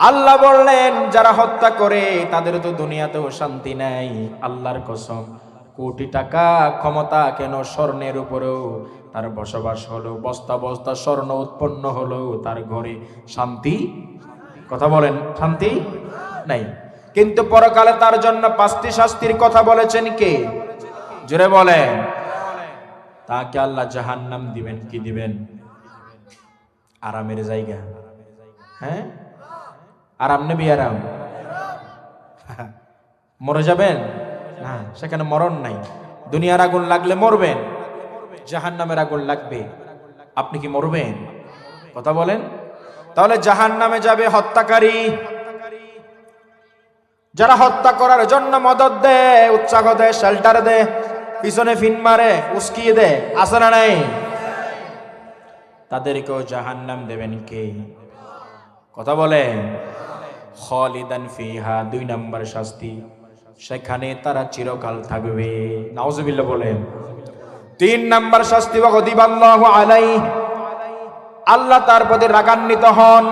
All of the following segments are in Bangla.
আল্লাহ বললেন যারা হত্যা করে তাদের তো দুনিয়াতেও শান্তি নাই। আল্লাহর কসম, কোটি টাকা ক্ষমতা কেন, স্বর্ণের উপরেও তার বসবাস হলো, বস্তা বস্তা স্বর্ণ উৎপন্ন হলো, তার ঘরে শান্তি, কথা বলেন, শান্তি নাই। কিন্তু পরকালে তার জন্য 5টি শাস্তির কথা বলেছেন কে? জোরে বলেন। তাকে আল্লাহ জাহান্নাম দিবেন। কি দিবেন? আরামের জায়গা। হ্যাঁ, আরাম নেবি আরাম? মরে যাবেন না, সেখানে মরণ নাই। দুনিয়ার আগুন লাগলে মরবেন, জাহান্নামের আগুন লাগবে, আপনি কি মরবেন? কথা বলেন। তাহলে জাহান্নামে যাবে হত্যাকারী, যারা হত্যা করার জন্য মদদ দেয়, উৎসাহ দেয়, শেল্টার দেয়, পিছনে ফিন মারে, উস্কিয়ে দেয়, আছে না নাই? তাদেরকেও জাহান্নাম দেবেন কে? কথা বলেন। খালিদান ফিহা, 2 নম্বর শাস্তি, সেখানে তারা চিরকাল থাকবে। নাউজুবিল্লাহ বলেন। 3 নম্বর শাস্তি, ওয়াগদিবাল্লাহু আলাইহি, আল্লাহ তার প্রতি রাগান্বিত হন।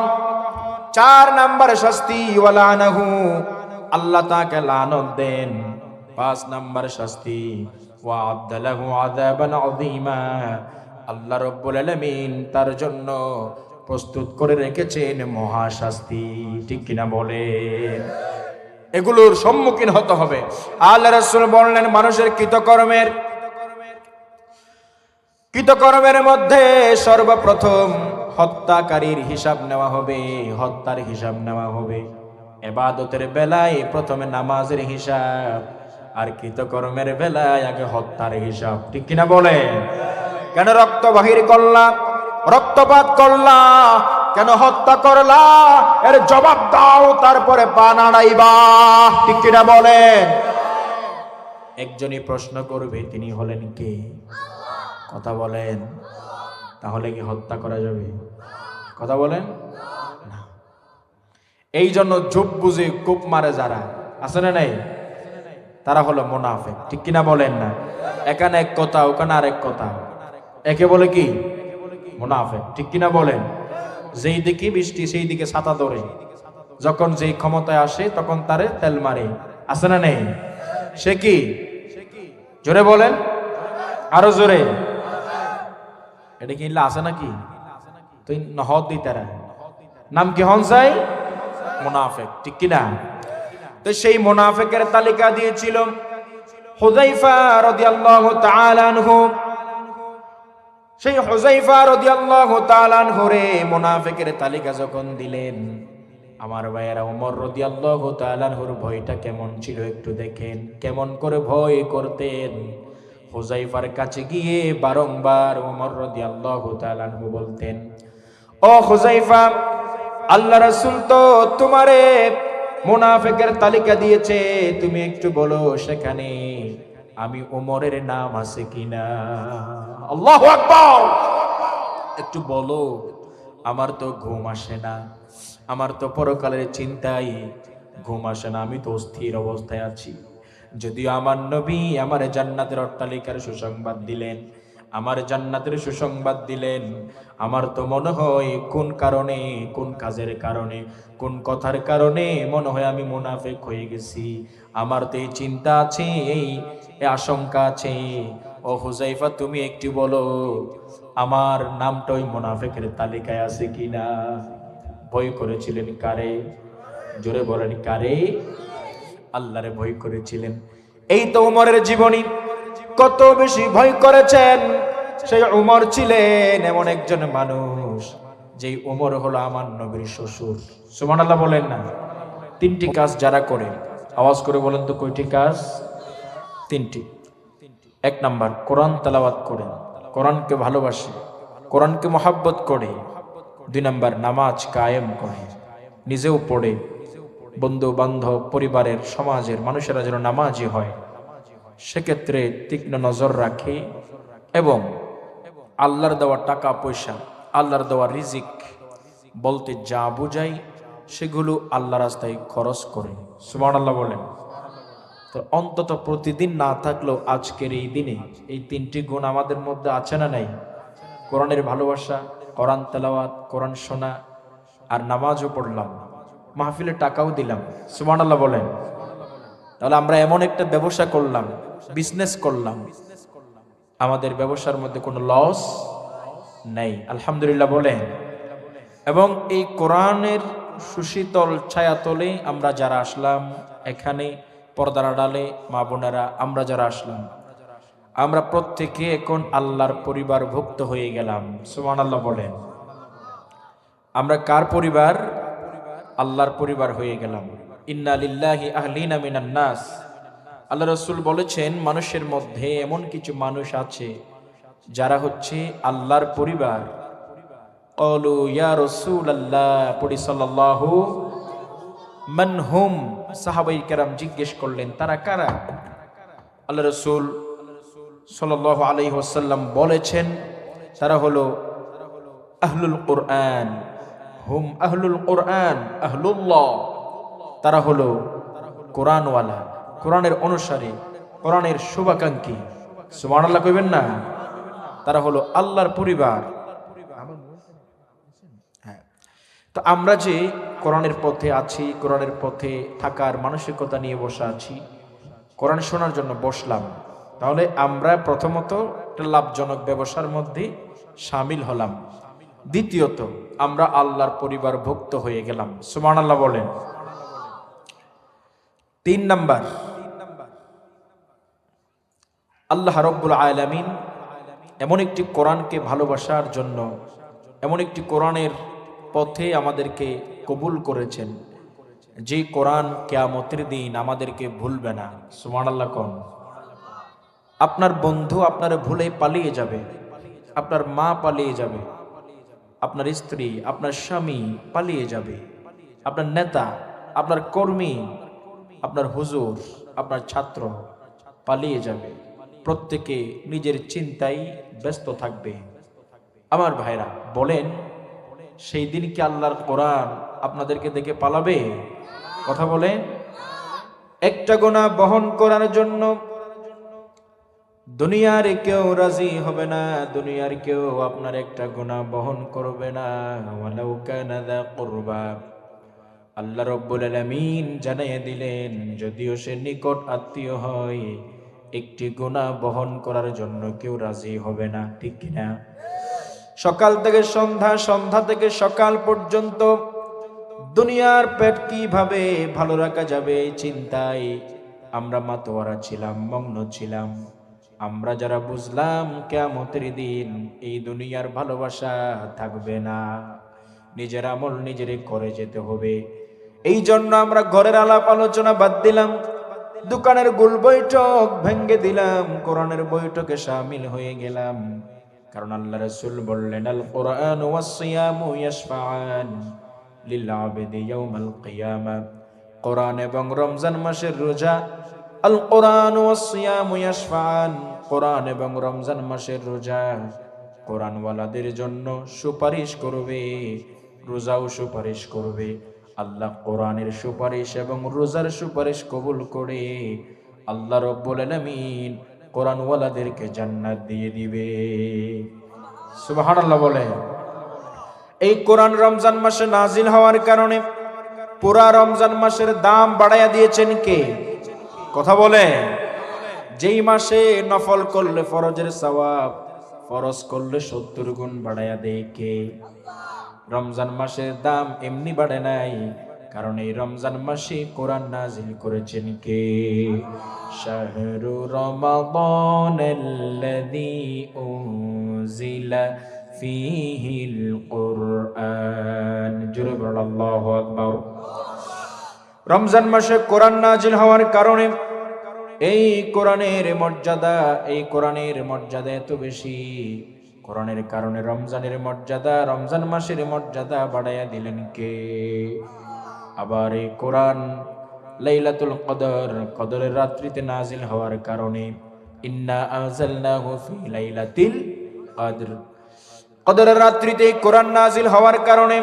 4 নম্বর শাস্তি, ওয়ালানাহু, আল্লাহ তাকে লানত দেন। 5 নম্বর শাস্তি, ওয়া'আদ্দা লাহু আযাবান আযীমা, আল্লাহ রাব্বুল আলামিন তার জন্য প্রস্তুত করে রেখেছেন মহাশাস্তি। ঠিক কিনা বলেন? এগুলোর সম্মুখীন হতে হবে। আল্লাহ রাসূল বললেন মানুষের কৃতকর্মের মধ্যে সর্বপ্রথম হত্যাকারীর হিসাব নেওয়া হবে, হত্যার হিসাব নেওয়া হবে। ইবাদতের বেলায় প্রথমে নামাজের হিসাব, আর কৃতকর্মের বেলায় আগে হত্যার হিসাব। ঠিক কিনা বলে? কেন রক্ত বাহির করলা, রক্তপাত করলা, কেন হত্যা করলা, এর জবাব দাও, তারপরে পা নাড়াইবা। ঠিক কিনা বলেন? একজনই প্রশ্ন করবে, তিনি হলেন কে? কথা বলেন। তাহলে কি হত্যা করা যাবে? কথা বলেন না। এই জন্য ঝোপ বুঝে কূপ মারে যারা, আছে না নাই? তারা হলো মুনাফিক। ঠিক কিনা বলেন না? এখানে এক কথা, ওখানে আরেক কথা, একে বলে কি? মুনাফিক। ঠিক কিনা বলেন? যেই দিকে বৃষ্টি সেই দিকে ছাতা ধরে, যখন যেই ক্ষমতায় আসে তখন তারে তেল মারে, আছে না নেই? সে কি? জোরে বলেন, আরো জোরে। এটা কি আছে নাকি? তুই নহদ দি তারা নাম কি হন চাই? মুনাফিক। ঠিক কিনা? তো সেই মুনাফিকের তালিকা দিয়েছিল হুযায়ফা রাদিয়াল্লাহু তাআলা আনহু। সেই হুযায়ফা রাদিয়াল্লাহু তাআলা আনহু রে মুনাফিকের তালিকা যখন দিলেন, আমার ভাইয়েরা, ওমর রাদিয়াল্লাহু তাআলা আনহুর ভয়টা কেমন ছিল একটু দেখেন, কেমন করে ভয় করতেন। হুযায়ফার কাছে গিয়ে বারংবার ওমর রাদিয়াল্লাহু তাআলা আনহু বলতেন, ও হুযায়ফা, আল্লাহ রাসূল তো তোমারে মুনাফিকের তালিকা দিয়েছে, তুমি একটু বলো সেখানে আমি ওমরের নাম আছে কিনা। আল্লাহু আকবার। একটু বলো, আমার তো ঘুম আসে না, আমার তো পরকালের চিন্তায় ঘুম আসে না, আমি তো অস্থির অবস্থায় আছি। যদিও আমার নবী আমার জান্নাতের অট্টালিকার সুসংবাদ দিলেন, আমার জান্নাতের সুসংবাদ দিলেন, আমার তো মনে হয় কোন কারণে, কোন কাজের কারণে, কোন কথার কারণে মনে হয় আমি মুনাফিক হয়ে গেছি। আমার তো এই চিন্তা আছে, এই আশঙ্কা আছে। ও হুযায়ফা, তুমি একটু বলো আমার নামটা ওই মুনাফিকের তালিকায় আছে কিনা। ভয় করেছিলেন কারে? জোরে বলেন, কারে? আল্লাহরে ভয় করেছিলেন। এই তো উমরের জীবনী, কত বেশি ভয় করেছেন। সেই উমর ছিলেন এমন একজন মানুষ, যেই উমর হলো আমার নবীর শ্বশুর। সুবহানাল্লাহ বলেন না? 3টি কাজ যারা করে, আওয়াজ করে বলেন তো কয়টি কাজ? 3টি। 1 নাম্বার, কোরআন তেলাওয়াত করে, কোরআনকে ভালোবাসে, কোরআনকে মহাব্বত করে। 2 নাম্বার, নামাজ কায়েম করে, নিজেও পড়ে, বন্ধু বান্ধব, পরিবারের, সমাজের মানুষেরা যেন নামাজি হয়, সেক্ষেত্রে তীক্ষ্ণ নজর রাখে, এবং আল্লাহর দেওয়া টাকা পয়সা, আল্লাহর দেওয়া রিজিক বলতে যা বুঝাই সেগুলো আল্লাহ রাস্তায় খরচ করে। সুবহানাল্লাহ বলেন। তো অন্তত প্রতিদিন না থাকলেও আজকের এই দিনে এই 3টি গুণ আমাদের মধ্যে আছে না নাই? কোরআনের ভালোবাসা, কোরআন তেলাওয়াত, কোরআন শোনা, আর নামাজও পড়লাম, মাহফিলে টাকাও দিলাম। সুবহানাল্লাহ বলেন। তাহলে আমরা এমন একটা ব্যবসা করলাম, বিজনেস করলাম, আমাদের ব্যবসার মধ্যে কোনো লস নেই। আলহামদুলিল্লাহ বলেন। এবং এই কোরআনের সুশীতল ছায়াতলে আমরা যারা আসলাম, এখানে পর্দার আড়ালে মা বোনেরা আমরা যারা আসলাম, আমরা প্রত্যেকে এখন আল্লাহর পরিবারভুক্ত হয়ে গেলাম। সুবহানাল্লাহ বলেন। আমরা কার পরিবার? আল্লাহর পরিবার হয়ে গেলাম। ইন্না লিল্লাহি আহলিনা মিনান নাস। আল্লাহ রাসূল বলেছেন, মানুষের মধ্যে এমন কিছু মানুষ আছে যারা হচ্ছে আল্লাহর পরিবার। ক্বালু ইয়া রাসূলুল্লাহ, পড়ি সাল্লাল্লাহু মান হুম। সাহাবায়ে কেরাম জিজ্ঞেস করলেন, তারা কারা? আল্লাহ রাসূল সাল্লাল্লাহু আলাইহি ওয়াসাল্লাম বলেছেন, তারা হলো আহলুল কোরআন। হুম আহলুল কোরআন, আহলুল্লাহ। তারা হলো কোরআনওয়ালা, কোরআনের অনুসারী, কোরআনের শুভাকাঙ্ক্ষী। সুবহানাল্লাহ কইবেন না? তারা হলো আল্লাহর পরিবার। হ্যাঁ, তো আমরা যে কোরআনের পথে আছি, কোরআনের পথে থাকার মানসিকতা নিয়ে বসে আছি, কোরআন শোনার জন্য বসলাম, তাহলে আমরা প্রথমত একটা লাভজনক ব্যবসার মধ্যে শামিল হলাম। দ্বিতীয়ত, আমরা আল্লাহর পরিবার ভুক্ত হয়ে গেলাম। সুবহানাল্লাহ বলেন। 3 নাম্বার, আল্লাহ রাব্বুল আলামিন এমন একটি কোরআনকে ভালোবাসার জন্য, এমন একটি কোরআনের পথে আমাদেরকে কবুল করেছেন, যে কোরআন কিয়ামতের দিন আমাদেরকে ভুলবে না। সুবহানাল্লাহ কোন। আপনার বন্ধু আপনার ভুলে পালিয়ে যাবে, আপনার মা পালিয়ে যাবে, আপনার স্ত্রী, আপনার স্বামী পালিয়ে যাবে, আপনার নেতা, আপনার কর্মী, আপনার হুজুর, আপনার ছাত্র পালিয়ে যাবে, প্রত্যেকে নিজের চিন্তায় ব্যস্ত থাকবে। আমার ভাইরা বলেন, সেই দিন কি আল্লাহর কোরআন আপনাদেরকে দেখে পালাবে? কথা বলেন। একটা গুনাহ বহন করার জন্য দুনিয়ার কেউ রাজি হবে না, দুনিয়ার কেউ আপনার একটা গুনাহ বহন করবে না। ওয়ালাউ কানা যা কুরবা, আল্লাহ রাব্বুল আলামিন জানিয়ে দিলেন, যদিও সে নিকট আত্মীয় হয়, একটি গুনাহ বহন করার জন্য কেউ রাজি হবে না। ঠিক কিনা? সকাল থেকে সন্ধ্যা, সন্ধ্যা থেকে সকাল পর্যন্ত দুনিয়ার পেট কিভাবে ভালো রাখা যাবে এই চিন্তায় আমরা মাতোয়ারা ছিলাম, মগ্ন ছিলাম। আমরা যারা বুঝলাম কিয়ামতের দিন এই দুনিয়ার ভালোবাসা থাকবে না, নিজের আমল নিজের করে যেতে হবে। এই জন্য আমরা ঘরের আলাপ আলোচনা বাদ দিলাম, দোকানের গোল বৈঠক ভেঙ্গে দিলাম, কোরআনের বৈঠকে শামিল হয়ে গেলাম। কারণ আল্লাহ রাসূল বললেন, আল কোরআন ওয়াস সিয়ামু ইয়াশফাআন লিল আবদি ইয়াউমাল কিয়ামা। কোরআন এবং রমজান মাসের রোজা, আল কোরআন ওয়াস সিয়ামু ইয়াশফাআন, কোরআন এবং রমজান মাসের রোজা কোরআনওয়ালাদের জন্য সুপারিশ করবে, রোজাও সুপারিশ করবে। আল্লাহ কোরআনের সুপারিশ এবং রোজার সুপারিশ কবুল করে আল্লাহ রাব্বুল আলামিন কোরআনওয়ালাদেরকে জান্নাত দিয়ে দিবে। সুবহানাল্লাহ বলে। এই কোরআন রমজান মাসে নাজিল হওয়ার কারণে পুরা রমজান মাসের দাম বাড়াইয়া দিয়েছেন কে? কথা বলে। যেই মাসে নফল করলে ফরজের সওয়াব, ফরজ করলে 70 গুণ বাড়াইয়া দেয় কে? রমজান মাসের দাম এমনি বাড়ে নাই, কারণ এই রমজান মাসে কোরআন নাজিল করেছেন কে? শাহরু রমাদানাল্লাযী উনজিলা ফীহিল কুরআন। জোরে বলুন আল্লাহু আকবার। রমজান মাসে কোরআন নাজিল হওয়ার কারণে এই কোরআনের মর্যাদা এত বেশি। কোরআনের কারণে রমজানের মর্যাদা, রমজান মাসের মর্যাদা বাড়াইয়া দিলেন কে? আবার এই কোরআন লাইলাতুল কদর, কদরের রাত্রিতে নাজিল হওয়ার কারণে ইন্না আনজালনাহু ফি লাইলাতিল কদর, কদরের রাত্রিতে কোরআন নাজিল হওয়ার কারণে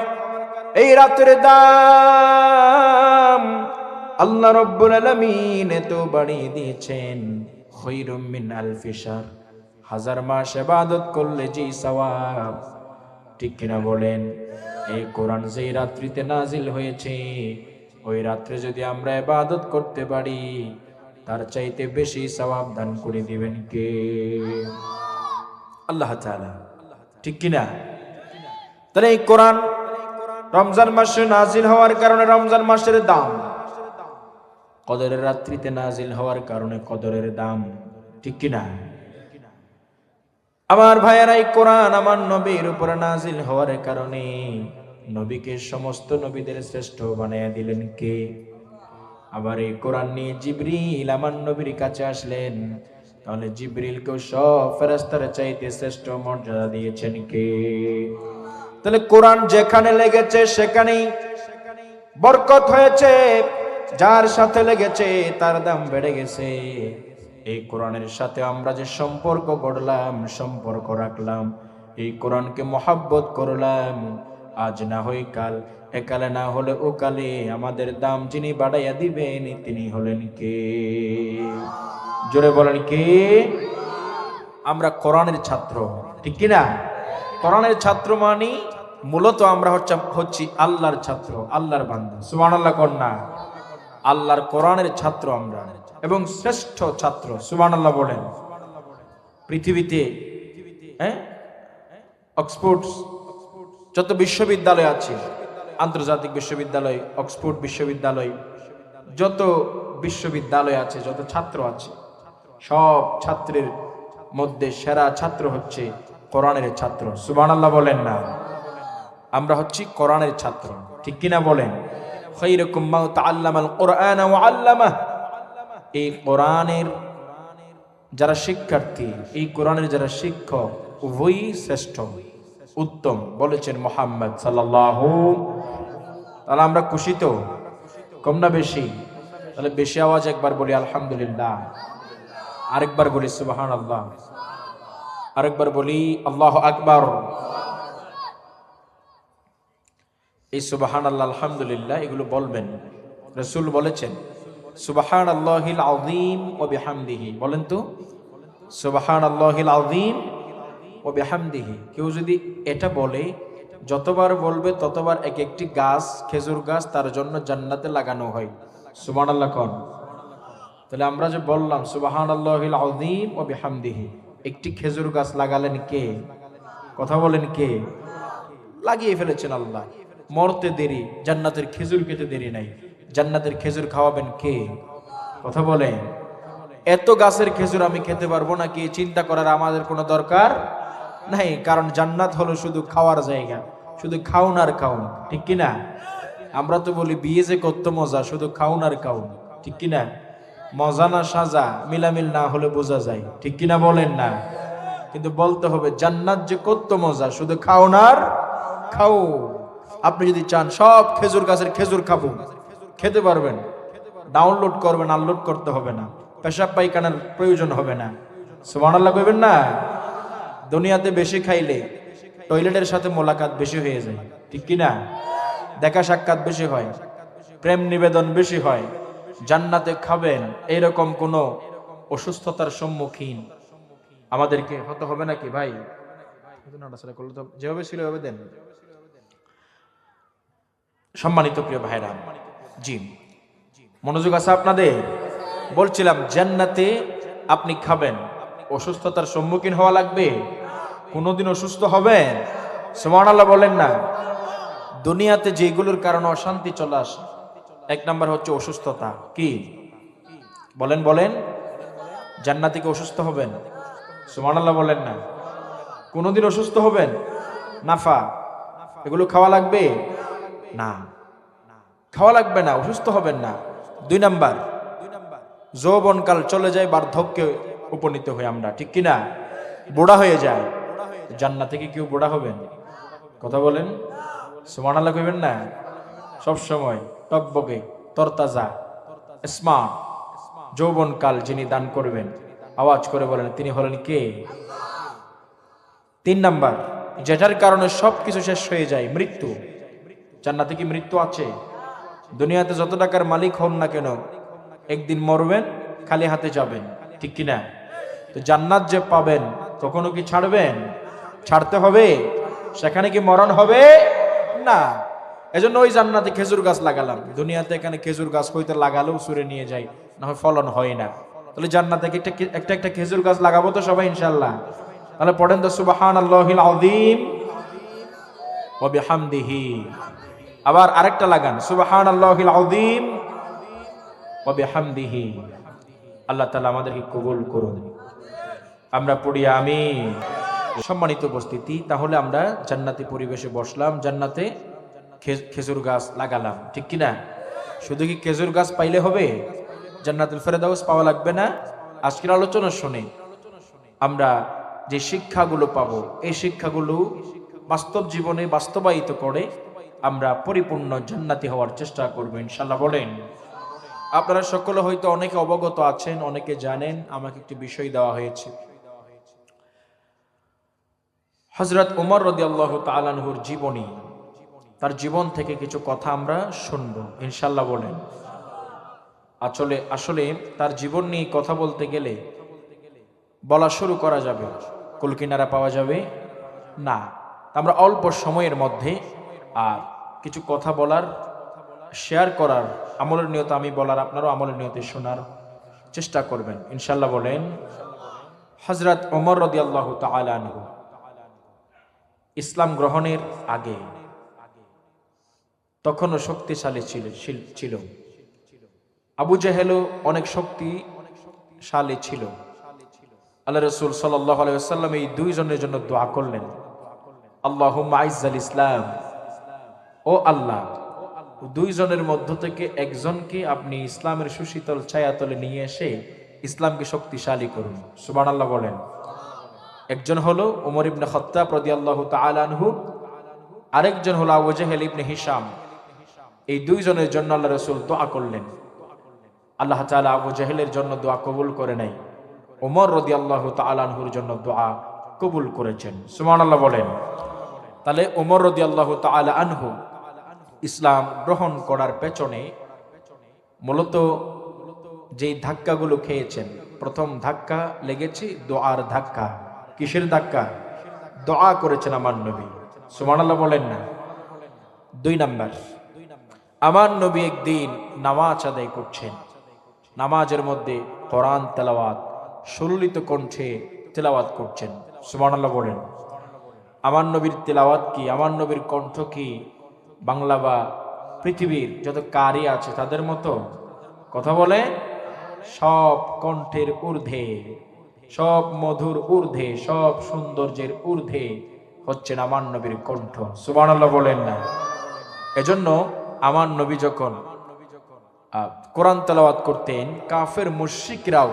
এই রাতের দাম আল্লাহ রাব্বুল আলামিন এত বাড়িয়ে দিয়েছেন, খায়রুম মিন আলফি শাহর, 1000 মাস ইবাদত করলে যে সওয়াব। ঠিক কিনা বলেন? এই কোরআন যেই রাত্রিতে নাজিল হয়েছে, ওই রাত্রে যদি আমরা ইবাদত করতে পারি, তার চাইতে বেশি সওয়াব দান করে দিবেন কে? আল্লাহ তাআলা, ঠিক কিনা? তাহলে এই কোরআন রমজান মাসে নাজিল হওয়ার কারণে রমজান মাসের দাম, কদরের রাত্রিতে নাজিল হওয়ার কারণে কদরের দাম, ঠিক কিনা? আমার ভাইয়েরা, এই কোরআন আমার নবীর উপরে নাজিল হওয়ার কারণে নবীকে সমস্ত নবীদের শ্রেষ্ঠ বানিয়ে দিলেন কে? আবার এই কোরআন নিয়ে জিবরিল আমার নবীর কাছে আসলেন, তাহলে জিবরিলকেও সব ফেরেশতার চাইতে শ্রেষ্ঠ মর্যাদা দিয়েছেন কে? তাহলে কোরআন যেখানে লেগেছে সেখানেই বরকত হয়েছে, যার সাথে লেগেছে তার দাম বেড়ে গেছে। এই কোরআনের সাথে আমরা যে সম্পর্ক গড়লাম, সম্পর্ক রাখলাম, এই কোরআনকে মহাব্বত করলাম, আজ না হয় কাল, একালে না হলে ও কালে আমাদের দাম যিনি বাড়াইয়া দিবেন তিনি হলেন কে? জোরে বলেন কে? আমরা কোরআনের ছাত্র, ঠিক কিনা? কোরআনের ছাত্র মানে মূলত আমরা হচ্ছি আল্লাহর ছাত্র, আল্লাহর বান্দা। সুবহানাল্লাহ কন্যা, আল্লাহর কোরআনের ছাত্র আমরা, এবং শ্রেষ্ঠ ছাত্র। সুবহানাল্লাহ বলেন। পৃথিবীতে অক্সফোর্ড যত বিশ্ববিদ্যালয় আছে, আন্তর্জাতিক বিশ্ববিদ্যালয়, অক্সফোর্ড বিশ্ববিদ্যালয়, যত বিশ্ববিদ্যালয় আছে, যত ছাত্র আছে, সব ছাত্রের মধ্যে সেরা ছাত্র হচ্ছে কোরআনের ছাত্র। সুবহানাল্লাহ বলেন না? আমরা হচ্ছি কোরআনের ছাত্র, ঠিক কিনা বলেন? খায়রুকুম মান তাআল্লামাল কুরআন ওয়া আল্লামাহ। এই কোরআনের যারা শিক্ষার্থী, এই কোরআনের যারা শিক্ষক, উভয়ই শ্রেষ্ঠ, উত্তম বলেছেন মুহাম্মদ সাল্লাল্লাহু। তাহলে আমরা খুশি তো? কম না বেশি? তাহলে বেশি আওয়াজ একবার বলি আলহামদুলিল্লাহ, আরেকবার বলি সুবহানাল্লাহ, আরেকবার বলি আল্লাহু আকবার। এই সুবহানাল্লাহ, আলহামদুলিল্লাহ এগুলো বলবেন। রাসূল বলেছেন সুবহানাল্লাহিল আযীম ওয়া বিহামদিহি। বলেন তো, সুবহানাল্লাহিল আযীম ওয়া বিহামদিহি। কেউ যদি এটা বলে, যতবার বলবে ততবার এক একটি গাছ, খেজুর গাছ তার জন্য জান্নাতে লাগানো হয়। সুবহানাল্লাহ কোন? তাহলে আমরা যে বললাম সুবহানাল্লাহিল আযীম ওয়া বিহামদিহি, একটি খেজুর গাছ লাগালেন কে? কথা বলেন কে? লাগিয়ে ফেলেছেন আল্লাহ। মরতে দেরি, জান্নাতের খেজুর খেতে দেরি নাই। জান্নাতের খেজুর খাওয়াবেন কে? কথা বলেন। এত গাছের খেজুর আমি খেতে পারবো নাকি চিন্তা করার আমাদের কোনো দরকার নাই, কারণ জান্নাত হলো শুধু খাওয়ার জায়গা, শুধু খাউন আর খাউন, ঠিক কিনা? আমরা তো বলি বিয়ে যে কত মজা, শুধু খাউন আর খাউন, ঠিক কিনা? মজা না সাজা মিলামিল না হলে বোঝা যায়, ঠিক কিনা বলেন না? কিন্তু বলতে হবে জান্নাত যে কত মজা, শুধু খাউন আর খাও। আপনি যদি চান সব খেজুর গাছের খেজুর খাবো, খেতে পারবেন, ডাউনলোড করবেন, আনলোড করতে হবে না, পেশাব পায়খানার প্রয়োজন হবে না। সুবহানাল্লাহ কইবেন না? দুনিয়াতে বেশি খাইলে টয়লেটের সাথে মোলাকাত বেশি হয়ে যায়, ঠিক কিনা? দেখা সাক্ষাৎ বেশি হয়, প্রেম নিবেদন বেশি হয়। জান্নাতে খাবেন, এইরকম কোন অসুস্থতার সম্মুখীন আমাদেরকে হতে হবে নাকি ভাই? যেভাবে ছিল ওভাবে দেন। সম্মানিত প্রিয় ভাইরা, জি মনোযোগ আছে আপনাদের? বলছিলাম জান্নাতে আপনি খাবেন, অসুস্থতার সম্মুখীন হওয়া লাগবে? কোনোদিন অসুস্থ হবেন? সুবহানাল্লাহ বলেন না? দুনিয়াতে যেগুলোর কারণে অশান্তি চলে আসে, এক নাম্বার হচ্ছে অসুস্থতা। কি বলেন? বলেন। জান্নাতে কি অসুস্থ হবেন? সুবহানাল্লাহ বলেন না? কোনোদিন অসুস্থ হবেন? নাফা এগুলো খাওয়া লাগবে না, খাওয়া লাগবে না, অসুস্থ হবেন না। দুই নাম্বার, যৌবনকাল চলে যায়, বার্ধক্যে উপনীত হই আমরা, ঠিক কিনা? বুড়া হয়ে যায়। জান্নাতে কি কেউ বুড়া হবেন? কথা বলেন। সুবহানাল্লাহ কইবেন না? সব সময় টকবকে তরতাজা স্মার্ট যৌবনকাল যিনি দান করবেন, আওয়াজ করে বলেন তিনি হলেন কে? তিন নাম্বার, যেটার কারণে সবকিছু শেষ হয়ে যায়, মৃত্যু। জান্নাতে কি মৃত্যু আছে? দুনিয়াতে যত টাকার মালিক হন না কেন, একদিন মরবেন, খালি হাতে যাবেন, ঠিক কিনা? তো জান্নাত যে পাবেন, কখনো কি ছাড়বেন? ছাড়তে হবে? সেখানে কি মরণ হবে? না। এজন্য ওই জান্নাতে খেজুর গাছ লাগালাম। দুনিয়াতে এখানে খেজুর গাছ হইতে লাগালেও চুরে নিয়ে যাই, না হয় ফলন হয় না। তাহলে জান্নাতে একটা একটা খেজুর গাছ লাগাবো তো সবাই ইনশাআল্লাহ। তাহলে পড়েন তো সুবহানাল্লাহিল আযীম ওয়া বিহামদিহি। আবার আরেকটা লাগান, সুবহানাল্লাহিল আযীম ওয়া বিহামদিহি। আল্লাহ তাআলা আমাদেরকে কবুল করুন। আমরা পড়ি আমিন। সম্মানিত উপস্থিতি, তাহলে আমরা জান্নাতি পরিবেশে বসলাম, জান্নাতে খেজুর গাছ লাগালাম, ঠিক কিনা? শুধু কি খেজুর গাছ পাইলে হবে? জান্নাতুল ফেরদাউস পাওয়া লাগবে না? আজকের আলোচনা শুনে আমরা যে শিক্ষাগুলো পাবো, এই শিক্ষাগুলো বাস্তব জীবনে বাস্তবায়িত করে আমরা পরিপূর্ণ জান্নাতি হওয়ার চেষ্টা করবো ইনশাআল্লাহ। বলেন। আপনারা সকলে হয়তো অনেকে অবগত আছেন, অনেকে জানেন, আমাকে একটি বিষয় দেওয়া হয়েছে। হযরত ওমর রাদিয়াল্লাহু তাআলা আনহুর জীবনী, তার জীবন থেকে কিছু কথা আমরা শুনবো ইনশাআল্লাহ। বলেন। আসলে তার জীবন নিয়ে কথা বলতে গেলে বলা শুরু করা যাবে, কুলকিনারা পাওয়া যাবে না। আমরা অল্প সময়ের মধ্যে আর কিছু কথা বলার, শেয়ার করার, আমলের নিয়ত আমি বলার, আপনারও আমলের নিয়তে শোনার চেষ্টা করবেন ইনশাআল্লাহ। বলেন। হযরত ওমর রাদিয়াল্লাহু তাআলা আনহু ইসলাম গ্রহণের আগে তখনও শক্তিশালী ছিল। আবু জেহেলও অনেক শক্তিশালী ছিল। আল্লাহ রাসূল সাল্লাল্লাহু আলাইহি ওয়াসাল্লাম এই দুইজনের জন্য দোয়া করলেন, আল্লাহুম্মা আইজ্জাল ইসলাম, ও আল্লাহ, দুইজনের মধ্য থেকে একজনকে আপনি ইসলামের সুশীতল ছায়াতলে নিয়ে এসে ইসলামকে শক্তিশালী করুন। সুবহানাল্লাহ। বলেন। একজন হলো ওমর ইবনে খাত্তাব রাদিয়াল্লাহু তাআলা আনহু, আরেকজন হলো আবু জেহেল ইবনে হিশাম। এই দুইজনের জন্য আল্লাহ রাসূল দোয়া করলেন। আল্লাহ তাআলা আবু জেহেলের জন্য দোয়া কবুল করে নাই, ওমর রাদিয়াল্লাহু তাআলা আনহুর জন্য দোয়া কবুল করেছেন। সুবহানাল্লাহ। বলেন। তাহলে ওমর রাদিয়াল্লাহু তাআলা আনহু ইসলাম গ্রহণ করার পেছনে মূলত যেই ধাক্কাগুলো খেয়েছেন, প্রথম ধাক্কা লেগেছে দোয়ার ধাক্কা। কিসের ধাক্কা? দোয়া করেছেন আমার নবী। সুবহানাল্লাহ। বলেন না। 2 নাম্বার, আমার নবী একদিন নামাজ আদায় করছেন, নামাজের মধ্যে কোরআন তেলাওয়াত, সুললিত কণ্ঠে তেলাওয়াত করছেন। সুবহানাল্লাহ। বলেন। আমার নবীর তেলাওয়াত কি, আমার নবীর কণ্ঠ কি বাংলা বা পৃথিবীর যত কারি আছে তাদের মতো? কথা বলে। সব কণ্ঠের ঊর্ধ্বে, সব মধুর ঊর্ধ্বে, সব সৌন্দর্যের ঊর্ধ্বে হচ্ছেন আমার নবীর কণ্ঠ। সুবহানাল্লাহ। বলেন না। এজন্য আমার নবী যখন কোরআন তেলাওয়াত করতেন, কাফের মুশরিকরাও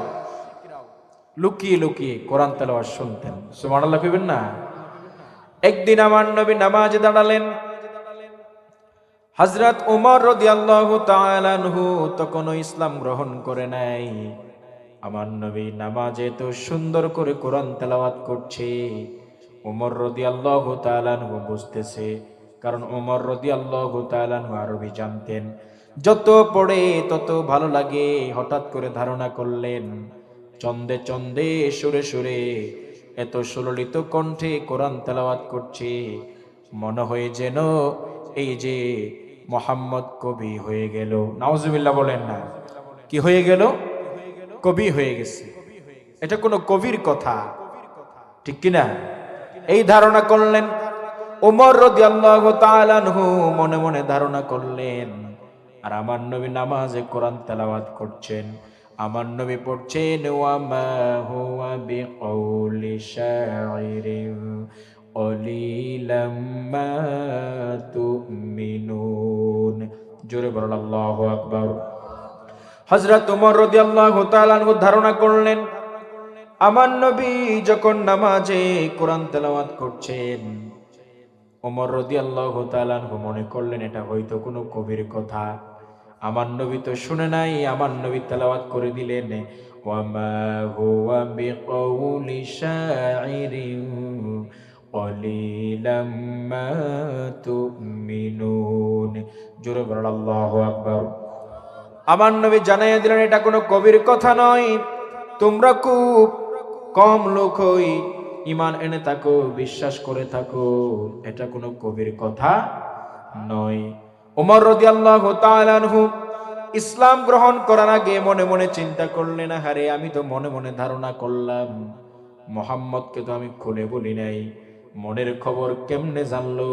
লুকিয়ে লুকিয়ে কোরআন তেলাওয়াত শুনতেন। সুবহানাল্লাহ কইবেন না? একদিন আমার নবী নামাজে দাঁড়ালেন। হযরত ওমর রাদিয়াল্লাহু তাআলা আনহু তখনও ইসলাম গ্রহণ করে নাই। আমার নবী নামাজে তো সুন্দর করে কোরআন তেলাওয়াত করছে, ওমর রাদিয়াল্লাহু তাআলা আনহু বুঝতেছে, কারণ ওমর রাদিয়াল্লাহু তাআলা আনহু আরবি জানতেন। যত পড়ে তত ভালো লাগে। হঠাৎ করে ধারণা করলেন, চন্দে চন্দে সুরে সুরে এত সুললিত কণ্ঠে কোরআন তেলাওয়াত করছে, মনে হয় যেন এই যে মুহাম্মদ কবি হয়ে গেল। নাউজুবিল্লাহ। বলেন না। কি হয়ে গেল? কবি হয়ে গেছে। এটা কোনো কবির কথা, ঠিক কিনা? এই ধারণা করলেন ওমর রাদিয়াল্লাহু তাআলা আনহু, মনে মনে ধারণা করলেন। আর আমার নবী নামাজে কোরআন তেলাওয়াত করছেন, আমার নবী পড়ছেন, ওয়া মা হুয়া বিকাউলি শাইরিন কলিলাম মা তুমিনুন। জোরে বলেন আল্লাহু আকবার। হযরত ওমর রাদিয়াল্লাহু তাআলা আনহু ধারণা করলেন, আমার নবী যখন নামাজে কোরআন তেলাওয়াত করছেন, ওমর রাদিয়াল্লাহু তাআলা আনহু মনে করলেন এটা হয়তো কোনো কবির কথা। আমার নবী তো শুনে নাই, আমার নবী তেলাওয়াত করে দিলেন, ওয়া মা হুয়া বিকাউলি শাইরিন কলিলাম মা তুমিনুন। জোরে বলেন আল্লাহু আকবার। আমার নবী জানাইয়া দিলেন এটা কোনো কবির কথা নয়, তোমরা খুব কম লোক হই ঈমান এনে থাকো, বিশ্বাস করে থাকো, এটা কোনো কবির কথা নয়। ওমর রাদিয়াল্লাহু তাআলা আনহু ইসলাম গ্রহণ করার আগে মনে মনে চিন্তা করলেন, আরে আমি তো মনে মনে ধারণা করলাম মুহাম্মদকে তো আমি খুলে বলি নাই, মনের খবর কেমনে জানলো?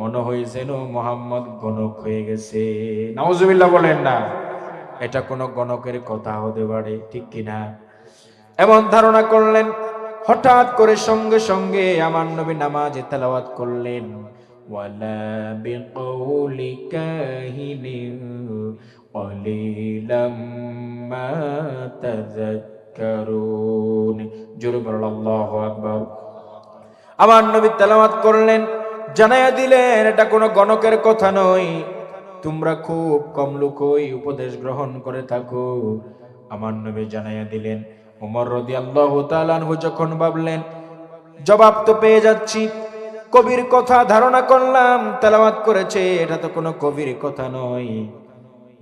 মনে হয় যেন মুহাম্মদ গণক হয়ে গেছে। নাউজুবিল্লাহ বলেন না, এটা কোনো গণকের কথা হতে পারে, ঠিক কিনা? এমন ধারণা করলেন। হঠাৎ করে সঙ্গে সঙ্গে আমার নবী নামাজে তেলাওয়াত করলেন, ওয়ালা বিকৌলি কাহিনিন কলিলাম মা তাযাক্কারুন। জোরে বলুন আল্লাহু আকবার। আমার নবী তেলাওয়াত করলেন, জানাইয়া দিলেন এটা কোনো গণকের কথা নয়, তোমরা খুব কম লোকই উপদেশ গ্রহণ করে থাকো। আমার নবী জানাইয়া দিলেন। ওমর রাদিয়াল্লাহু তাআলা আনহু যখন ভাবলেন জবাব তো পেয়ে যাচ্ছি, কবির কথা ধারণা করলাম তেলাওয়াত করেছে, এটা তো কোনো কবির কথা নয়,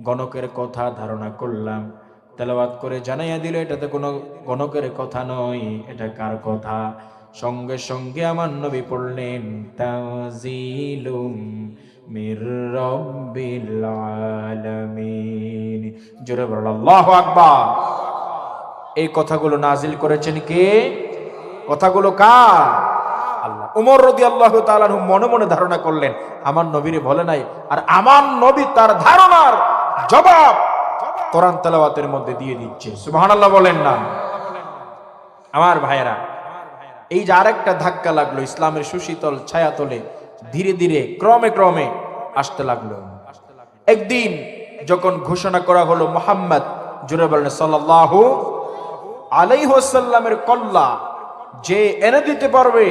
গণকের কথা ধারণা করলাম, তেলাওয়াত করে জানাইয়া দিল এটা তো কোনো গণকের কথা নয়, এটা কার কথা? সঙ্গে সঙ্গে আমার নবী পড়লেন, তানজিলুম মির রাব্বিল আলামিন। জোরে বলুন আল্লাহু আকবার। এই কথাগুলো নাজিল করেছেন কে? কথাগুলো কার? আল্লাহ। ওমর রাদিয়াল্লাহু তাআলা আনহু মনে মনে ধারণা করলেন আমার নবীরে বলে নাই, আর আমার নবী তার ধারণার জবাব কোরআন তেলাওয়াতের মধ্যে দিয়ে দিচ্ছে। সুবহানাল্লাহ বলেন না। আমার ভাইয়েরা, এই যে আরেকটা ধাক্কা লাগলো ইসলামের সুশীতল ছায়াতলে, ধীরে ধীরে ক্রমে ক্রমে আসতে লাগলো। একদিন যখন ঘোষণা করা হলো মুহাম্মদ, জোরে বলেন সাল্লাল্লাহু আলাইহি ওয়াসাল্লামের কল্লা যে এনে দিতে পারবে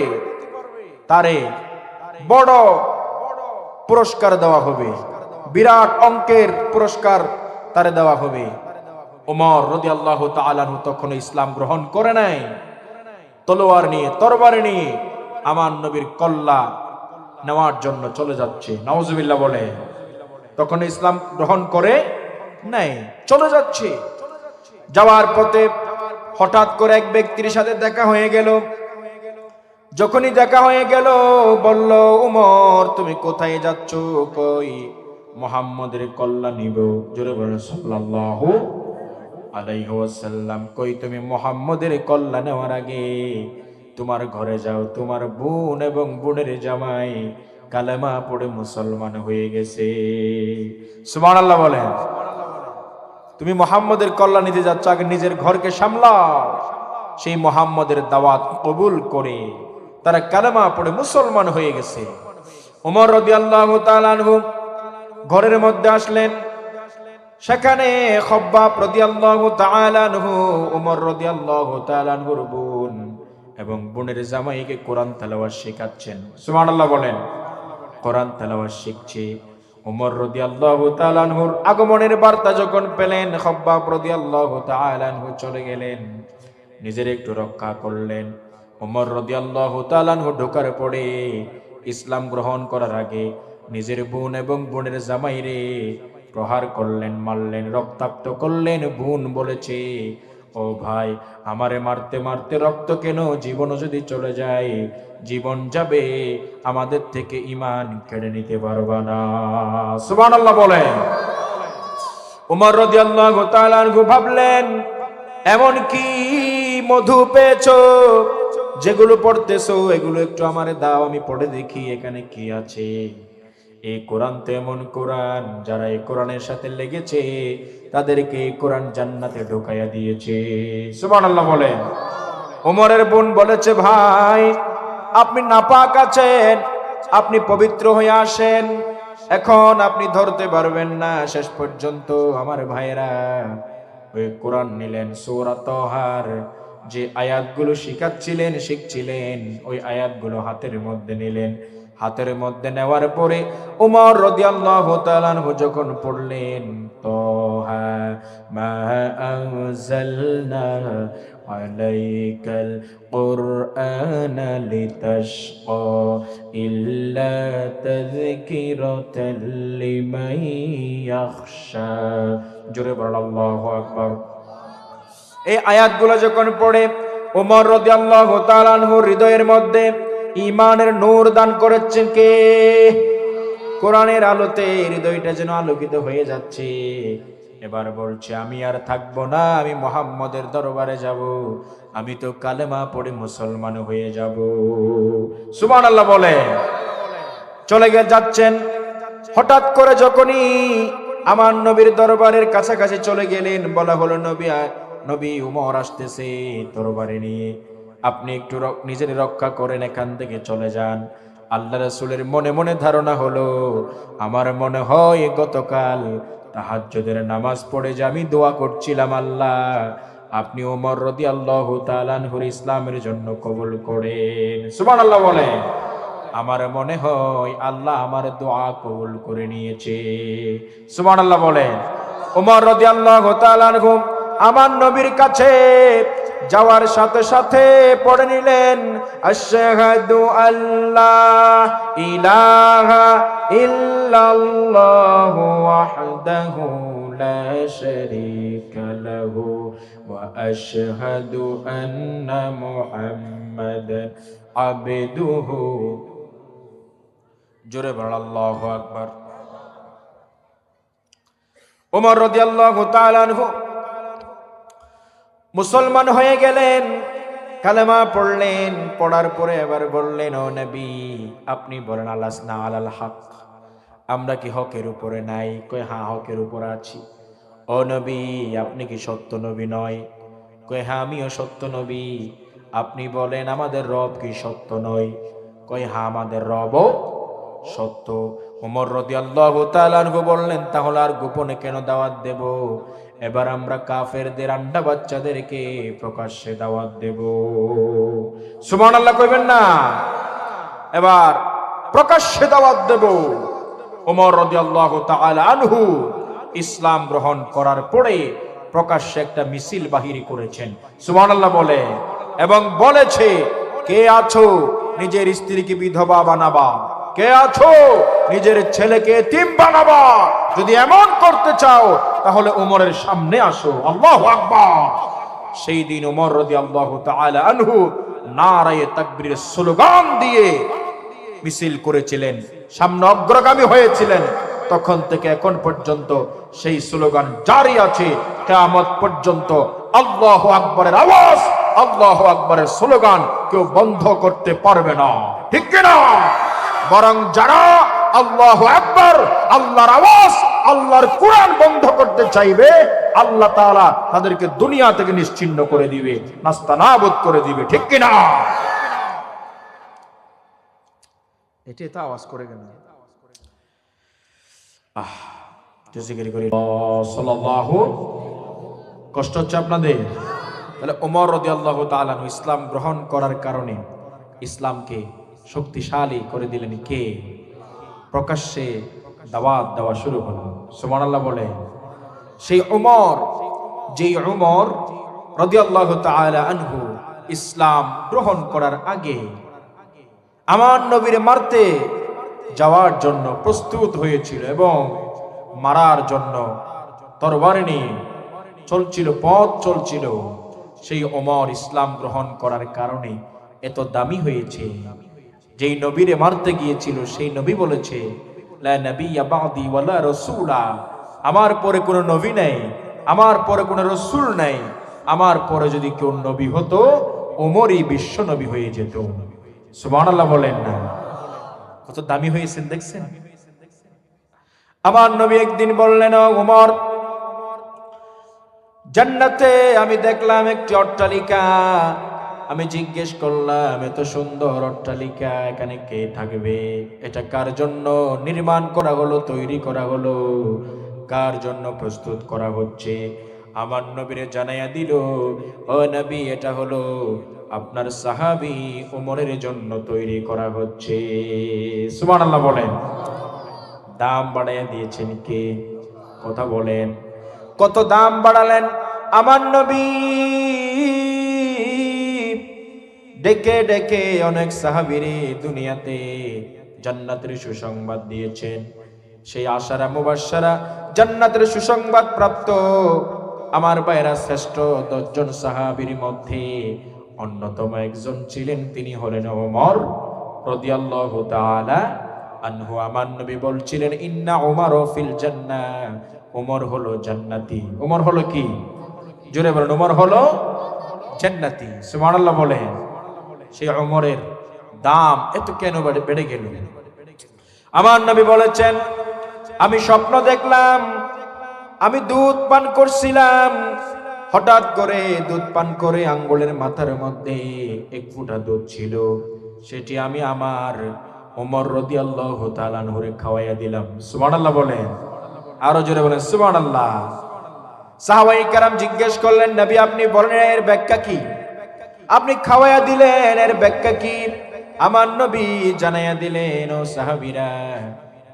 তারে বড় পুরস্কার দেওয়া হবে, বিরাট অঙ্কের পুরস্কার তারে দেওয়া হবে। ওমর রাদিয়াল্লাহু তাআলা আনহু তখন ইসলাম গ্রহণ করে নাই। তলোয়ার নিয়ে, তরবারি নিয়ে আমার নবীর কল্লা নেওয়ার জন্য চলে যাচ্ছে। নাউজুবিল্লাহ বলে। তখন ইসলাম গ্রহণ করে নাই, চলে যাচ্ছে। যাওয়ার পথে হঠাৎ করে এক ব্যক্তির সাথে দেখা হয়ে গেল। যখনই দেখা হয়ে গেল বলল, উমর তুমি কোথায় যাচ্ছ? কই মুহাম্মদের কল্লা নিব। জোরে বলেন সাল্লাল্লাহু আলাইহি ওয়াসাল্লাম। কই তুমি মুহাম্মদের কল্লা নেওয়ার আগে তোমার ঘরে যাও, তোমার বোন এবং বোনের জামাই কালেমা পড়ে মুসলমান হয়ে গেছে। সুবহানাল্লাহ বলেন। তুমি মুহাম্মদের কল্লা নিতে যাচ্ছ, আগে নিজের ঘরকে সামলাও। সেই মুহাম্মদের দাওয়াত কবুল করে তারা কালেমা পড়ে মুসলমান হয়ে গেছে। ওমর রাদিয়াল্লাহু তাআলা আনহু ঘরের মধ্যে আসলেন। সেখানে খব্বাব রাদিয়াল্লাহু তাআলা আনহু ওমর রাদিয়াল্লাহু তাআলা আনহুর বোন এবং বোনের জামাইকে কোরআন তেলাওয়াত শেখাচ্ছেন। সুবহানাল্লাহ বলেন। কোরআন তেলাওয়াত শিখছে। ওমর রাদিয়াল্লাহু তাআলা আনহুর আগমনের বার্তা যখন পেলেন, খব্বাব রাদিয়াল্লাহু তাআলা আনহু চলে গেলেন, নিজের একটু রক্ষা করলেন। ওমর রাদিয়াল্লাহু তাআলা আনহু ঢোকার পরে ইসলাম গ্রহণ করার আগে নিজের বোন এবং বোনের জামাইরে প্রহার করলেন, মারলেন, রক্তাক্ত করলেন। বোন বলেছে, ও ভাই, আমারে মারতে মারতে রক্ত কেন? জীবন যদি চলে যায়, জীবন যাবে, আমাদের থেকে ঈমান কেড়ে নিতে পারবা না। সুবহানাল্লাহ বলেন। ওমর রাদিয়াল্লাহু তাআলা আনহু ভাবলেন, এমন কি মধু পেয়েছো যেগুলো পড়তেছো, এগুলো একটু আমারে দাও, আমি পড়ে দেখি এখানে কি আছে। এই কোরআন তো এমন কোরআন, যারা এই কোরআনের সাথে লেগেছে তাদেরকে এই কোরআন জান্নাতে ঢোকাইয়া দিয়েছে। সুবহানাল্লাহ বলেন। ওমরের বোন বলেছে, ভাই আপনি নাপাক আছেন, আপনি পবিত্র হয়ে আসেন, এখন আপনি ধরতে পারবেন না। শেষ পর্যন্ত আমার ভাইরা ওই কোরআন নিলেন। সূরা তাহার যে আয়াতগুলো শিখছিলেন ওই আয়াতগুলো হাতের মধ্যে নিলেন। হাতের মধ্যে নেওয়ার পরে ওমর রাদিয়াল্লাহু তাআলা আনহু যখন পড়লেন, তাহা মা আনজালনা আলাইকাল কুরআনা লিতাশকা ইল্লা তাযকিরাতাল লিমান ইয়াখশা। জোরে বলেন আল্লাহু আকবার। এই আয়াতগুলো যখন পড়ে ওমর রাদিয়াল্লাহু তাআলা আনহু হৃদয়ের মধ্যে ঈমানের নূর দান করেছেন কে? কোরআনের আলোতে হৃদয়টা যেন আলোকিত হয়ে যাচ্ছে। এবার বলছে আমি আর থাকবো না, আমি মুহাম্মদের দরবারে যাব, আমি তো কালেমা পড়ে মুসলমান হয়ে যাব। সুবহানাল্লাহ বলে চলে যাচ্ছেন। হঠাৎ করে যখনই আমার নবীর দরবারের কাছাকাছি চলে গেলেন, বলা হলো নবী উমর আসতেছে দরবারে নিয়ে, আপনি একটু নিজের রক্ষা করেন, এখান থেকে চলে যান। আল্লাহ রাসূলের মনে মনে ধারণা হলো, আমার মনে হয় গতকাল তাহাজ্জুদের নামাজ পড়ে যে আমি দোয়া করছিলাম, আল্লাহ আপনি ওমর রাদিয়াল্লাহু তাআলা আনহুর ইসলামের জন্য কবুল করেন। সুবহানাল্লাহ বলে আমার মনে হয় আল্লাহ আমার দোয়া কবুল করে নিয়েছে। সুবহানাল্লাহ বলে ওমর রাদিয়াল্লাহু তাআলা আনহু আমার নবীর কাছে যাওয়ার সাথে সাথে পড়ে নিলেন আশহাদু আল্লাহ ইলাহা ইল্লাল্লাহু ওয়াহদাহু লা শারীকা লাহু ওয়া আশহাদু আন্না মুহাম্মাদান আবদুহু। জোরে বল আল্লাহু আকবার। ওমর রাদিয়াল্লাহু তাআলা আনহু মুসলমান হয়ে গেলেন, কালেমা পড়লেন। পড়ার পরে এবার বললেন, ও নবী আপনি বলেন আলাসনা আলাল হক, আমরা কি হকের উপরে নাই? কই হ্যাঁ হকের উপরে আছি। ও নবী আপনি কি সত্য নবী নয়? কই হ্যাঁ আমিও সত্য নবী। আপনি বলেন আমাদের রব কি সত্য নয়? কই হ্যাঁ আমাদের রবও সত্য। ওমর রাদিয়াল্লাহু তাআলা আনহু বললেন, তাহলে আর গোপনে কেন দাওয়াত দেব? এবার আমরা কাফেরদের আন্ডা বাচ্চাদেরকে প্রকাশ্যে দাওয়াত দেব। সুবহানাল্লাহ কইবেন না? এবার প্রকাশ্যে দাওয়াত দেব। ওমর রাদিয়াল্লাহু তাআলা আনহু ইসলাম গ্রহণ করার পরে প্রকাশ্যে একটা মিছিল বাহির করেছেন। সুবহানাল্লাহ বলে এবং বলেছে, কে আছো নিজের স্ত্রীকে বিধবা বানাবা? কে আছো নিজের ছেলেকে এতিম বানাবা? যদি এমন করতে চাও তাহলে ওমরের সামনে আসো। আল্লাহু আকবার। সেই দিন ওমর রাদিয়াল্লাহু তাআলা আনহু নারায়ে তাকবীরের স্লোগান দিয়ে মিছিল করেছিলেন, সামনে অগ্রগামী হয়েছিলেন। তখন থেকে এখন পর্যন্ত সেই স্লোগান জারি আছে, কিয়ামত পর্যন্ত আল্লাহু আকবারের আওয়াজ, আল্লাহু আকবারের স্লোগান কেউ বন্ধ করতে পারবে না, ঠিক কি না? বরং যারা আল্লাহু আকবার, আল্লাহর আওয়াজ, আল্লাহর কোরআন বন্ধ করতে চাইবে, আল্লাহ তাআলা তাদেরকে দুনিয়া থেকে নিশ্চিহ্ন করে দিবে, নাস্তানাবুদ করে দিবে, ঠিক কি না? এটাই তো আওয়াজ করে গেল। সাল্লাল্লাহু, কষ্ট হচ্ছে আপনাদের? তাহলে ওমর রাদিয়াল্লাহু তাআলা ইসলাম গ্রহণ করার কারণে ইসলামকে শক্তিশালী করে দিলেন। কে? প্রকাশ্যে দাওয়াত দেওয়া শুরু হলো। সুবহানাল্লাহ বলে সেই ওমর, যেই ওমর রাদিয়াল্লাহু তাআলা আনহু ইসলাম গ্রহণ করার আগে আমার নবীর মারতে যাওয়ার জন্য প্রস্তুত হয়েছিল এবং মারার জন্য তরবারি নিয়ে চলছিল, পথ চলছিল। সেই ওমর ইসলাম গ্রহণ করার কারণে এত দামি হয়েছে। যেই নবীরে মারতে গিয়েছিল সেই নবী বলেছে, লা নাবিয়্যা বা'দি ওয়ালা রাসূলা, আমার পরে কোনো নবী নেই, আমার পরে কোনো রাসূল নেই, আমার পরে যদি কেউ নবী হতো ওমরই বিশ্ব নবী হয়ে যেত। সুবহানাল্লাহ বলেন না? কত দামি হয়েছেন দেখছেন? আমার নবী একদিন বললেন, ওমর জান্নাতে আমি দেখলাম একটি অট্টালিকা। আমি জিজ্ঞেস করলাম, এত সুন্দর অট্টালিকা এখানে কে থাকবে? এটা কার জন্য নির্মাণ করা হলো, তৈরি করা হলো, কার জন্য প্রস্তুত করা হচ্ছে? আমার নবীরে জানাইয়া দিল, ও নবী এটা হলো আপনার সাহাবী ওমরের জন্য তৈরি করা হচ্ছে। সুবহানাল্লাহ বলেন। দাম বাড়াইয়া দিয়েছেন কে? কথা বলেন, কত দাম বাড়ালেন আমার নবী। ডেকে ডেকে অনেক সাহাবীরে দুনিয়াতে জান্নাতের সুসংবাদ দিয়েছেন। সেই আশারা মুবাশশারা জান্নাতের সুসংবাদ প্রাপ্ত আমার ভাইরা শ্রেষ্ঠ 10 জন সাহাবীর মধ্যে অন্যতম একজন ছিলেন, তিনি হলেন ওমর রাদিয়াল্লাহু তাআলা আনহু আমার নবী বলছিলেন, ইন্না উমর ফিল জান্নাহ, উমর হলো জান্নাতি। উমর হলো কি? জোরে বলেন, উমর হলো জান্নাতি। সুবহানাল্লাহ বলেন। সেই উমরের দাম এত কেন বেড়ে গেল? আমার নবী বলেছেন, আমি স্বপ্ন দেখলাম, আমি দুধ পান করছিলাম, হঠাৎ করে দুধ পান করে আঙ্গুলের মাথার মধ্যে এক ফোঁটা দুধ ছিল, সেটি আমি আমার ওমর রাদিয়াল্লাহু তাআলা আনহুরে খাওয়াইয়া দিলাম। সুবহানাল্লাহ বলেন, আরো জোরে বলেন সুবহানাল্লাহ। সাহাবায়ে কেরাম জিজ্ঞেস করলেন, নবী আপনি বলেন এর ব্যাখ্যা কি? আপনি খাওয়াইয়া দিলেন, এর ব্যাখ্যা কি? আমার নবী জানাইয়া দিলেন, ও সাহাবীরা,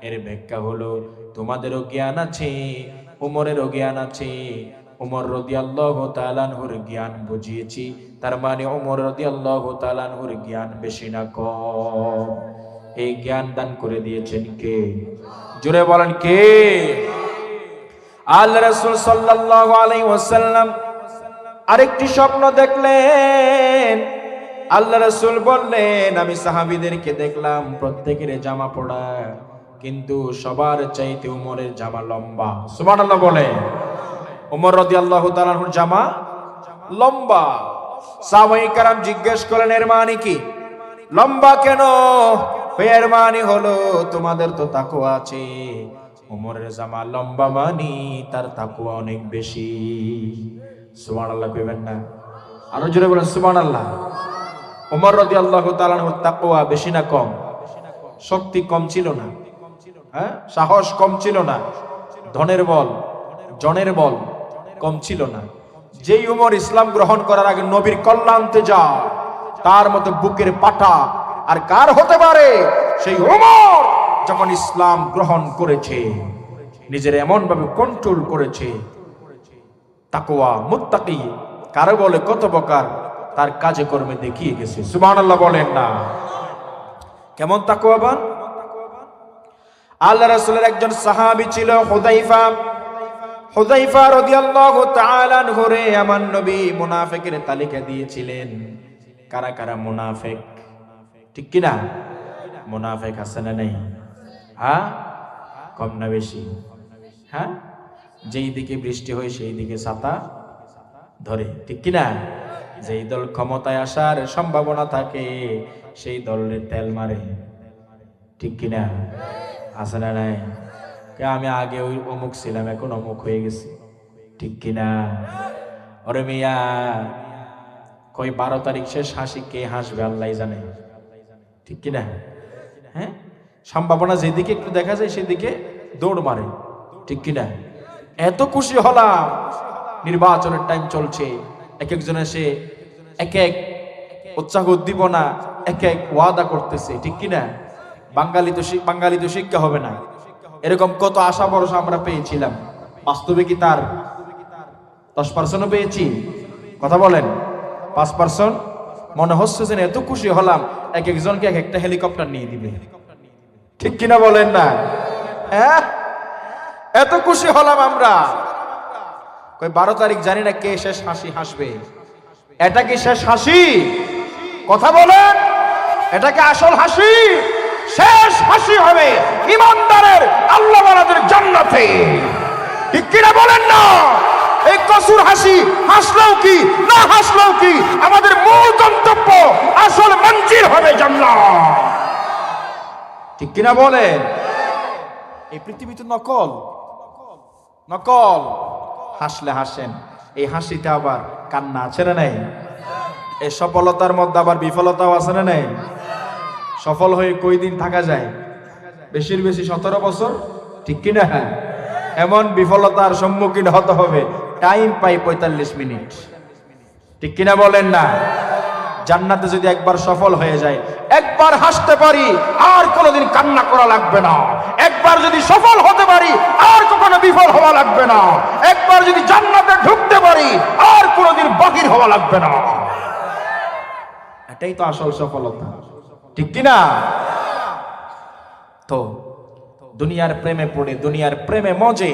এর ব্যাখ্যা হলো তোমাদেরও জ্ঞান আছে, উমরেরও জ্ঞান আছে। উমর রাদিয়াল্লাহু তাআলা আনহুর জ্ঞান বুঝিয়েছি, তার মানে উমর রাদিয়াল্লাহু তাআলা আনহুর জ্ঞান বেশি না কম। এই জ্ঞান দান করে দিয়েছেন কে? জোরে বলেন কে? আল্লাহ রাসূল সাল্লাল্লাহু আলাইহি ওয়াসাল্লাম আরেকটি স্বপ্ন দেখলেন। আল্লাহ রাসূল বললেন, আমি সাহাবীদেরকে দেখলাম প্রত্যেকের জামা পড়া, কিন্তু সবার চাইতে উমরের জামা লম্বা। সুবহানাল্লাহ বলেন। উমর রাদিয়াল্লাহু তাআলা আনহুর জামা লম্বা। সাহাবায়ে কেরাম জিজ্ঞেস করলেন, এর মানে কি? লম্বা কেন? এর মানে হলো তোমাদের তো তাকওয়া আছে, উমরের জামা লম্বা মানে তার তাকওয়া অনেক বেশি। সুবহানাল্লাহ কইবেন না? আরো জোরে বলেন সুবহানাল্লাহ। উমর রাদিয়াল্লাহু তাআলা আনহুর তাকওয়া বেশি না কম? শক্তি কম ছিল না, হ্যাঁ, সাহস কম ছিল না, ধনের বল, জনের বল কম ছিল না। যেই উমর ইসলাম গ্রহণ করার আগে নবীর কল্যাণতে যায়, তার মতো বুকের পাটা আর কার হতে পারে? সেই উমর যখন ইসলাম গ্রহণ করেছে, নিজের এমন ভাবে কন্ট্রোল করেছে, তাকওয়া মুত্তাকি কারে বলে কত প্রকার তার কাজে কর্মে দেখিয়ে গেছে। সুবহানাল্লাহ বলেন না? কেমন তাকওয়াবান? আল্লাহ রাসূলের একজন সাহাবী ছিল হুযায়ফা। হুযায়ফা রাদিয়াল্লাহু তাআলা আনহুরে আমার নবী মুনাফিকের তালিকা দিয়েছিলেন। কারা কারা মুনাফিক? ঠিক কি না? মুনাফিক আছে না নাই? হ্যাঁ, কম না বেশি? হ্যাঁ, যেই দিকে বৃষ্টি হয় সেই দিকে ছাতা ধরে, ঠিক কি না? যেই দল ক্ষমতায় আসার সম্ভাবনা থাকে সেই দলের তেল মারে, ঠিক কি না? আছে না নাই? আমি আগে ওই অমুক ছিলাম, এখন অমুক হয়ে গেছি, ঠিক কিনা? ওরে মিয়া, কই 12 তারিখ শেষ হাসি কে হাসবে আল্লাহ জানে, ঠিক কিনা? হ্যাঁ, সম্ভাবনা যেদিকে একটু দেখা যায় সেদিকে দৌড় মারে, ঠিক কিনা? এত খুশি হলাম, নির্বাচনের টাইম চলছে, এক একজন এসে এক এক উৎসাহ উদ্দীপনা এক এক ওয়াদা করতেছে, ঠিক কিনা? বাঙালি তো শিক্ষা হবে না, এরকম কত আশা ভরসা আমরা পেয়েছিলাম, বাস্তবে কি তার 10% পেয়েছি? কথা বলেন, 5%? মনে হচ্ছে যে এত খুশি হলাম, এক একজনকে এক একটা হেলিকপ্টার নিয়ে দিবে, ঠিক কিনা বলেন না? হ্যাঁ, এত খুশি হলাম আমরা। কই 12 তারিখ জানি না কে শেষ হাসি হাসবে। এটা কি শেষ হাসি? কথা বলেন, এটা কি আসল হাসি? শেষ হাসি হবে ইমানদারের, আল্লাহওয়ালাদের জান্নাতে, ঠিক কিনা বলেন না? এই কসুর হাসি হাসলেও কি না হাসলেও কি, আমাদের মূল গন্তব্য আসল মঞ্জিল হবে জান্নাত, ঠিক কিনা বলেন? এই পৃথিবী তো নকল, নকল। হাসলে হাসেন, এই হাসিতে আবার কান্না আছে না নাই? এই সফলতার মধ্যে আবার বিফলতাও আছে না নাই? সফল হয়ে কয়দিন থাকা যায়? বেশির বেশি 17 বছর, ঠিক কিনা? এমন বিফলতার সম্মুখীন হতে হবে, টাইম পাই 45 মিনিট, ঠিক কিনা বলেন না? জান্নাতে যদি একবার সফল হয়ে যায়, একবার হাসতে পারি, আর কোনোদিন কান্না করা লাগবে না। একবার যদি সফল হতে পারি, আর কখনো বিফল হওয়া লাগবে না। একবার যদি জান্নাতে ঢুকতে পারি, আর কোনোদিন বাহির হওয়া লাগবে না। এটাই তো আসল সফলতা, ঠিক কিনা? তো দুনিয়ার প্রেমে পড়ে, দুনিয়ার প্রেমে মজে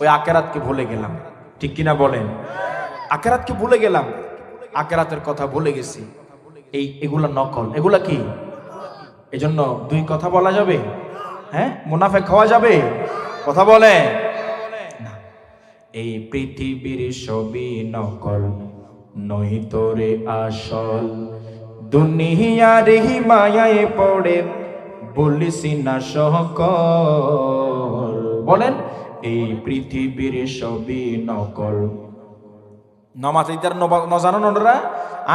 ওই আখিরাতকে ভুলে গেলাম, ঠিক কিনা বলেন? আখিরাতকে ভুলে গেলাম, আখিরাতের কথা ভুলে গেছি। এগুলা নকল, এগুলা কি? এজন্য দুই কথা বলা যাবে, হ্যাঁ, মুনাফেক হওয়া যাবে? কথা বলে না। এই পৃথিবীর সবই নকল, নহি তোরে আসল। দুনিয়ার মায়ায় পড়ে বলিস না সকল। বলেন, এই পৃথিবীর সবই নকল। নমাজ ইতার নজানো নরা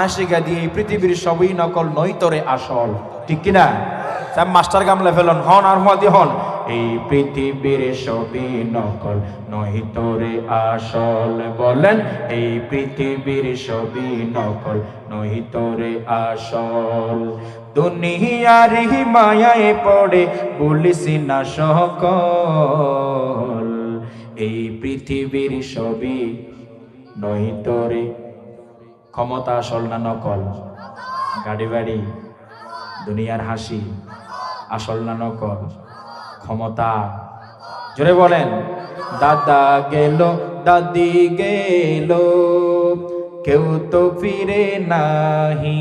আশিকা দিয়ে এই পৃথিবীর সবই নকল, নই তোরে আসল। ঠিক কিনা? মাস্টার গামলে ফেলন হন আর হুয়াদি হন। এই পৃথিবীর সবই নকল, নহি তোরে আসল। বলেন, এই পৃথিবীর সবই নকল, নহি তোরে আসল। দুনিয়ার মায়ায় পড়ে বলিস না সকল। এই পৃথিবীর সবই নহি তোরে। ক্ষমতা আসল না নকল? গাড়ি বাড়ি দুনিয়ার হাসি আসল না নকল? ক্ষমতা। জোরে বলেন। দাদা গেল দাদি গেল, কেউ তো ফিরে নাহি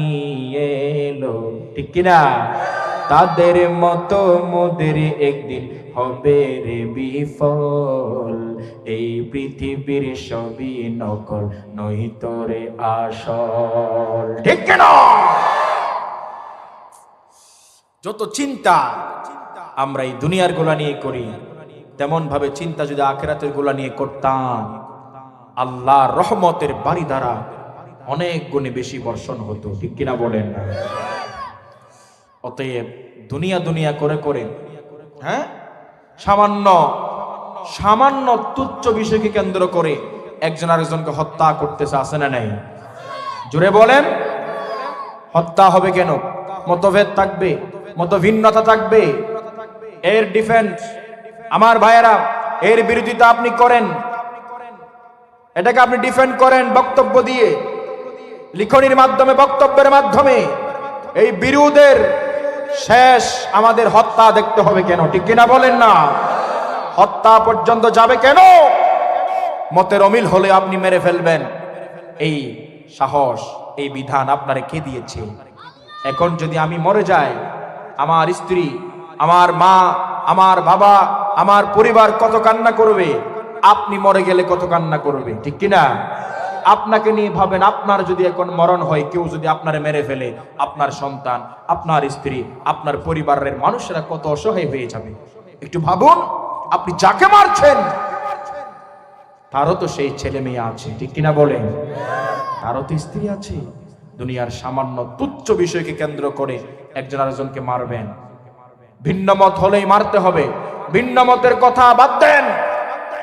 এলো। ঠিক কিনা? তাদের মতো মোদের একদিন হবে রে বিফল। এই পৃথিবীর সবই নকল, নহি তোরে আসল। ঠিক কিনা? যত চিন্তা আমরা এই দুনিয়ার গোলা নিয়ে করি, তেমন ভাবে চিন্তা যদি আখিরাতের গোলা নিয়ে করতাম, আল্লাহর রহমতের বাড়ি দ্বারা অনেক গুণে বেশি বর্ষণ হতো। ঠিক কিনা বলেন না? অতএব দুনিয়া দুনিয়া করে করে, হ্যাঁ, সামান্য সামান্য তুচ্ছ বিষয়কে কেন্দ্র করে একজন আরেকজনকে হত্যা করতেছে, আছে না নাই? জোরে বলেন। হত্যা হবে কেন? মতভেদ থাকবে, মত ভিন্নতা থাকবে, এর ডিফেন্স আমার ভাইয়েরা, এর বিরোধিতা আপনি করেন, এটাকে আপনি ডিফেন্ড করেন বক্তব্য দিয়ে, লিখনির মাধ্যমে, বক্তব্যের মাধ্যমে। এই বিরোধের শেষ আমাদের হত্যা দেখতে হবে কেন? ঠিক কিনা বলেন না? হত্যা পর্যন্ত যাবে কেন? মতের অমিল হলে আপনি মেরে ফেলবেন, এই সাহস, এই বিধান আপনারে কে দিয়েছে? এখন যদি আমি মরে যাই, আমার স্ত্রী, আমার মা, আমার বাবা, আমার পরিবার কত কান্না করবে। আপনি মরে গেলে কত কান্না করবে। ঠিক কিনা? আপনাকে নিয়ে ভাবেন, আপনার যদি এখন মরণ হয়, কেউ যদি আপনারে মেরে ফেলে, আপনার সন্তান, আপনার স্ত্রী, আপনার পরিবারের মানুষেরা কত অসহায় হয়ে যাবে। একটু ভাবুন, আপনি যাকে মারছেন তারও তো সেই ছেলে মেয়ে আছে। ঠিক কিনা বলেন? তারও তো স্ত্রী আছে। দুনিয়ার সামান্য তুচ্ছ বিষয়কে কেন্দ্র করে একজন আরেকজনকে মারবেন। ভিন্ন মত হলেই মারতে হবে। ভিন্ন মতের কথা বাদ দেন।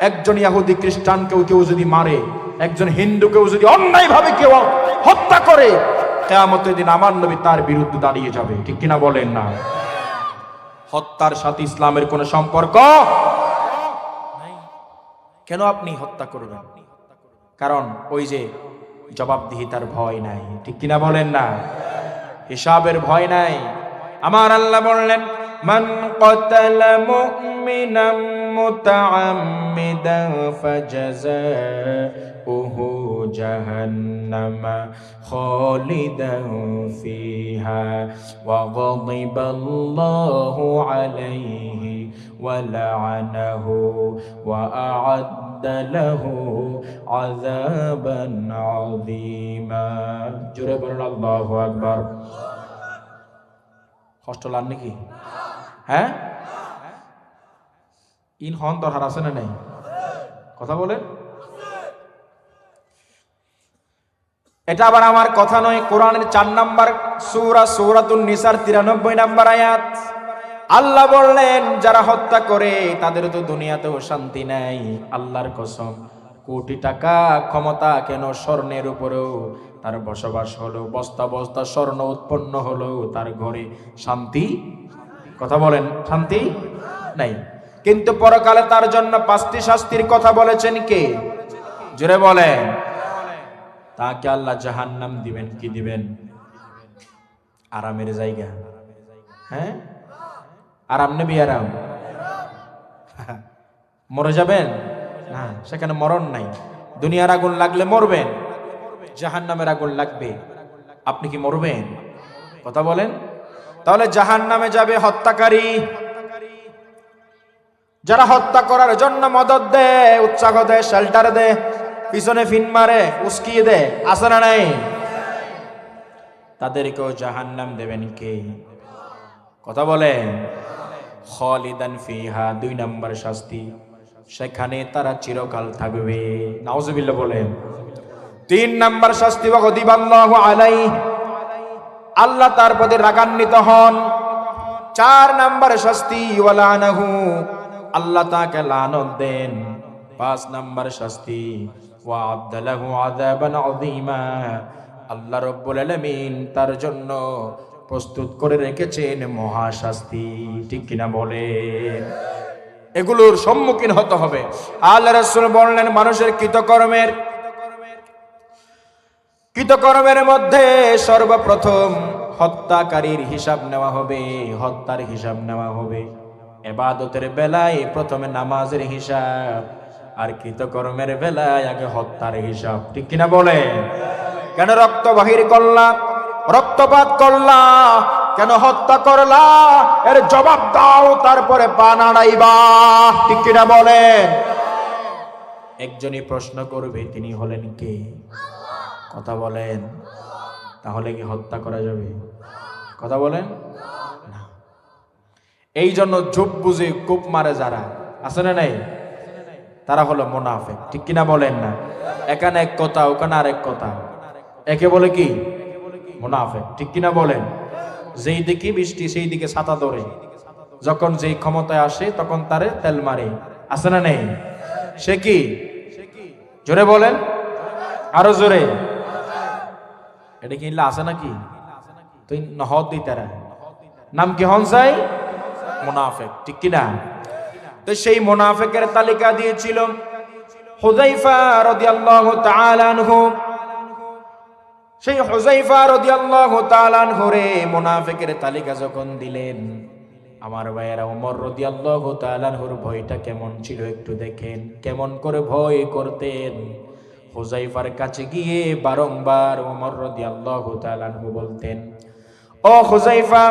একজন ইহুদি খ্রিস্টানকেও কেউ যদি মারে, একজন হিন্দুকেও যদি অন্যায় ভাবে কেউ হত্যা করে, কিয়ামতের দিন আমার নবী তার বিরুদ্ধে দাঁড়িয়ে যাবে। ঠিক কিনা বলেন না? হত্যার সাথে ইসলামের কোনো সম্পর্ক নাই। কেন আপনি হত্যা করবেন? কারণ ওই যে জবাবদিহিতার ভয় নাই। ঠিক কিনা বলেন না? হিসাবের ভয় নাই। আমার আল্লাহ বললেন, মান ক্বাতালা মুমিনাম মুতাআম্মিদান ফাজাযাউহু জাহান্নামা খালিদান ফিহা ওয়া গাদিবাল্লাহু আলাইহি ওয়া লা'আনাহু ওয়া আ'আদ্দা লাহু আযাবান আযীমা। জোরে বলুন আল্লাহু আকবার। কষ্ট লাগ নাকি? হ্যাঁ, ইন হন দরকার আছে না নাই? কথা বলেন। এটা আবার আমার কথা নয়, কোরআনের 4 নাম্বার সূরা, সূরাতুন নিসার 93 নাম্বার আয়াত। আল্লাহ বললেন, যারা হত্যা করে তাদের তো দুনিয়াতেও শান্তি নাই। আল্লাহর কসম, কোটি টাকা ক্ষমতা কেন, স্বর্ণের উপরেও তার বসবাস হলো, বস্তা বস্তা স্বর্ণ উৎপন্ন হলো, তার ঘরে শান্তি, কথা বলেন, শান্তি নাই। কিন্তু পরকালে তার জন্য 5টি শাস্তির কথা বলেছেন কে? জোরে বলেন। তাকে আল্লাহ জাহান্নাম দিবেন। কি দিবেন? আরামের জায়গা। হ্যাঁ, আরাম নেবি আরাম? মরে যাবেন না, সেখানে মরণ নাই। দুনিয়ার আগুন লাগলে মরবেন, জাহান্নামের আগুন লাগবে, আপনি কি মরবেন? কথা বলেন। তাহলে জাহান্নামে যাবে হত্যাকারী, যারা হত্যা করার জন্য মদদ দেয়, উৎসাহ দেয়, শেল্টার দেয়, পিছনে ফিন মারে, উস্কিয়ে দেয়, আছে না নাই? তাদেরকেও জাহান্নাম দেবেন কে? কথা বলেন। খালিদান ফিহা, 2 নম্বর শাস্তি, সেখানে তারা চিরকাল থাকবে। নাউজুবিল্লাহ বলেন। 3 নম্বর শাস্তি, ওয়াগদিবাল্লাহু আলাইহি, আল্লাহ তার প্রতি রাগান্বিত হন। 4 নম্বর শাস্তি, ওয়ালানাহু, আল্লাহ তাকে লানত দেন। 5 নম্বর শাস্তি, ওয়া'আদ্দা লাহু আযাবান আযীমা, আল্লাহ রাব্বুল আলামিন তার জন্য প্রস্তুত করে রেখেছেন মহাশাস্তি। ঠিক কিনা বলেন? এগুলোর সম্মুখীন হতে হবে। আল্লাহ রাসূল বললেন, মানুষের কৃতকর্মের মধ্যে সর্বপ্রথম হত্যাকারীর হিসাব নেওয়া হবে, হত্যার হিসাব নেওয়া হবে। ইবাদতের বেলায় প্রথমে নামাজের হিসাব, আর কৃতকর্মের বেলায় আগে হত্যার হিসাব। ঠিক কিনা বলে? কেন রক্ত বাহির করলা, রক্তপাত করলা, কেন হত্যা করলা, এর জবাব দাও, তারপরে পা নাড়াইবা। ঠিক কিনা বলেন? একজনই প্রশ্ন করবে, তিনি হলেন কে? কথা বলেন। তাহলে কি হত্যা করা যাবে? কথা বলেন না। এই জন্য ঝোপ বুঝে কূপ মারে যারা, আছে না নাই? তারা হলো মুনাফিক। ঠিক কিনা বলেন না? এখানে এক কথা, ওখানে আরেক কথা, একে বলে কি? মুনাফিক। ঠিক কিনা বলেন? যেই দিকে বৃষ্টি সেই দিকে ছাতা ধরে, যখন যেই ক্ষমতায় আসে তখন তারে তেল মারে, আছে না নেই? সে কি? জোরে বলেন, আরো জোরে। এটা কি আছে নাকি? তুই নহদ দিই তারা নাম কি হনসাই? মুনাফিক। ঠিক কিনা? তো সেই মুনাফিকের তালিকা দিয়েছিল হুযায়ফা রাদিয়াল্লাহু তাআলা আনহু। সেই হুযায়ফা রাদিয়াল্লাহু তাআলা আনহু রে মুনাফিকের তালিকা যখন দিলেন, আমার ভাইয়েরা, ওমর রাদিয়াল্লাহু তাআলা আনহুর ভয়টা কেমন ছিল একটু দেখেন। কেমন করে ভয় করতেন। হুযায়ফার কাছে গিয়ে বারংবার ওমর রাদিয়াল্লাহু তাআলা আনহু বলতেন, ও হুযায়ফা,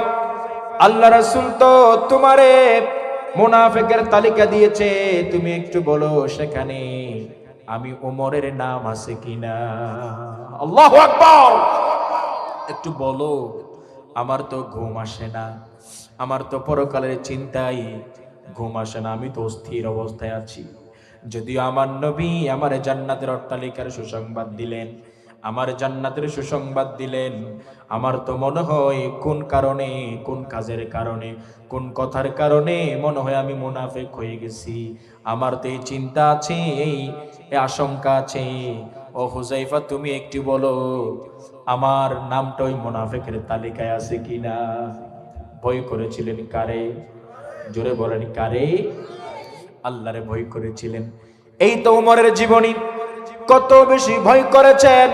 আল্লাহ রাসূল তো তোমারে মুনাফিকের তালিকা দিয়েছে, তুমি একটু বলো সেখানে আমি ওমরের নাম আছে কিনা। আল্লাহু আকবার। একটু বলো, আমার তো ঘুম আসে না, আমার তো পরকালের চিন্তায় ঘুম আসে না, আমি তো অস্থির অবস্থায় আছি। যদিও আমার নবী আমার জান্নাতের অট্টালিকার সুসংবাদ দিলেন, আমার জান্নাতের সুসংবাদ দিলেন, আমার তো মনে হয় কোন কারণে, কোন কাজের কারণে, কোন কথার কারণে মনে হয় আমি মুনাফিক হয়ে গেছি। আমার তো এই চিন্তা আছে, এই আশঙ্কা আছে। ও হুযায়ফা, তুমি একটু বলো আমার নামটা ওই মুনাফিকের তালিকায় আছে কিনা। ভয় করেছিলেন কারে? জোরে বলেন, কারে? আল্লাহরে ভয় করেছিলেন। এই তো উমরের জীবনী, কত বেশি ভয় করেছেন।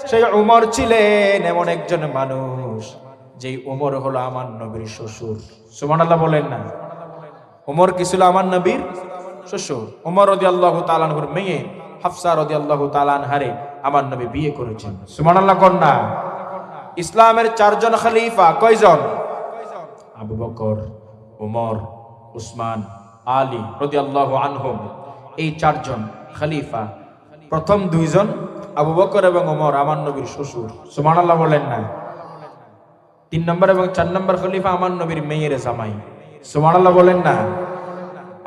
সেই উমর ছিলেন এমন একজন মানুষ, যেই উমর হলো আমার নবীর শ্বশুর। সুবহানাল্লাহ বলেন না? উমর কি ছিল? আমার নবীর শ্বশুর। উমর রাদিয়াল্লাহু তাআলা আনহুর মেয়ে হাফসা রাদিয়াল্লাহু তাআলা আনহারে আমার নবী বিয়ে করেছেন। সুবহানাল্লাহ কোন না? ইসলামের 4 জন খলিফা কয়জন? আবু বকর, উমর, উসমান, আলী রাদিয়াল্লাহু আনহুম। এই 4 জন খলিফা। প্রথম 2 জন আবু বকর এবং ওমর আমার নবীর শ্বশুর। সুবহানাল্লাহ বলেন না? 3 নম্বর এবং 4 নম্বর খলিফা আমার নবীর মেয়ের জামাই। সুবহানাল্লাহ বলেন না?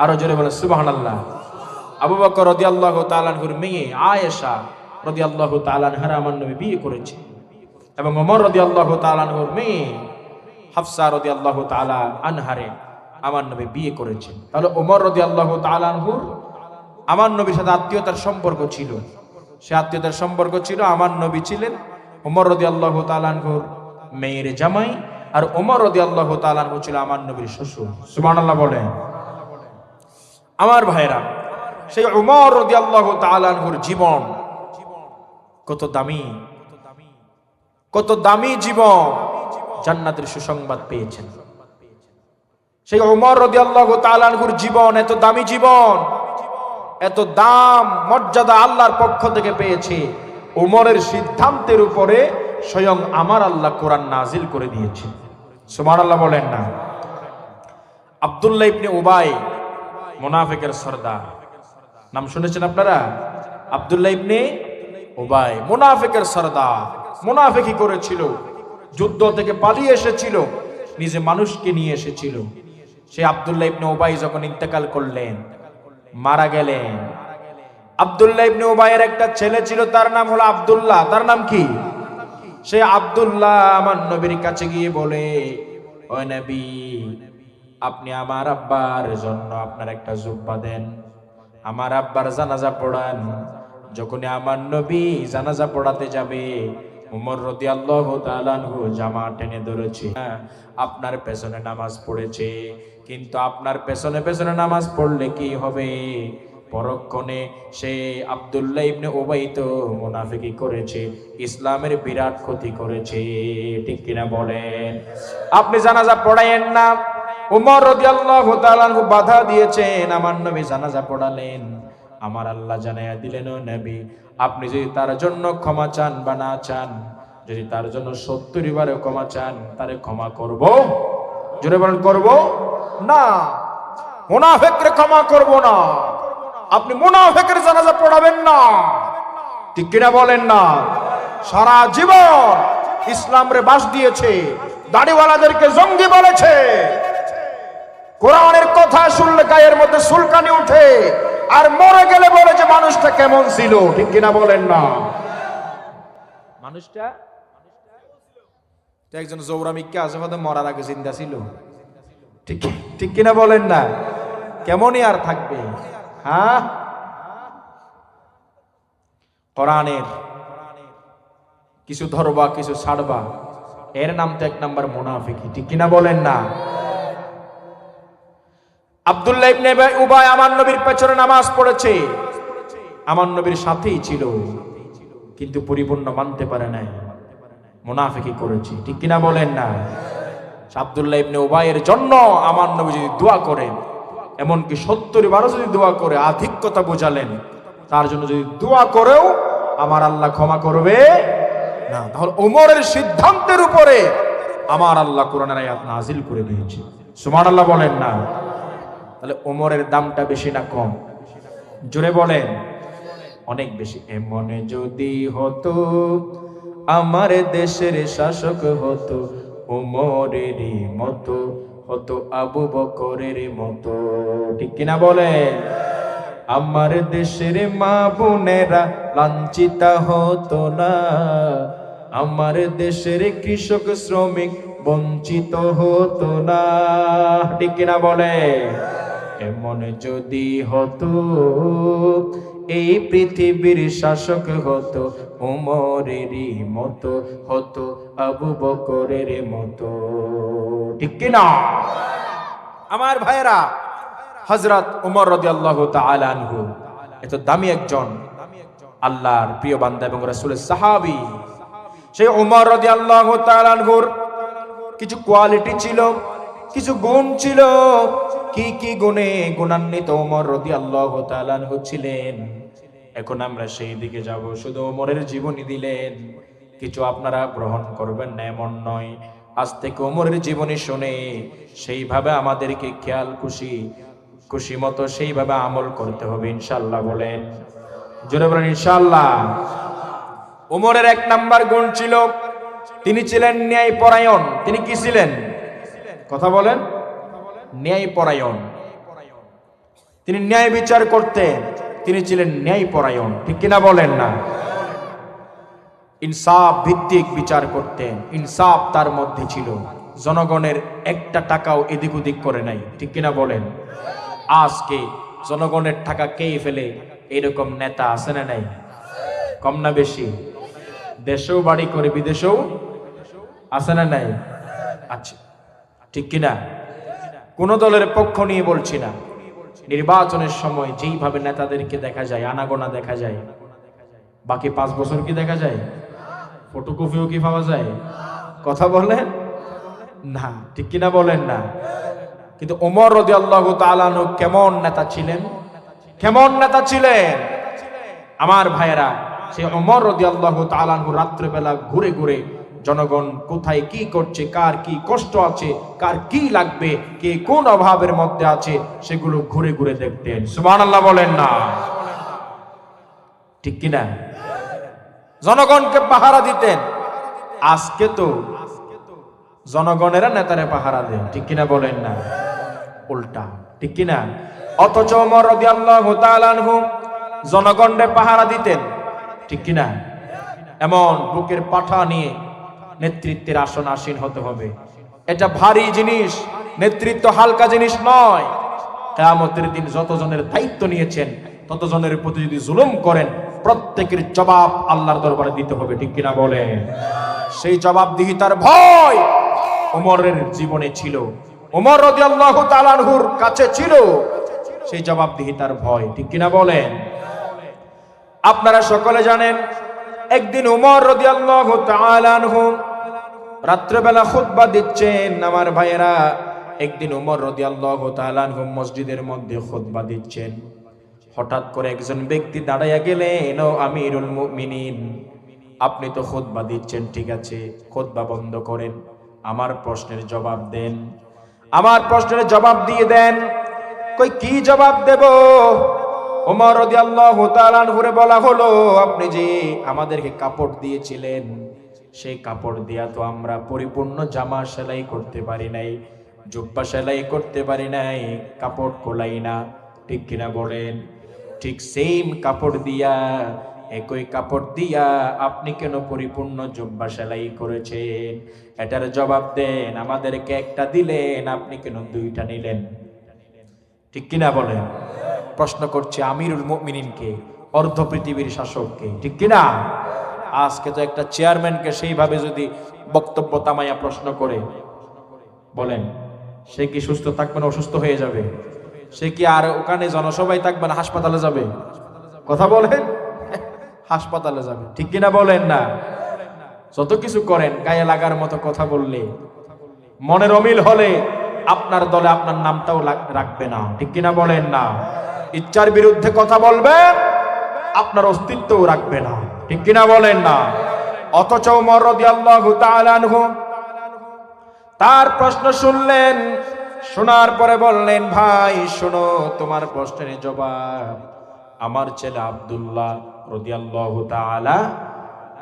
আরো জোরে বলেন সুবহানাল্লাহ। আবু বকর রাদিয়াল্লাহু তাআলা আনহুর মেয়ে আয়েশা রাদিয়াল্লাহু তাআলা আনহা আমার নবী বিয়ে করেছেন, এবং ওমর রাদিয়াল্লাহু তাআলা আনহুর মেয়ে হাফসা রাদিয়াল্লাহু তাআলা আনহারে আমার নবী বিয়ে করেছেন। তাহলে ওমর রাদিয়াল্লাহু তাআলা আনহুর আমার নবীর সাথে আত্মীয়তার সম্পর্ক ছিল। সে আত্মীয়তার সম্পর্ক ছিল, আমার নবী ছিলেন ওমর রাদিয়াল্লাহু তাআলা আনহুর মেয়ের জামাই, আর ওমর রাদিয়াল্লাহু তাআলা আনহু ছিল আমার নবীর শ্বশুর। সুবহানাল্লাহ বলেন। আমার ভাইরা, সেই ওমর রাদিয়াল্লাহু তাআলা আনহুর জীবন কত দামি, কত দামি জীবন। জান্নাতের সুসংবাদ পেয়েছেন। সেই ওমর রাদিয়াল্লাহু তাআলা আনহুর জীবন এত দামি জীবন, এত দাম মর্যাদা আল্লাহর পক্ষ থেকে পেয়েছে। ওমরের সিদ্ধান্তের উপরে স্বয়ং আমার আল্লাহ কোরআন নাজিল করে দিয়েছে। সুবহানাল্লাহ বলেন না? আব্দুল্লাহ ইবনে উবাই মুনাফিকের সর্দার। নাম শুনেছেন আপনারা? আব্দুল্লাহ ইবনে উবাই, মুনাফিকের সর্দার। মুনাফিকি করেছিল, যুদ্ধ থেকে পালিয়ে এসেছিল, নিজে মানুষকে নিয়ে এসেছিল। সে আব্দুল্লাহ ইবনে উবাই যখন ইন্তেকাল করলেন, মারা গেলেন, আব্দুল্লাহ ইবনে উবাইয়ের একটা ছেলে ছিল, তার নাম হলো আব্দুল্লাহ। তার নাম কি? সে আব্দুল্লাহ আমার নবীর কাছে গিয়ে বলে, ও নবী, আপনি আমার আব্বার জন্য আপনার একটা জুব্বা দেন, আমার আব্বার জানাজা পড়ান। যখনই আমার নবী জানাজা পড়াতে যাবে, উমর রাদিয়াল্লাহু তাআলা আনহু জামা টেনে ধরেছে, আপনার পেছনে নামাজ পড়েছে, কিন্তু আপনার পেছনে পেছনে নামাজ পড়লে কি হবে? পরক্ষণে সে আব্দুল্লাহ ইবনে উবাই তো মুনাফিকি করেছে, ইসলামের বিরাট ক্ষতি করেছে। ঠিক কিনা বলেন? আপনি জানাজা পড়াইয়েন না। উমর রাদিয়াল্লাহু তাআলা আনহু বাধা দিয়েছেন, আমার নবী জানাজা পড়ালেন। আমার আল্লাহ জানাইয়া দিলেন, ও নবী, আপনি যদি তার জন্য ক্ষমা চান বা না চান, যদি তার জন্য 70 বারে ক্ষমা চান, তারে ক্ষমা করব। জোরে বলেন, করব না। মুনাফিকরে ক্ষমা করব না। আপনি মুনাফিকের জানাজা পড়াবেন না। ঠিক কিনা বলেন না? সারা জীবন ইসলামরে বাস দিয়েছে, দাড়িওয়ালাদেরকে জঙ্গি বলেছে, কোরআনের কথা শুনলে গায়ের মধ্যে সুলকানি উঠে, আর মরে গেলে বলে যে মানুষটা কেমন ছিল। ঠিক কিনা বলেন না? মানুষটা একজন জৌরামিককে আশেপাশে মরার আগে জিন্দা ছিল। ঠিক ঠিক কিনা বলেন না? কেমনই আর থাকবে? হ্যাঁ, কোরআনের কিছু ধরবা কিছু ছাড়বা, এর নাম তো 1 নাম্বার মুনাফিকি। ঠিক কিনা বলেন না? আব্দুল্লাহ ইবনে উবাই আমার নবীর পেছনে নামাজ পড়েছে, আমার নবীর সাথেই ছিল, কিন্তু পরিপূর্ণ মানতে পারে নাই, মুনাফিকি করেছে। ঠিক কিনা বলেন না? আব্দুল্লাহ ইবনে উবাইয়ের জন্য আমার নবী যদি দোয়া করেন, এমনকি 70 বারও যদি দোয়া করে, আধিক্যতা বোঝালেন, তার জন্য যদি দোয়া করেও আমার আল্লাহ ক্ষমা করবে না। তাহলে ওমরের সিদ্ধান্তের উপরে আমার আল্লাহ কোরআনের আয়াত নাজিল করে দিয়েছে। সুবহানাল্লাহ বলেন না? তাহলে ওমরের দামটা বেশি না কম? জোরে বলেন। অনেক বেশি। এমনে যদি হতো আমার দেশের শাসক হতো, ওমরেরই মতো হতো আবু বকরের মতো। ঠিক কিনা বলেন? আমার দেশের মা বোনেরা লাঞ্ছিত হতো না, আমার দেশের কৃষক শ্রমিক বঞ্চিত হতো না। ঠিক কিনা বলে? এমন যদি হতো এই পৃথিবীর শাসক হতো, ওমরেরই মতো হতো আবু বকরের মতো। ঠিক কিনা? আমার ভাইরা, হযরত ওমর রাদিয়াল্লাহু তাআলা আনহু এত দামি একজন আল্লাহর প্রিয় বান্দা এবং রাসূলের সাহাবী। সেই ওমর রাদিয়াল্লাহু তাআলা আনহুর কিছু কোয়ালিটি ছিল, কিছু গুণ ছিল। কি কি গুণে গুণান্বিত ওমর রাদিয়াল্লাহু তাআলা আনহু ছিলেন, এখন আমরা সেই দিকে যাব। শুধু ওমরের জীবনী দিলেন, কিছু আপনারা গ্রহণ করবেন না এমন নয়। আজ থেকে ওমরের জীবনী শুনে সেইভাবে আমাদেরকে খেয়াল খুশি মতো সেইভাবে আমল করতে হবে ইনশাআল্লাহ। বলেন, জোরে বলেন ইনশাআল্লাহ। ওমরের 1 নাম্বার গুণ ছিল, তিনি ছিলেন ন্যায় পরায়ণ। তিনি কি ছিলেন? কথা বলেন। ন্যায় পরায়ণ। তিনি ন্যায় বিচার করতেন, তিনি ছিলেন ন্যায় পরায়ণ। ঠিক কিনা বলেন না? ইনসাফ ভিত্তিক বিচার করতেন, ইনসাফ তার মধ্যে ছিল, জনগণের একটা টাকাও এদিক ওদিক করে নাই। ঠিক কিনা বলেন? আজকে জনগণের টাকা খেয়ে ফেলে এরকম নেতা আছে না নাই? কম না বেশি? দেশেও বাড়ি করে বিদেশেও আছে না নাই? আচ্ছা, ঠিক কিনা? কোন দলের পক্ষ নিয়ে বলছি না। নির্বাচনের সময় যেইভাবে নেতাদেরকে দেখা যায়, আনাগোনা দেখা যায়, বাকি 5 বছর কি দেখা যায়? ফটোকপিও কি পাওয়া যায়? কথা বলেন না? ঠিক কিনা বলেন না? কিন্তু ওমর রাদিয়াল্লাহু তাআলা আনহু কেমন নেতা ছিলেন, কেমন নেতা ছিলেন আমার ভাইয়েরা। সেই ওমর রাদিয়াল্লাহু তাআলা আনহু রাত্রিবেলা ঘুরে ঘুরে জনগণ কোথায় কি করছে, কার কি কষ্ট আছে, কার কি লাগবে, কে কোন অভাবের মধ্যে আছে, সেগুলো ঘুরে ঘুরে দেখতেন। সুবহানাল্লাহ বলেন না, ঠিক কিনা? জনগণকে পাহারা দিতেন। আজকে তো জনগণেরা নেতারে পাহারা দেন, ঠিক কিনা বলেন না? উল্টা, ঠিক কিনা? অথচ ওমর রাদিয়াল্লাহু তাআলা আনহু জনগণে পাহারা দিতেন, ঠিক কিনা? এমন বুকের পাঠা নিয়ে নেতৃত্বের আসন আসীন হতে হবে, এটা ভারী জিনিস, নেতৃত্ব হালকা জিনিস নয়। কিয়ামতের দিন যতজনের দায়িত্ব নিয়েছেন ততজনের প্রতি যদি জুলুম করেন, প্রত্যেকের জবাব আল্লাহর দরবারে দিতে হবে, ঠিক কিনা বলে? সেই জবাবদিহিতার ভয় ওমরের জীবনে ছিল, ওমর রাদিয়াল্লাহু তাআলা আনহুর কাছে ছিল সেই জবাবদিহিতার ভয়, ঠিক কিনা বলেন? আপনারা সকলে জানেন, একদিন ওমর রাদিয়াল্লাহু তাআলা আনহু রাত্রেবেলা খুতবা দিচ্ছেন। আমার ভাইয়েরা, একদিন ওমর রাদিয়াল্লাহু তাআলা আনহু মসজিদের মধ্যে খুতবা দিচ্ছেন। হঠাৎ করে একজন ব্যক্তি দাঁড়াইয়া গেলেন, ও আমিরুল মুমিনিন, আপনি তো খুতবা দিচ্ছেন, ঠিক আছে, খুতবা বন্ধ করেন, আমার প্রশ্নের জবাব দেন। আমার প্রশ্নের জবাব দিয়ে দেন। কই কি জবাব দেব? ওমর রাদিয়াল্লাহু তাআলা আনহুরে বলা হলো, আপনি যে আমাদেরকে কাপড় দিয়েছিলেন, সেই কাপড় দিয়া তো আমরা পরিপূর্ণ জামা সেলাই করতে পারি নাই, জুব্বা সেলাই করতে পারি নাই, কাপড় কোলাই না, ঠিক কিনা বলেন? ঠিক সেম কাপড় দিয়া, একই কাপড় দিয়া আপনি কেন পরিপূর্ণ জুব্বা সেলাই করেছেন? এটার জবাব দেন। আমাদেরকে একটা দিলেন, আপনি কেন দুইটা নিলেন? ঠিক কিনা বলেন? প্রশ্ন করছে আমিরুল মুমিনিনকে, অর্ধ পৃথিবীর শাসককে, ঠিক কিনা? আজকে তো একটা চেয়ারম্যানকে সেইভাবে যদি বক্তব্য তামাইয়া প্রশ্ন করে, বলেন সে কি সুস্থ থাকবে না অসুস্থ হয়ে যাবে? সে কি আর ওখানে জনসভায় থাকবে না হাসপাতালে যাবে? কথা বলেন, হাসপাতালে যাবে, ঠিক কিনা বলেন না? যত কিছু করেন, গায়ে লাগার মতো কথা বললে, মনের অমিল হলে আপনার দলে আপনার নামটাও রাখবে না, ঠিক কিনা বলেন না? ইচ্ছার বিরুদ্ধে কথা বলবে, আপনার অস্তিত্বও রাখবে না, ঠিক কিনা বলেন না? অথচ ওমর রাদিয়াল্লাহু তাআলা আনহু তার প্রশ্ন শুনলেন, শোনার পরে বললেন, ভাই শোনো, তোমার প্রশ্নের জবাব আমার ছেলে আব্দুল্লাহ রাদিয়াল্লাহু তাআলা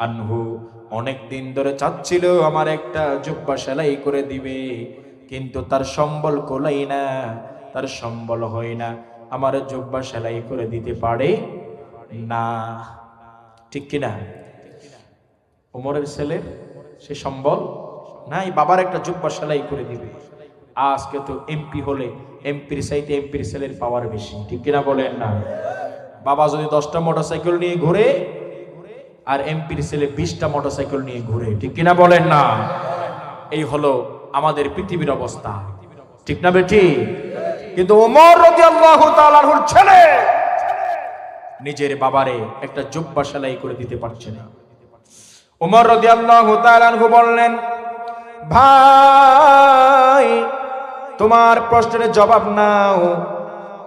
আনহু অনেক দিন ধরে চাচ্ছিল আমার একটা জুব্বা সেলাই করে দিবে, কিন্তু তার সম্বল কোলাই না, তার সম্বল হয় না, আমার জুব্বা সেলাই করে দিতে পারে না, ঠিক কিনা? ওমরের ছেলে সে সম্বল নাই, বাবার একটা জুব্বা সেলাই করে দিবে। আজকে তো এমপি হলে এমপির চাইতে এমপির ছেলের পাওয়ার বেশি, ঠিক কিনা বলেন না? বাবা যদি 10টা মোটরসাইকেল নিয়ে ঘুরে, আর এমপির ছেলে 20টা মোটরসাইকেল নিয়ে ঘুরে, ঠিক কিনা বলেন না? এই হলো আমাদের পৃথিবীর অবস্থা, ঠিক না বেটি? কিন্তু ওমর রাদিয়াল্লাহু তাআলা আনহুর ছেলে নিজের বাবারে একটা জুব্বা সেলাই করে দিতে পারছে না। ওমর রাদিয়াল্লাহু তাআলা আনহু বললেন, ভাই তোমার প্রশ্নের জবাব নাও,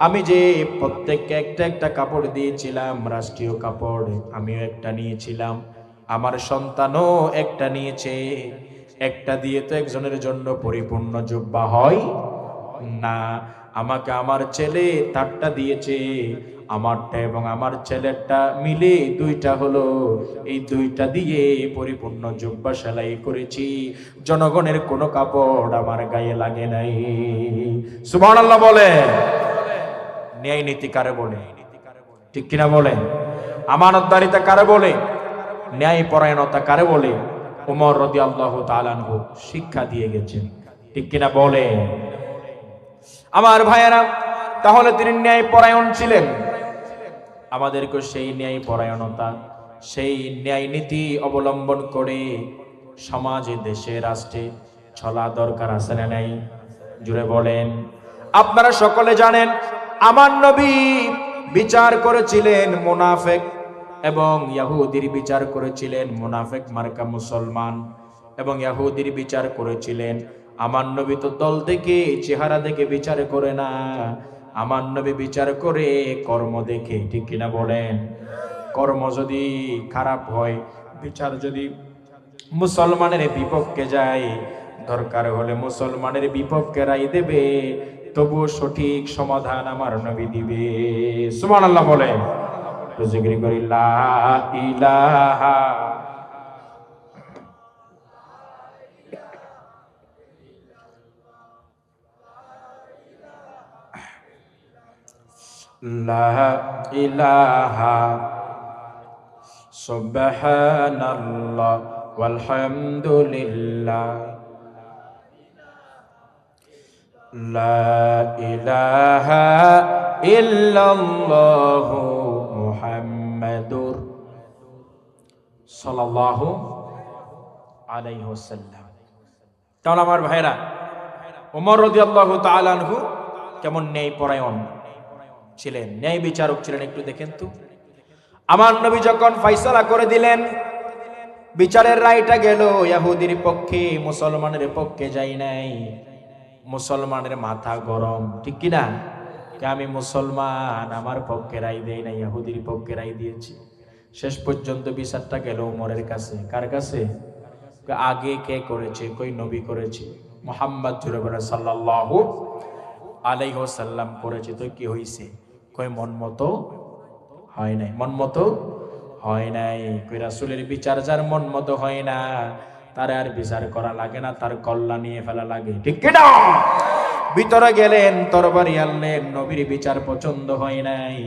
আমি যে প্রত্যেককে একটা একটা কাপড় দিয়েছিলাম, রাষ্ট্রীয় কাপড়, আমিও একটা নিয়েছিলাম, আমার সন্তানও একটা নিয়েছে, একটা দিয়ে তো একজনের জন্য পরিপূর্ণ জুব্বা হয় না। আমাকে আমার ছেলে তারটা দিয়েছে, আমারটা এবং আমার ছেলেরটা মিলে দুইটা হলো, এই দুইটা দিয়ে পরিপূর্ণ জুব্বা সেলাই করেছি, জনগণের কোনো কাপড় আমার গায়ে লাগে নাই। সুবহানাল্লাহ বলে। ন্যায় নীতি কারে বলে? ঠিক কিনা বলে? আমানতদারিতা কারে বলে? ন্যায় পরায়ণতা কারে বলে? ওমর রাদিয়াল্লাহু তাআলা আনহু শিক্ষা দিয়ে গেছেন, ঠিক কিনা বলে? আমার ভাইয়েরা, তাহলে তিনি ন্যায় পরায়ণ ছিলেন। আমাদেরকে সেই ন্যায় পরায়ণতা, সেই ন্যায় নীতি অবলম্বন করে সমাজে, দেশে, রাষ্ট্রে চলা দরকার আছে না নাই? জুড়ে বলেন। আপনারা সকলে জানেন, আমার নবী বিচার করেছিলেন মুনাফিক এবং ইহুদির বিচার করেছিলেন, মুনাফিক মার্কা মুসলমান এবং ইহুদির বিচার করেছিলেন। আমার নবী তো দল থেকে, চেহারা দেখে বিচার করে না, আমার নবী বিচার করে কর্ম দেখে, ঠিক কিনা বলেন? কর্ম যদি খারাপ হয়, বিচার যদি মুসলমানের বিপক্ষে যায়, দরকার হলে মুসলমানের বিপক্ষে রায় দেবে, তবুও সঠিক সমাধান আমার নবী দিবে। সুবহানাল্লাহ বলে জিকির করি লা ইলাহা লা ইলাহা সুবহানাল্লাহ ওয়ালহামদুলিল্লাহ লা ইলাহা ইল্লাল্লাহু মুহাম্মাদুর সাল্লাল্লাহু আলাইহি ওয়াসাল্লাম। তাহলে আমার ভাইরা, ওমর রাদিয়াল্লাহু তাআলা আনহু কেমন ন্যায়পরায়ণ ছিলেন, ন্যায় বিচারক ছিলেন, একটু দেখেন তো। আমার নবী যখন ফয়সালা করে দিলেন, বিচারের রায়টা গেল ইহুদির পক্ষে, মুসলমানের পক্ষে যায় নাই। মুসলমানের মাথা গরম, ঠিক কিনা? আমি মুসলমান, আমার পক্ষে রায় দেয় না, ইহুদির পক্ষে রায় দিয়েছি। শেষ পর্যন্ত বিচারটা গেল ওমরের কাছে। কার কাছে? আগে কে করেছে? কই নবী করেছে, মুহাম্মদ জুড়ে বলে সাল্লাল্লাহু আলাইহি ওয়াসাল্লাম করেছে। তো কি হইছে? কই মন মতো হয় নাই, মন মতো হয় নাই। কই রাসূলের বিচার যার মন মতো হয় না, তার আর বিচার করা লাগে না, তার কল্লা নিয়ে ফেলা লাগে, ঠিক কিনা? ভিতরে গেলেন, তরবারি আনলেন, নবীর বিচার পছন্দ হয় নাই।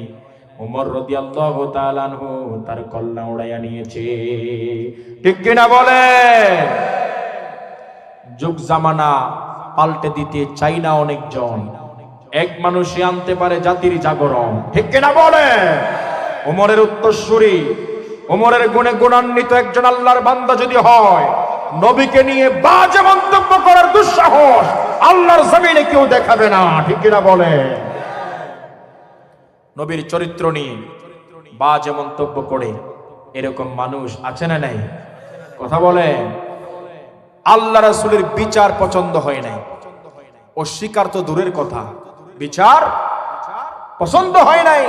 ওমর রাদিয়াল্লাহু তাআলা আনহু তার কল্লা উড়াইয়া নিয়েছে, ঠিক কিনা বলেন? যুগ জামানা পাল্টে দিতে চাই না অনেকজন, এক মানুষই আনতে পারে জাতির জাগরণ, ঠিক কিনা বলেন? ওমরের উত্তরসূরি, ওমরের গুণে গুণান্বিত একজন আল্লাহর বান্দা যদি হয়, নবীকে নিয়ে বাজে মন্তব্য করার দুঃসাহস আল্লাহর জমিনে কেউ দেখাবে না, ঠিক কিনা বলে? নবীর চরিত্র নিয়ে বাজে মন্তব্য করে এরকম মানুষ আছে না নাই? কথা বলে। আল্লাহ রাসূলের বিচার পছন্দ হয় নাই, অস্বীকার তো দূরের কথা, বিচার পছন্দ হয় নাই,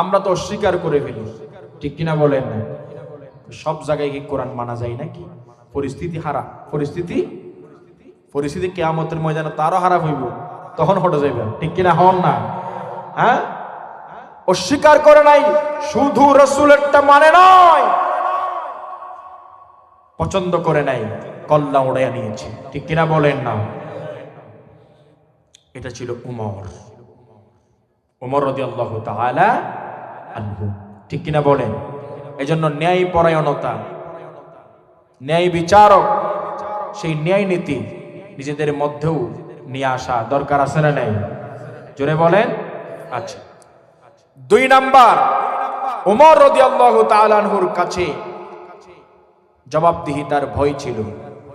আমরা তো অস্বীকার করে ফেলি, ঠিক কিনা বলেন? সব জায়গায় কি কোরআন মানা যায় নাকি? পরিস্থিতি হারা, পরিস্থিতি কিয়ামতের ময়দানে তারও হারাপ হইব, তখন হটে যাইবে, ঠিক কিনা? হন না? হ্যাঁ, অস্বীকার করে নাই, শুধু রাসূলেরটা মানে নয়, পছন্দ করে নাই, কল্লা উড়াইয়া নিয়েছে, ঠিক কিনা বলেন না? এটা ছিল ওমর রাদিয়াল্লাহু তাআলা আনহু, ঠিক কিনা বলেন? এজন্য ন্যায় পরায়ণতা, ন্যায় বিচারক, সেই ন্যায় নীতি নিজেদের মধ্যেও নিয়ে আসা দরকার আছে না নাই? জোরে বলেন। আচ্ছা, 2 নাম্বার, ওমর রাদিয়াল্লাহু তাআলা আনহুর কাছে জবাবদিহিতার ভয় ছিল।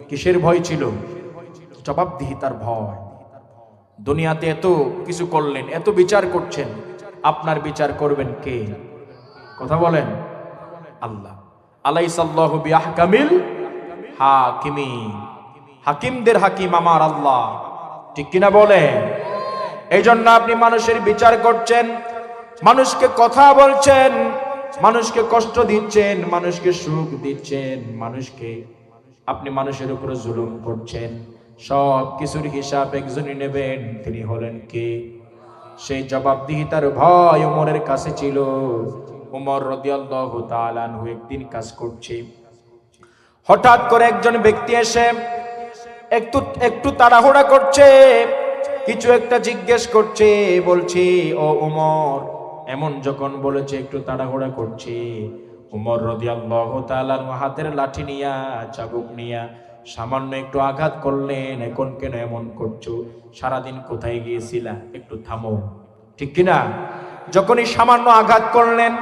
কিসের ভয় ছিল? জবাবদিহিতার ভয়। দুনিয়াতে এত কিছু করলেন, এত বিচার করছেন, আপনার বিচার করবেন কে? কথা বলেন। আল্লাহ। আলাইসাল্লাহু বিআহকামিল হাকিমিন, হাকিমদের হাকিম আমার আল্লাহ, ঠিক কিনা বলেন? এই জন্য আপনি মানুষের বিচার করছেন, মানুষকে কথা বলছেন, মানুষকে কষ্ট দিচ্ছেন, মানুষকে সুখ দিচ্ছেন, আপনি মানুষের উপরে জুলুম করছেন, সব কিছুর হিসাব একজনই নেবেন, তিনি হলেন কে? সেই জবাবদিহিতার ভয় ওমরের কাছে ছিল। ওমর রাদিয়াল্লাহু তাআলা আনহু একদিন কাজ করছে, হঠাৎ করে একজন ব্যক্তি এসে একটু তাড়াহুড়া করছে, কিছু একটা জিজ্ঞেস করছে, বলছে ও ওমর, এমন যখন বলেছে একটু তাড়াহুড়া করছে, ওমর রাদিয়াল্লাহু তাআলা হাতের লাঠি নিয়া, চাবুক নিয়া সামান্য একটু আঘাত করলেন। এখন কেন এমন করছো? সারাদিন কোথায় গিয়েছিলা? একটু থামো, ঠিক কিনা? যখনই সামান্য আঘাত করলেন,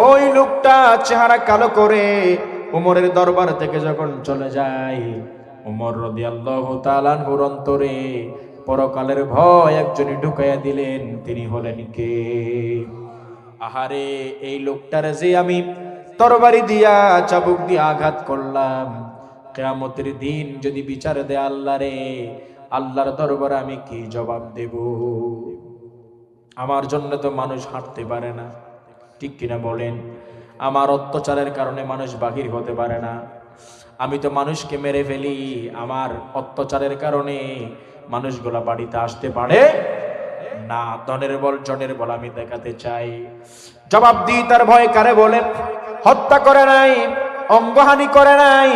ওই লোকটা চেহারা কালো করে ওমরের দরবার থেকে যখন চলে যায়, ওমর রাদিয়াল্লাহু তাআলা আনহুর অন্তরে পরকালের ভয় একজনই ঢুকাইয়া দিলেন, তিনি হলেন কে? আহারে, এই লোকটারে যে আমি তরবারি দিয়া, চাবুক দিয়া আঘাত করলাম, কিয়ামতের দিন যদি বিচার দেয় আল্লাহ রে, আল্লাহর দরবারে আমি কি জবাব দেব? আমার জন্য তো মানুষ হাঁটতে পারে না, ঠিক কিনা বলেন? আমার অত্যাচারের কারণে মানুষ বাহির হতে পারে না, আমি তো মানুষকে মেরে ফেলি, আমার অত্যাচারের কারণে মানুষগুলা বাড়িতে আসতে পারে না। ধনের বল জনের বল আমি দেখাতে চাই। জবাব দিই তার ভয় কারে বলে? হত্যা করে নাই, অঙ্গহানি করে নাই।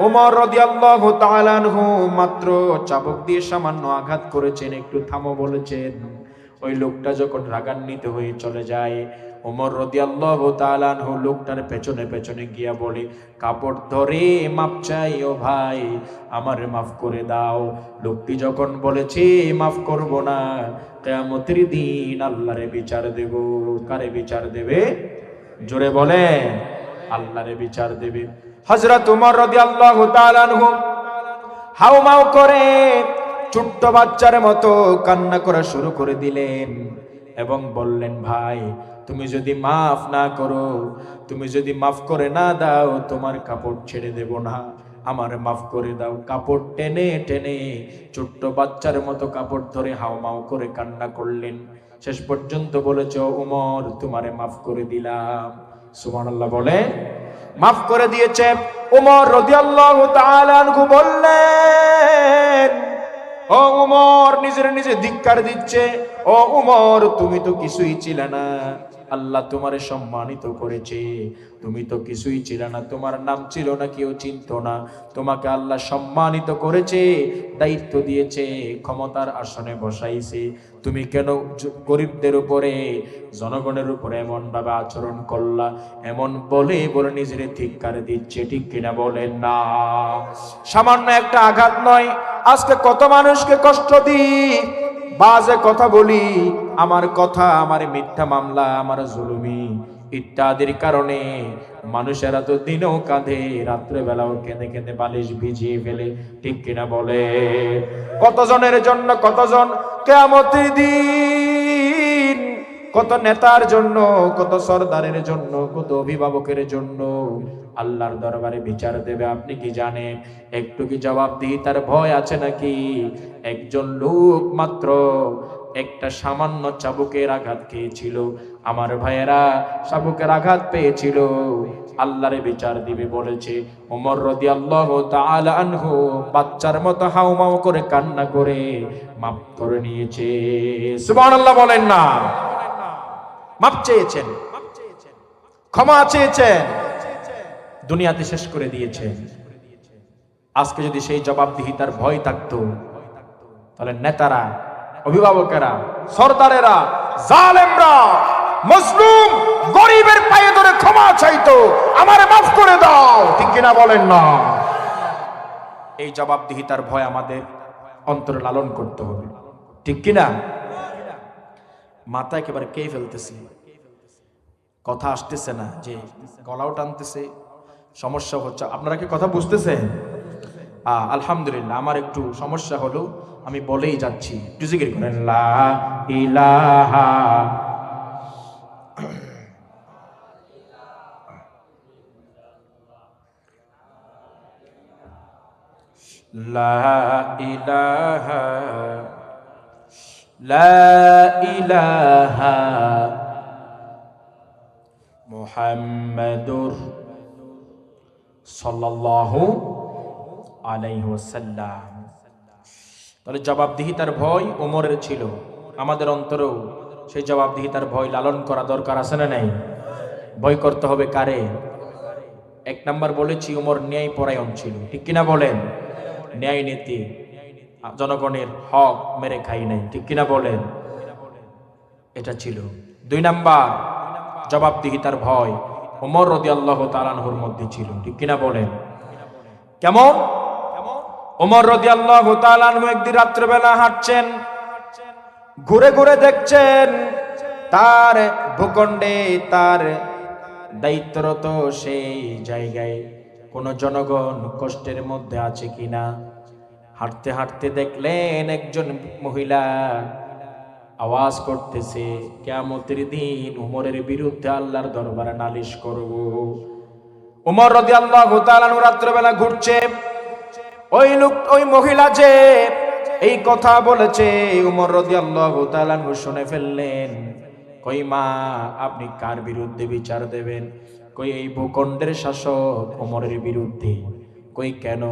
ওমর রাদিয়াল্লাহু তাআলা আনহু মাত্র চাবুক দিয়ে সামান্য আঘাত করেছেন, একটু থামো বলেছেন। ওই লোকটা যখন রাগান্বিত হয়ে চলে যায়, ওমর রাদিয়াল্লাহু তাআলা আনহু লোকটার পেছনে পেছনে গিয়া বলে, কাপড় ধরে মাপ চাই ও ভাই, আমারে মাফ করে দাও। লোকটি যখন বলেছে মাফ করব না, কিয়ামতের দিন আল্লাহরে বিচার দেব। কারে বিচার দেবে? জোরে বলে, আল্লাহরে বিচার দেবে। হযরত ওমর রাদিয়াল্লাহু তাআলা আনহু হাউমাউ করে ছোট্ট বাচ্চার মতো কান্না করা শুরু করে দিলেন এবং বললেন, ভাই তুমি যদি মাফ না করো, তুমি যদি মাফ করে না দাও, তোমার কাপড় ছেড়ে দেব না, আমারে মাফ করে দাও। কাপড় টেনে টেনে ছোট্ট বাচ্চার মতো কাপড় ধরে হাউমাউ করে কান্না করলেন। শেষ পর্যন্ত বলেছ, ওমর তোমারে মাফ করে দিলাম। সুবহানাল্লাহ বলে, মাফ করে দিয়েছে। ওমর রাদিয়াল্লাহু তাআলা আনহু বললেন, ও উমর, নিজের নিজে ধিক্কার দিচ্ছে, ও উমর তুমি তো কিছুই ছিলে না, আল্লাহ তোমারে সম্মানিত করেছে। তুমি তো কিছুই ছিলে না, তোমার নাম ছিল না, কেউ চিনতো না, তোমাকে আল্লাহ সম্মানিত করেছে, দায়িত্ব দিয়েছে, ক্ষমতার আসনে বসাইছে। তুমি কেন গরিবদের উপরে, জনগণের উপরে এমন ভাবে আচরণ করলা? এমন বলে বলে নিজের ধিক্কার দিচ্ছে, ঠিক কিনা বলেন না? সামান্য একটা আঘাত নয়, আজকে কত মানুষকে কষ্ট দিই, বাজে কথা বলি, আমার কথা, আমার মিথ্যা মামলা, আমার জুলুমি ইত্যাদির কারণে মানুষেরা তো দিনেও কাঁদে, রাত্রে বেলাও কেঁদে কেঁদে বালিশ ভিজিয়ে ফেলে, ঠিক কিনা বলে? কতজনের জন্য, কতজন কিয়ামতের দিন, কত নেতার জন্য, কত সরদারের জন্য, কত অভিভাবকের জন্য আল্লাহর দরবারে বিচার দেবে। আপনি কি জানেন? একটু কি জবাবদিহিতার ভয় আছে নাকি? একজন লোক মাত্র একটা সামান্য চাবুকের আঘাত খেয়েছিল, আমার ভাইয়েরা, চাবুকের আঘাত পেয়েছিল, আল্লাহরে বিচার দিবে বলেছে। ওমর রাদিয়াল্লাহু তাআলা আনহু বাচ্চার মতো হাউমাউ করে কান্না করে মাফ করে নিয়েছে। সুবহানাল্লাহ বলেন না? মাপ চেয়েছেন, ক্ষমা চেয়েছেন, দুনিয়াতে শেষ করে দিয়েছেন। আজকে যদি সেই জবাবদিহিতার ভয় থাকতো, তাহলে নেতারা, অভিভাবকেরা, সরদারেরা, জালেমরা, মজলুম গরিবের পায়ে ধরে ক্ষমা চাইতো, আমারে মাফ করে দাও, ঠিক কিনা বলেন না? এই জবাবদিহিতার ভয় আমাদের অন্তরে লালন করতে হবে, ঠিক কিনা? মাথা একেবারে কে ফেলতেছে, কথা আসতেছে না, যে গলাও টানতেছে, সমস্যা হচ্ছে। আপনারা কি কথা বুঝতেছেন? আলহামদুলিল্লাহ, আমার একটু সমস্যা হলো, আমি বলেই যাচ্ছি, একটু জিকির করেন, লা ইলাহা লা ইলাহা লা ইলাহা মুহাম্মাদুর সাল্লাল্লাহু আলাইহি ওয়াসাল্লাম। তাহলে জবাবদিহিতার ভয় ওমরের ছিল, আমাদের অন্তরেও সেই জবাবদিহিতার ভয় লালন করা দরকার আছে না নাই? ভয় করতে হবে কারে? এক নাম্বার বলেছি, ওমর ন্যায় পরায়ণ ছিল, ঠিক কিনা বলেন? ন্যায় নীতি, জনগণের হক মেরে খাই নাই, ঠিক কিনা বলেন? এটা ছিল। দুই নাম্বার, জবাবদিহিতার ভয় ওমর রাদিয়াল্লাহু তাআলা আনহুর মধ্যে ছিল, ঠিক কিনা বলেন? কেমন? ওমর রাদিয়াল্লাহু তাআলা আনহু একদিন রাত্রেবেলা হাঁটছেন, ঘুরে ঘুরে দেখছেন তার ভূখণ্ডে, তার দায়িত্বরত সেই জায়গায় কোন জনগণ কষ্টের মধ্যে আছে কিনা। হাঁটতে হাঁটতে দেখলেন একজন মহিলা আওয়াজ করতেছে, কিয়ামতের দিন উমরের বিরুদ্ধে আল্লাহর দরবারে নালিশ করব। উমর রাদিয়াল্লাহু তাআলা আনহু রাত্রেবেলা ঘুরছে, ওই লোক, ওই মহিলা যে এই কথা বলেছে, উমর রাদিয়াল্লাহু তাআলা আনহু শুনে ফেললেন। কই মা, আপনি কার বিরুদ্ধে বিচার দেবেন? কই এই ভূখণ্ডের শাসক ওমরের বিরুদ্ধে। কই কেন?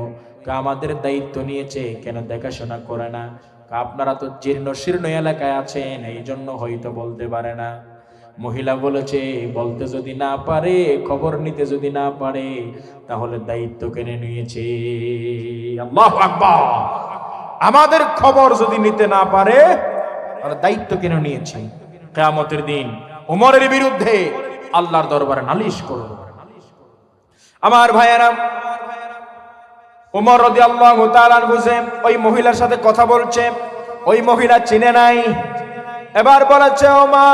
আমাদের দায়িত্ব নিয়েছে, কেন দেখাশোনা করে না? আপনারা তো জীর্ণ শীর্ণ এলাকায় আছেন, এই জন্য হয়তো বলতে পারে না। মহিলা বলেছে, বলতে যদি না পারে, খবর নিতে যদি না পারে, তাহলে দায়িত্ব কেনে নিয়েছে। আল্লাহু আকবার। আমাদের খবর যদি নিতে না পারে, তাহলে দায়িত্ব কেনে নিয়েছে। কিয়ামতের দিন ওমরের বিরুদ্ধে আল্লাহর দরবারে নালিশ করবে। আমার ভাইয়েরা, ওমর রাদিয়াল্লাহু তাআলা বুঝে ওই মহিলার সাথে কথা বলছে, ওই মহিলা চিনে নাই। এবার বলেছে, ও মা,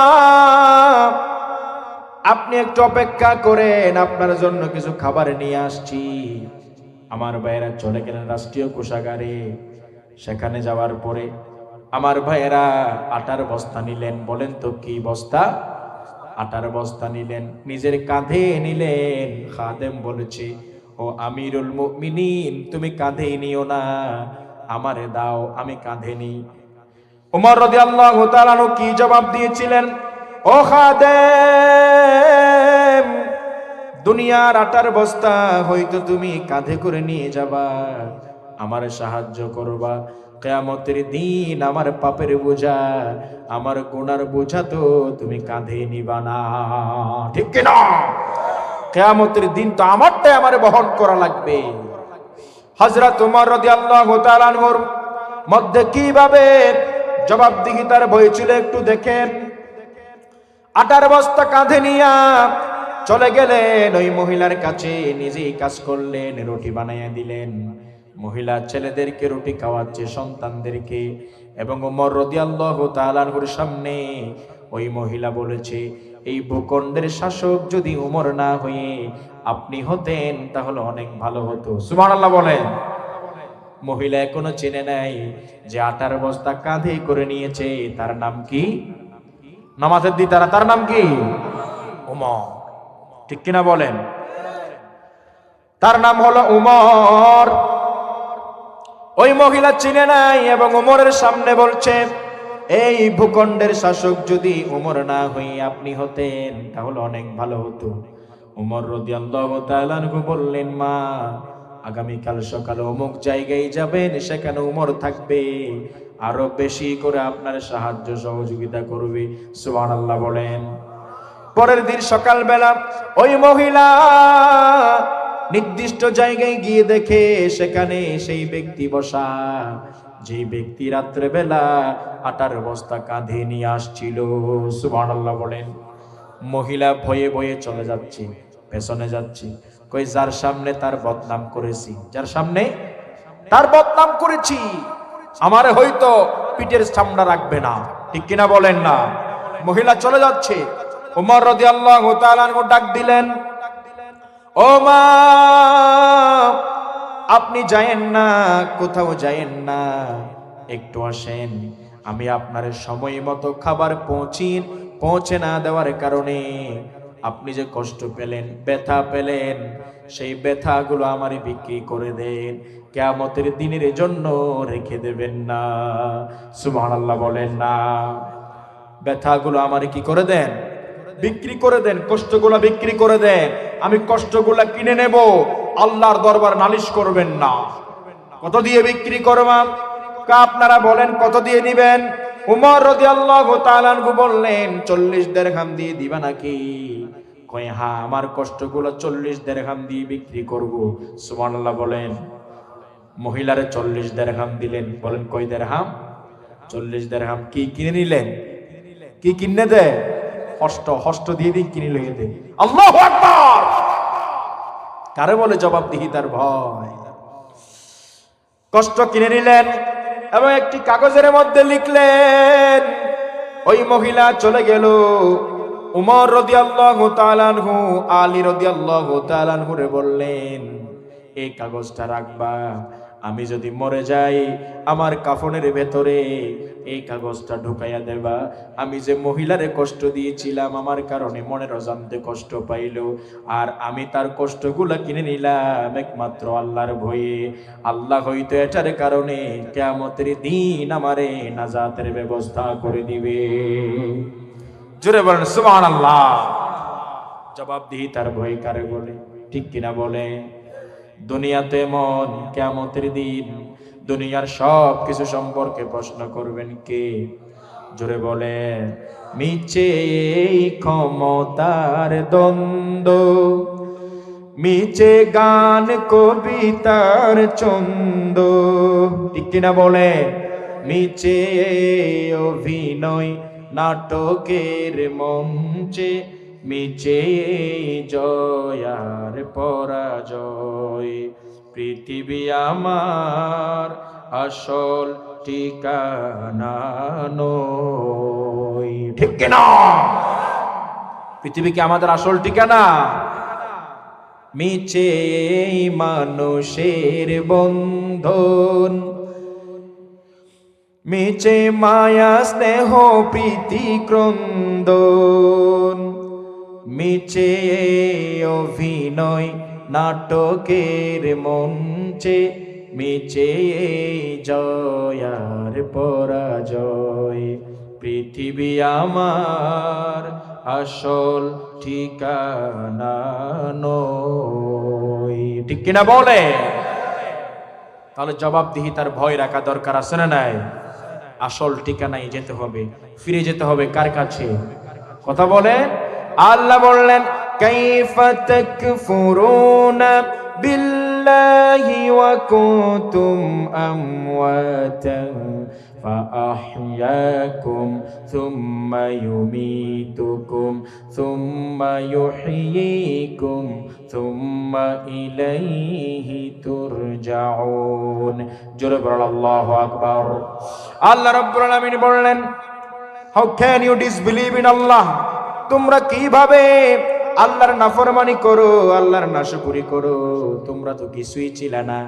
আপনি একটু অপেক্ষা করেন, আপনার জন্য কিছু খাবার নিয়ে আসছি। আমার ভাইয়েরা চলে গেলেন রাষ্ট্রীয় কোষাগারে। সেখানে যাওয়ার পরে আমার ভাইয়েরা আটার বস্তা নিলেন। বলেন তো কি বস্তা? আটার বস্তা নিলেন, নিজের কাঁধে নিলেন। খাদেম বলেছে, ও আমিরুল মুমিনিন, তুমি কাঁধে নিও না, আমারে দাও, আমি কাঁধে নিই। ওমর রাদিয়াল্লাহু তাআলা কি জবাব দিয়েছিলেন? ও খাদেম, দুনিয়ার আটার বস্তা হয়তো তুমি কাঁধে করে নিয়ে যাবা, আমারে সাহায্য করবা। কিয়ামতের দিন আমার পাপের বোঝা, আমার গুনার বোঝা তো তুমি কাঁধে নিবা না, ঠিক কি না? কিয়ামতের দিন তো আমারটাই আমারে বহন করা লাগবে। হযরত ওমর রাদিয়াল্লাহু তাআলা আনহুর মধ্যে কিভাবে জবাবদিহিতার ভয় ছিল একটু দেখেন। আটার বস্তা কাঁধে নিয়া চলে গেলেন ওই মহিলার কাছে, নিজেই কাজ করলেন, রুটি বানাইয়া দিলেন। মহিলা ছেলেদেরকে রুটি খাওয়াচ্ছে, সন্তানদেরকে। এবং ওমর রাদিয়াল্লাহু তাআলা আনহুর সামনে ওই মহিলা বলেছে, এই ভূখণ্ডের শাসক যদি ওমর না হয়ে আপনি হতেন, তাহলে অনেক ভালো হতো। সুবহানাল্লাহ বলেন। মহিলা এখনো চেনে নাই যে আটার বস্তা কাঁধে করে নিয়েছে, তার নাম কি? নামাজের দিতারা, তার নাম কি? ওমর, ঠিক কিনা বলেন? তার নাম হলো ওমর। ওই মহিলা চিনে নাই এবং ওমরের সামনে বলছে, এই ভূখণ্ডের শাসক যদি ওমর না হয়ে আপনি হতেন, তাহলে অনেক ভালো হতো। ওমর রাদিয়াল্লাহু তাআলা আনহু বললেন, মা, আগামীকাল সকালে অমুক জায়গায় যাবেন, সেখানে ওমর থাকবে, আরো বেশি করে আপনার সাহায্য সহযোগিতা করবে। সুবহানাল্লাহ বলেন। পরের দিন সকালবেলা ওই মহিলা নির্দিষ্ট জায়গায় গিয়ে দেখে সেখানে সেই ব্যক্তি বসা, যে ব্যক্তি রাত্রে বেলা আটার বস্তা কাঁধে নিয়ে আসছিল। সুবহানাল্লাহ বলেন। মহিলা ভয়ে ভয়ে চলে যাচ্ছে, পেছনে যাচ্ছে। কই, যার সামনে তার বদনাম করেছি, যার সামনে তার বদনাম করেছি, আমারে হয়তো পিঠের চামড়া রাখবে না, ঠিক কিনা বলেন না? মহিলা চলে যাচ্ছে। ওমর রাদিয়াল্লাহু তাআলা আনহু ডাক দিলেন, ও মা, আপনি যায়েন না, কোথাও যায়েন না, একটু আসেন। আমি আপনার সময় মতো খাবার পৌঁছে না দেওয়ার কারণে আপনি যে কষ্ট পেলেন, ব্যথা পেলেন, সেই ব্যথাগুলো আমারে বিক্রি করে দেন, কিয়ামতের দিনের জন্য রেখে দেবেন না। সুবহানাল্লাহ বলেন না। ব্যথাগুলো আমারে কি করে দেন? বিক্রি করে দেন, কষ্টগুলো বিক্রি করে দেন, আমি কষ্টগুলো কিনে নেব। আল্লাহর দরবার নালিশ করবেন না। কত দিয়ে বিক্রি করবেন? আপনারা বলেন, কত দিয়ে নিবেন? উমর রাদিয়াল্লাহু তাআলা আনহু বললেন, 40 দিরহাম দিয়ে দিবা নাকি? কয়, হ্যাঁ, আমার কষ্টগুলো 40 দিরহাম দিয়ে বিক্রি করব। সুবহানাল্লাহ বলেন। মহিলারে 40 দিরহাম দিলেন। বলেন, কয় দিরহাম? 40 দিরহাম। কি কিনে নিলেন? কি কিনে দেয়? হস্ত দিয়ে দিন, কিনে লইয়ে দেন। আল্লাহু আকবার। কারে বলে জবাবদিহিতার ভয়? কষ্ট কিনে নিলেন এবং একটি কাগজের মধ্যে লিখলেন। ওই মহিলা চলে গেল। উমর রাদিয়াল্লাহু তাআলা আনহু আলী রাদিয়াল্লাহু তাআলা আনহুরে বললেন, এই কাগজটা রাখবা, আমি যদি মরে যাই আমার কাফনের ভেতরে এই কাগজটা ঢুকাইয়া দেবা। আমি যে মহিলারে কষ্ট দিয়েছিলাম, আমার কারণে মনের অজান্তে কষ্ট পাইল, আর আমি তার কষ্টগুলা কিনে নিলাম একমাত্র আল্লাহর ভয়ে। আল্লাহ হয়তো এটার কারণে কিয়ামতের দিন আমারে নাজাতের ব্যবস্থা করে দিবে। জোরে বলেন সুবহানাল্লাহ। জবাবদিহি তার ভয় কারে বলে? ঠিক কিনা বলে? দুনিয়াতে মন কিয়ামতের দিন দুনিয়ার সব কিছু সম্পর্কে প্রশ্ন করবেন কে? জোরে বলে। মিছে এই ক্ষমতার দ্বন্দ্ব, মিছে গান কবিতার ছন্দ, ঠিক কিনা বলে? মিছে অভিনয় নাটকের মঞ্চে, মিছে জয়ার পরাজয়। পৃথিবী আমার আসল ঠিকানা নয়, ঠিক কিনা? পৃথিবী কি আমাদের আসল ঠিকানা? মিছে মানুষের বন্ধন, মিছে মায়া স্নেহ প্রীতি ক্রন্দন, মিছে অভিনয় নাটকের মঞ্চে, মিছে জয়ার পরাজয়। পৃথিবী আমার আসল ঠিকানা নয়, ঠিক কিনা বলে? তাহলে জবাবদিহিতার ভয় রাখা দরকার আছে না নাই? আসল ঠিকানায় যেতে হবে, ফিরে যেতে হবে কার কাছে? কথা বলে। আল্লাহ বললেন কাইফা তাকফুরুনা বিল্লাহি ওয়া কুনতুম আমওয়াতান فأحياكم ثم يميتكم ثم يحييكم ثم إليه ترجعون জোরে বলেন আল্লাহু আকবার। আল্লাহ রাব্বুল আলামিন বললেন how can you disbelieve in Allah? তোমরা কিভাবে আল্লাহর নাফরমানি করো, আল্লাহর নাশকরি করো? তোমরা তো কিছুই ছিলে না।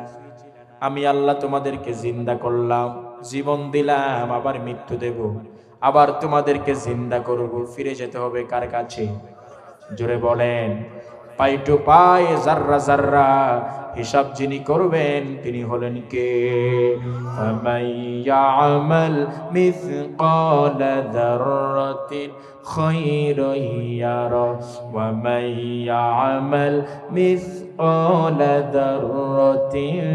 আমি আল্লাহ তোমাদেরকে জিন্দা করলাম, জীবন দিলাম, আবার মৃত্যু দেব, আবার তোমাদেরকে জিন্দা করব। ফিরে যেতে হবে কার কাছে? জোরে বলেন। পাই টু পাই, জাররা জাররা হিসাব যিনি করবেন তিনি হলেন কে? ফামাইয়ামাল মিসকালা যাররাতিন খায়রান ইয়ারা ওয়া মাইয়ামাল মিসকালা যাররাতিন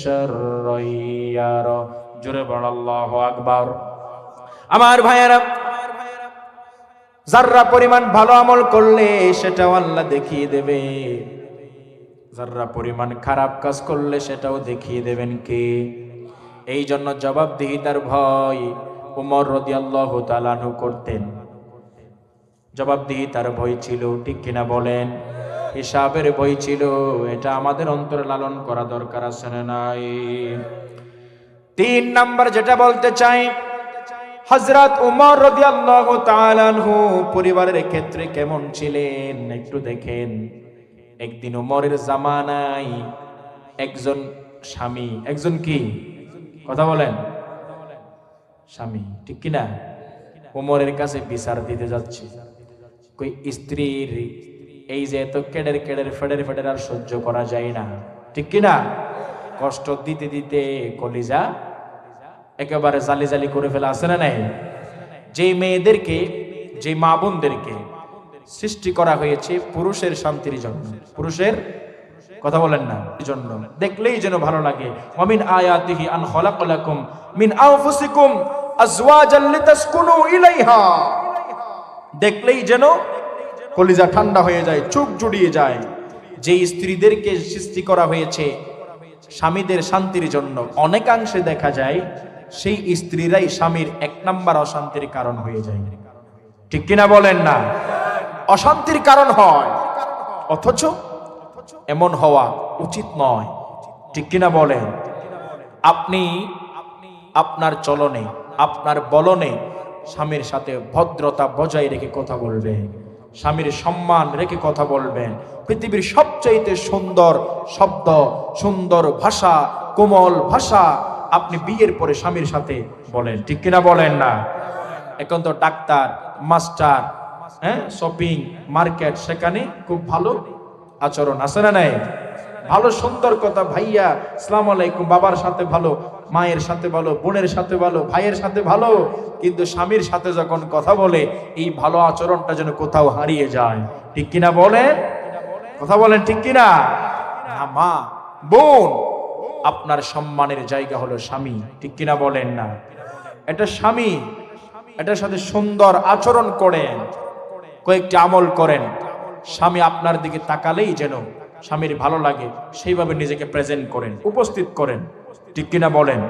শাররান ইয়ারা। জোরে বল আল্লাহু আকবার। আমার ভাইয়েরা, যাররা পরিমাণ ভালো আমল করলে সেটাও আল্লাহ দেখিয়ে দেবে, যাররা পরিমাণ খারাপ কাজ করলে সেটাও দেখিয়ে দেবেন কে? এই জন্য জবাবদিহিতার ভয় উমর রাদিয়াল্লাহু তাআলা আনহু করতেন। জবাবদিহিতার ভয় ছিল, ঠিক কিনা বলেন? হিসাবের ভয় ছিল। এটা আমাদের অন্তরে লালন করা দরকার আছে না নাই? 3 নাম্বার যেটা বলতে চাই, হযরত উমর রাদিয়াল্লাহু তাআলা আনহু পরিবারের ক্ষেত্রে কেমন ছিলেন একটু দেখেন। একদিন উমরের জামানায় একজন স্বামী, একজন কি কথা বলেন? স্বামী, ঠিক কিনা? উমরের কাছে বিচার দিতে যাচ্ছে। কই স্ত্রীর এই যে এত কেডের কেডের ফেডের ফেডের আর সহ্য করা যায় না, ঠিক কিনা? কষ্ট দিতে দিতে কলিজা একেবারে জালি জালি করে ফেলা আছে না নাই? যে মেয়েদেরকে, যে মা বোনদেরকে সৃষ্টি করা হয়েছে পুরুষের শান্তির জন্য, পুরুষের কথা বলেন না জন্য, দেখলেই যেন ভালো লাগে। ওয়ামিন আয়াতিহি আন খালাকালাকুম মিন আনফুসিকুম আজওয়াজান লিতাসকুনু ইলাইহা, দেখলেই যেন কলিজা ঠান্ডা হয়ে যায়, চোখ জুড়িয়ে যায়। যে স্ত্রীদেরকে সৃষ্টি করা হয়েছে স্বামীদের শান্তির জন্য, অনেকাংশে দেখা যায় সেই স্ত্রীরাই স্বামীর 1 নাম্বার অশান্তির কারণ হয়ে যায়, ঠিক কিনা বলেন না? অশান্তির কারণ হয়, অথচ এমন হওয়া উচিত নয়, ঠিক কিনা বলেন? আপনি আপনার চলনে, আপনার বলনে স্বামীর সাথে ভদ্রতা বজায় রেখে কথা বলবেন, স্বামীর সম্মান রেখে কথা বলবেন। পৃথিবীর সবচাইতে সুন্দর শব্দ, সুন্দর ভাষা, কোমল ভাষা আপনি বিয়ের পরে স্বামীর সাথে বলেন, ঠিক কিনা বলেন না? এখন তো ডাক্তার, মাস্টার, শপিং মার্কেট, সেখানে খুব ভালো আচরণ আছে না নাই? ভালো সুন্দর কথা, ভাইয়া আসসালামু আলাইকুম, বাবার সাথে ভালো, মায়ের সাথে ভালো, বোনের সাথে ভালো, ভাইয়ের সাথে ভালো, কিন্তু স্বামীর সাথে যখন কথা বলে এই ভালো আচরণটা যেন কোথাও হারিয়ে যায়। ঠিক কিনা বলেন? কথা বলেন ঠিক কিনা? মা, বোন, আপনার সম্মানের জায়গা হলো স্বামী। ঠিক কিনা বলেন না? এটা স্বামী, এটার সাথে সুন্দর আচরণ করেন, কয়েকটি আমল করেন। স্বামী আপনার দিকে তাকালেই যেন স্বামীর ভালো লাগে, সেইভাবে নিজেকে প্রেজেন্ট করেন, উপস্থিত করেন। ঠিক কিনা বলেন?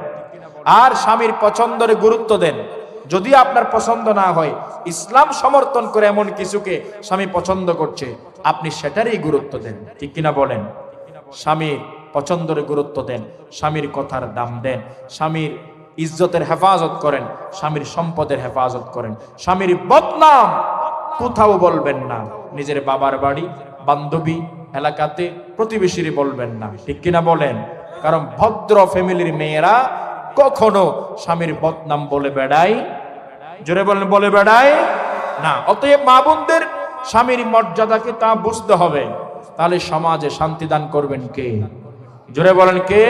আর স্বামীর পছন্দের গুরুত্ব দেন। যদি আপনার পছন্দ না হয়, ইসলাম সমর্থন করে এমন কিছুকে স্বামী পছন্দ করছে, আপনি সেটারই গুরুত্ব দেন। ঠিক কিনা বলেন? স্বামীর পছন্দের গুরুত্ব দেন, স্বামীর কথার দাম দেন, স্বামীর ইজ্জতের হেফাজত করেন, স্বামীর সম্পদের হেফাজত করেন। স্বামীর বদনাম কোথাও বলবেন না, নিজের বাবার বাড়ি, বান্ধবী, এলাকাতে, প্রতিবেশীরই বলবেন না। ঠিক কিনা বলেন? কারণ ভদ্র ফ্যামিলির মেয়েরা কখনো স্বামীর বদনাম বলে বেড়ায়, জোরে বলেন, বলে বেড়ায় না। অতএব মা বোনদের স্বামীর মর্যাদাকে তা বুঝতে হবে। তাহলে সমাজে শান্তি দান করবেন কে? জোরে বলেন কে?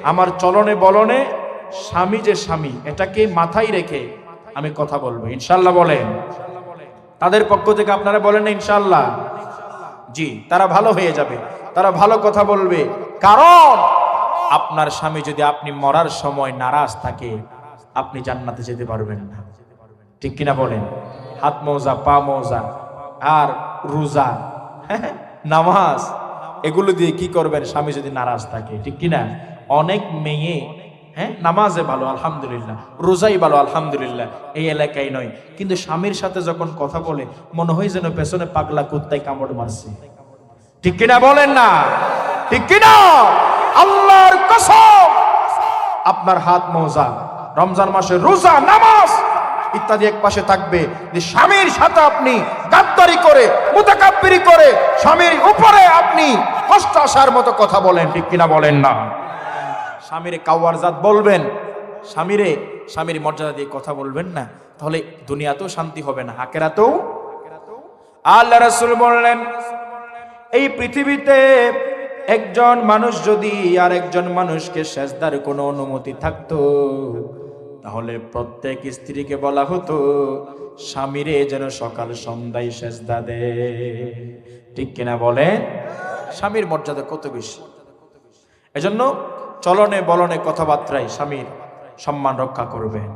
আমার চলনে বলনে স্বামী যে স্বামী, এটাকে মাথায় রেখে আমি কথা বলবো, ইনশাল্লাহ বলেন। তাদের পক্ষ থেকে আপনারা বলেন না ইনশাল্লাহ? জি, তারা ভালো হয়ে যাবে, তারা ভালো কথা বলবে। কারণ আপনার স্বামী যদি আপনি মরার সময় নারাজ থাকে, আপনি জান্নাতে যেতে পারবেন না। ঠিক কিনা বলেন? হাত মোজা, পা মোজা আর রোজা, নামাজ, এগুলো দিয়ে কি করবেন স্বামী যদি নারাজ থাকে? ঠিক কিনা? অনেক মেয়ে নামাজে ভালো আলহামদুলিল্লাহ, রোজাই ভালো আলহামদুলিল্লাহ, এই এলাকায় নয়, কিন্তু স্বামীর সাথে যখন কথা বলে মনে হয় যেন পেছনে পাগলা কুত্তায় কামড় মারছে। ঠিক কিনা বলেন না? ঠিক কিনা? আল্লাহর কসম, আপনার হাত মোজা, রমজান মাসে রোজা, নামাজ ইত্যাদি এক পাশে থাকবে, যে স্বামীর সাথে আপনি গাদ্দারি করে, মুতাকাব্বিরি করে স্বামীর উপরে আপনি কষ্ট আসার মতো কথা বলেন। ঠিক কিনা বলেন না? স্বামীরে কাওয়ার জাত বলবেন, স্বামীর মর্যাদা দিয়ে কথা বলবেন না, তাহলে দুনিয়াতেও শান্তি হবে না, আখিরাতেও। আল্লাহ রাসূল বললেন, এই পৃথিবীতে একজন মানুষ যদি আর একজন মানুষকে সেজদার কোনো অনুমতি থাকতো, তাহলে প্রত্যেক স্ত্রীকে বলা হতো স্বামীরে যেন সকাল সন্ধ্যায় সেজদা দে। ঠিক কিনা বলেন? স্বামীর মর্যাদা কত বেশি। এজন্য চলনে বলনে কথাবার্তায় স্বামীর সম্মান রক্ষা করবেন।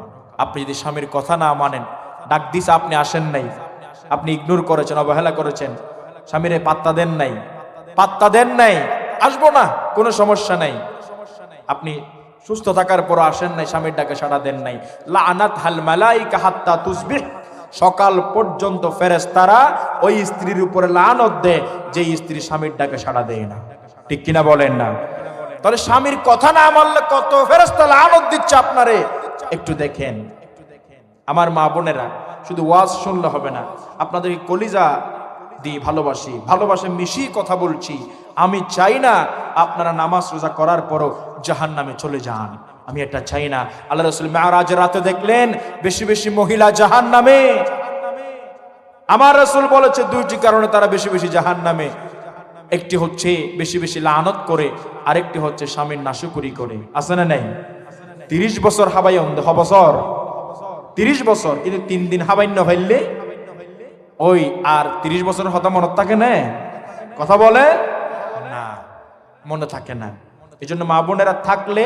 আপনি যদি স্বামীর কথা না মানেন, ডাক দিছে আপনি আসেন নাই, আপনি ইগনোর করেছেন, অবহেলা করেছেন, স্বামীরে পাত্তা দেন নাই, আসবো না, কোনো সমস্যা নাই, আপনি সুস্থ থাকার পর আসেন নাই, স্বামীর ডাকে সাড়া দেন নাই, লাআনাত হাল মালাইকা হাত্তা তুসবিহ, সকাল পর্যন্ত ফেরেশতারা ওই স্ত্রীর উপরে লানত দেয় যে স্ত্রী স্বামীর ডাকে সাড়া দেয় না। ঠিক কিনা বলেন না? তাহলে স্বামীর কথা না মানলে কত ফেরেশতা লানত দিচ্ছে আপনারে, একটু দেখেন। আমার মা বোনেরা, শুধু ওয়াজ শুনলে হবে না, আপনাদের কলিজা দিয়ে ভালোবাসে মিশিয়ে কথা বলছি। আমি চাই না আপনারা নামাজ রোজা করার পরও জাহান্নামে চলে যান, আমি এটা চাই না। আল্লাহ রাসূল মেরাজের রাতে দেখলেন বেশি বেশি মহিলা জাহান্নামে। আমার রাসূল বলেছে দুইটি কারণে তারা বেশি বেশি জাহান্নামে। একটি হচ্ছে বেশি বেশি লানত করে, আরেকটি হচ্ছে স্বামীর নাশুকুরি করে। আছে না নাই? 30 বছর হাবাইন বছর 30 বছর, কিন্তু 3 দিন হাবাইন্য হইলে ওই আর 30 বছরের হতা মনে থাকে না? কথা বলে না, মনে থাকে না। এই জন্য মা বোনেরা থাকলে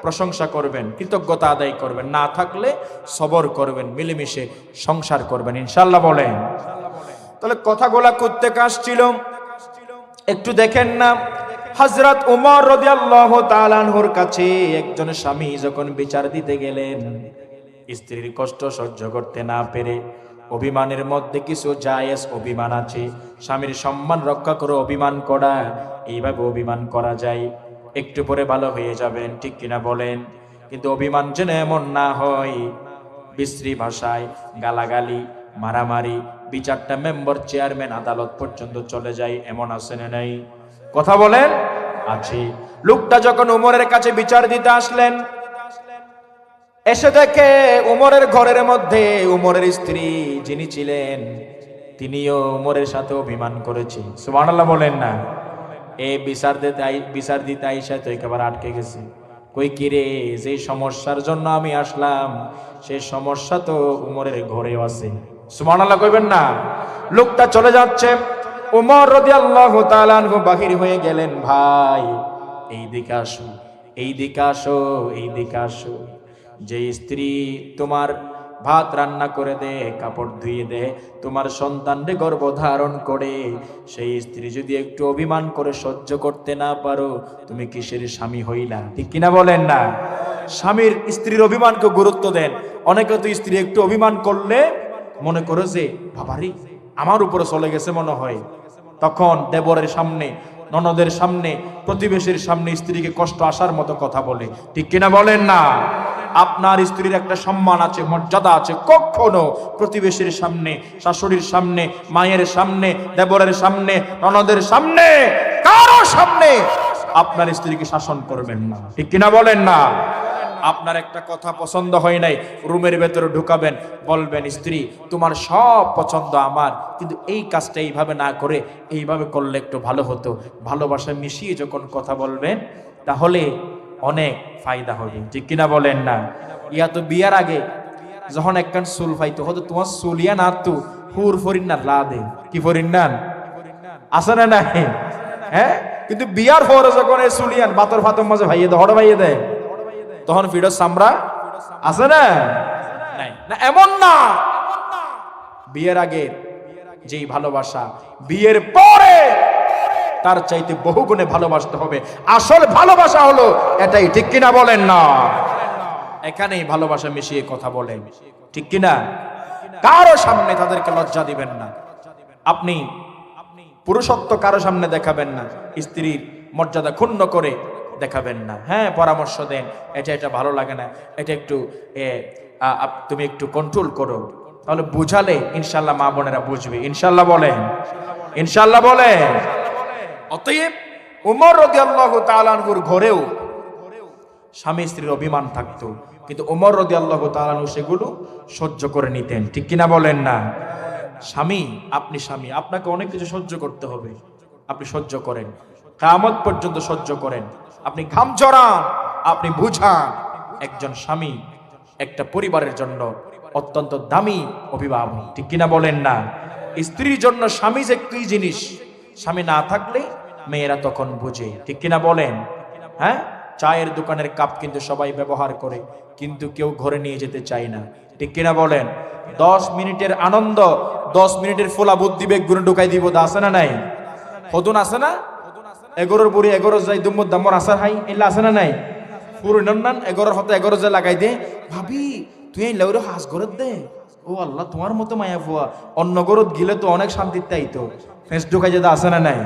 প্রশংসা করবেন, কৃতজ্ঞতা আদায় করবেন, না থাকলে সবর করবেন, মিলেমিশে সংসার করবেন, ইনশাল্লাহ বলেন। তাহলে কথাগুলা করতে আসছিল, একটু দেখেন না, হযরত উমর রাদিয়াল্লাহু তাআলা আনহুর কাছে একজন স্বামী যখন বিচার দিতে গেলেন, স্ত্রীর কষ্ট সহ্য করতে না পেরে, অভিমানের মধ্যে কিছু জায়েজ অভিমান আছে, স্বামীর সম্মান রক্ষা করে অভিমান করা, এইভাবে অভিমান করা যায়, একটু পরে ভালো হয়ে যাবেন। ঠিক কিনা বলেন? কিন্তু অভিমান যেন এমন না হয় বিশ্রী ভাষায় গালাগালি, মারামারি, বিচারটা মেম্বার, চেয়ারম্যান, আদালত পর্যন্ত চলে যায়, এমন আছে না নাই? কথা বলেন। আছে। লোকটা যখন উমরের কাছে বিচার দিতে আসলেন, এসে দেখে উমরের ঘরের মধ্যে উমরের স্ত্রী যিনি ছিলেন তিনিও উমরের সাথে অভিমান করেছে। সুবহানাল্লাহ বলেন না? এই বিচার দিতে আইসা তো একেবারে আটকে গেছে। কই কিরে, যে সমস্যার জন্য আমি আসলাম সেই সমস্যা তো উমরের ঘরেও আছে। সুবহানাল্লাহ কইবেন না? লোকটা চলে যাচ্ছে, উমর রাদিয়াল্লাহু তাআলা আনহু বাহির হয়ে গেলেন, ভাই এই দিকে আসো, এই দিকে আসো, এই দিকে আসো। যে স্ত্রী তোমার ভাত রান্না করে দে, কাপড় ধুয়ে দে, তোমার সন্তানরে গর্ভধারণ করে, সেই স্ত্রী যদি একটু অভিমান করে সহ্য করতে না পারো, তুমি কিসের স্বামী হইলা? ঠিক কিনা বলেন না? স্বামীর স্ত্রীর অভিমানকে গুরুত্ব দেন। অনেকে তো স্ত্রী একটু অভিমান করলে মনে করে যে বাবারি আমার উপরে চলে গেছে মনে হয়, তখন দেবরের সামনে, ননদের সামনে, প্রতিবেশীর সামনে স্ত্রীকে কষ্ট আসার মতো কথা বলে। ঠিক কিনা বলেন না? আপনার স্ত্রীর একটা সম্মান আছে, মর্যাদা আছে। কখনো প্রতিবেশীর সামনে, শাশুড়ির সামনে, মায়ের সামনে, দেবরের সামনে, ননদের সামনে, কারো সামনে আপনার স্ত্রীকে শাসন করবেন না। ঠিক কিনা বলেন না? আপনার একটা কথা পছন্দ হয় নাই, রুমের ভেতরে ঢুকাবেন, বলবেন স্ত্রী তোমার সব পছন্দ আমার, কিন্তু এই কাজটা এইভাবে না করে এইভাবে করলে একটু ভালো হতো। ভালোবাসা মিশিয়ে যখন কথা বলবেন তাহলে অনেক ফায়দা হবে। ঠিক কিনা বলেন না? ইয়া তো বিয়ার আগে যখন একখান চুল পাইতো, হয়তো তোমার চুলিয়া না তো হুর ফরিন না লা দে, কি ফরিন না আছে না নাই? হ্যাঁ, কিন্তু বিয়ার পরে যখন এই চুলিয়ান বাতর ফাতর মাঝে ভাইয়ে দেয়, হড় ভাইয়ে দেয়, তখন ফিরোজ সামরা আছে না নাই? না এমন না, বিয়ের আগে যেই ভালোবাসা বিয়ের পরে তার চাইতে বহুগুণে ভালোবাসতে হবে। আসল ভালোবাসা হলো এটাই। ঠিক কিনা বলেন না? এখানেই ভালোবাসা মিশিয়ে কথা বলেন। ঠিক কিনা? কারো সামনে তাদেরকে লজ্জা দিবেন না। আপনি পুরুষত্ব কারো সামনে দেখাবেন না, স্ত্রীর মর্যাদা ক্ষুণ্ণ করে দেখাবেন না। হ্যাঁ, পরামর্শ দেন, এটা ভালো লাগে না, এটা একটু তুমি একটু কন্ট্রোল করো, তাহলে বুঝালে ইনশাল্লাহ মা বোনেরা বুঝবে। ইনশাল্লাহ বলেন, ইনশাল্লাহ বলেন। অতএব উমর রাদিয়াল্লাহু তাআলা আনহুর ঘরেও স্বামী স্ত্রীর অভিমান থাকতো, কিন্তু উমর রাদিয়াল্লাহু তাআলা আনহু সেগুলো সহ্য করে নিতেন। ঠিক কিনা বলেন না? স্বামী, আপনি স্বামী, আপনাকে অনেক কিছু সহ্য করতে হবে, আপনি সহ্য করেন, কিয়ামত পর্যন্ত সহ্য করেন। আপনি ঘাম ঝরান, আপনি বুঝান। একজন স্বামী একটা পরিবারের জন্য অত্যন্ত দামি অভিভাবক। ঠিক কিনা বলেন না? স্ত্রীর জন্য স্বামী যে কি জিনিস, স্বামী না থাকলে মেয়েরা তখন বুঝে। ঠিক কিনা বলেন? হ্যাঁ, চায়ের দোকানের কাপ কিন্তু সবাই ব্যবহার করে, কিন্তু কেউ ঘরে নিয়ে যেতে চায় না। ঠিক কিনা বলেন? 10 মিনিটের আনন্দ 10 মিনিটের ফোলা বুদ্ধি বেগ গুনে ঢুকাই দিব, আছে না নাই? হদুন আছে না? এগোরোর বুড়ি এগোরো যাই দুম্মদ দামর আসার হাই এলা আছে না নাই? পুরো নন্নান এগোরোর হতে এগোরো যে লাগাই দে, ভাবি তুই এই লাউরে হাস গরত দে, ও আল্লাহ তোমার মতো মায়া ফুয়া, অন্য গরত গিলে তো অনেক শান্তির তাই তো ফেস ঢুকাই যেতে আছে না নাই?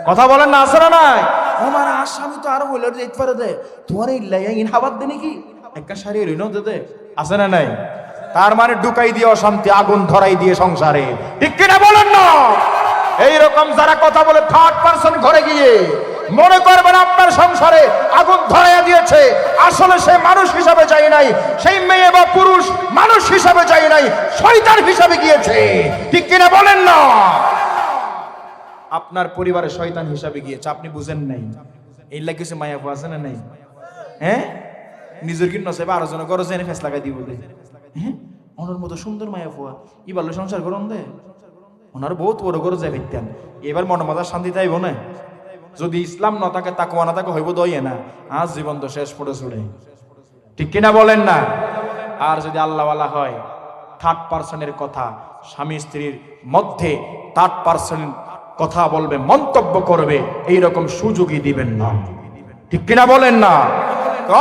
কথা বলেন না, আছে না নাই? আমার আসামি তো আরো হইলে যেতে পারে দে, তোমার এই লাইয়া ইন হাবাদ দে নাকি একটা শাড়ি ঋণ দে, আছে না নাই? তার মানে ঢুকাই দিয়ে অশান্তি, আগুন ধরাই দিয়ে সংসারে। ঠিক কিনা বলেন না? এইরকম যারা কথা বলে থার্ড পারসন ঘরে গিয়ে মনে করবেন আপনার সংসারে আগুন ধরাইয়া দিয়েছে, আসলে সে মানুষ হিসাবে যায় নাই, সেই মেয়ে বা পুরুষ মানুষ হিসাবে যায় নাই, শয়তান হিসাবে গিয়েছে। ঠিক কিনা বলেন না? আপনার পরিবারের শয়তান হিসাবে গিয়েছে, আপনি বুঝেন নাই। এই লাগছে মায়া আছে না নাই? হ্যাঁ, নিজের কিন্ন সে 12 জন গরজ এনে ফেস লাগাই দিব দে। হ্যাঁ, ওনার মতো সুন্দর মায়া ফুয়া ই ভালো সংসার করুন দে, ওনার বহুত বড় করে যাই ফেলতেন। এবার মনে মজা শান্তি চাইব না, যদি ইসলাম না থাকে তাকুয়া না থাকে হইব দইয়ে না, আজ জীবন তো শেষ পড়ে ছুড়ে। ঠিক কিনা বলেন না? আর যদি আল্লাহওয়ালা হয়, থার্ড পারসনের কথা স্বামী স্ত্রীর মধ্যে থার্ড পারসন কথা বলবে, মন্তব্য করবে, এইরকম সুযোগই দিবেন না। ঠিক কিনা বলেন না?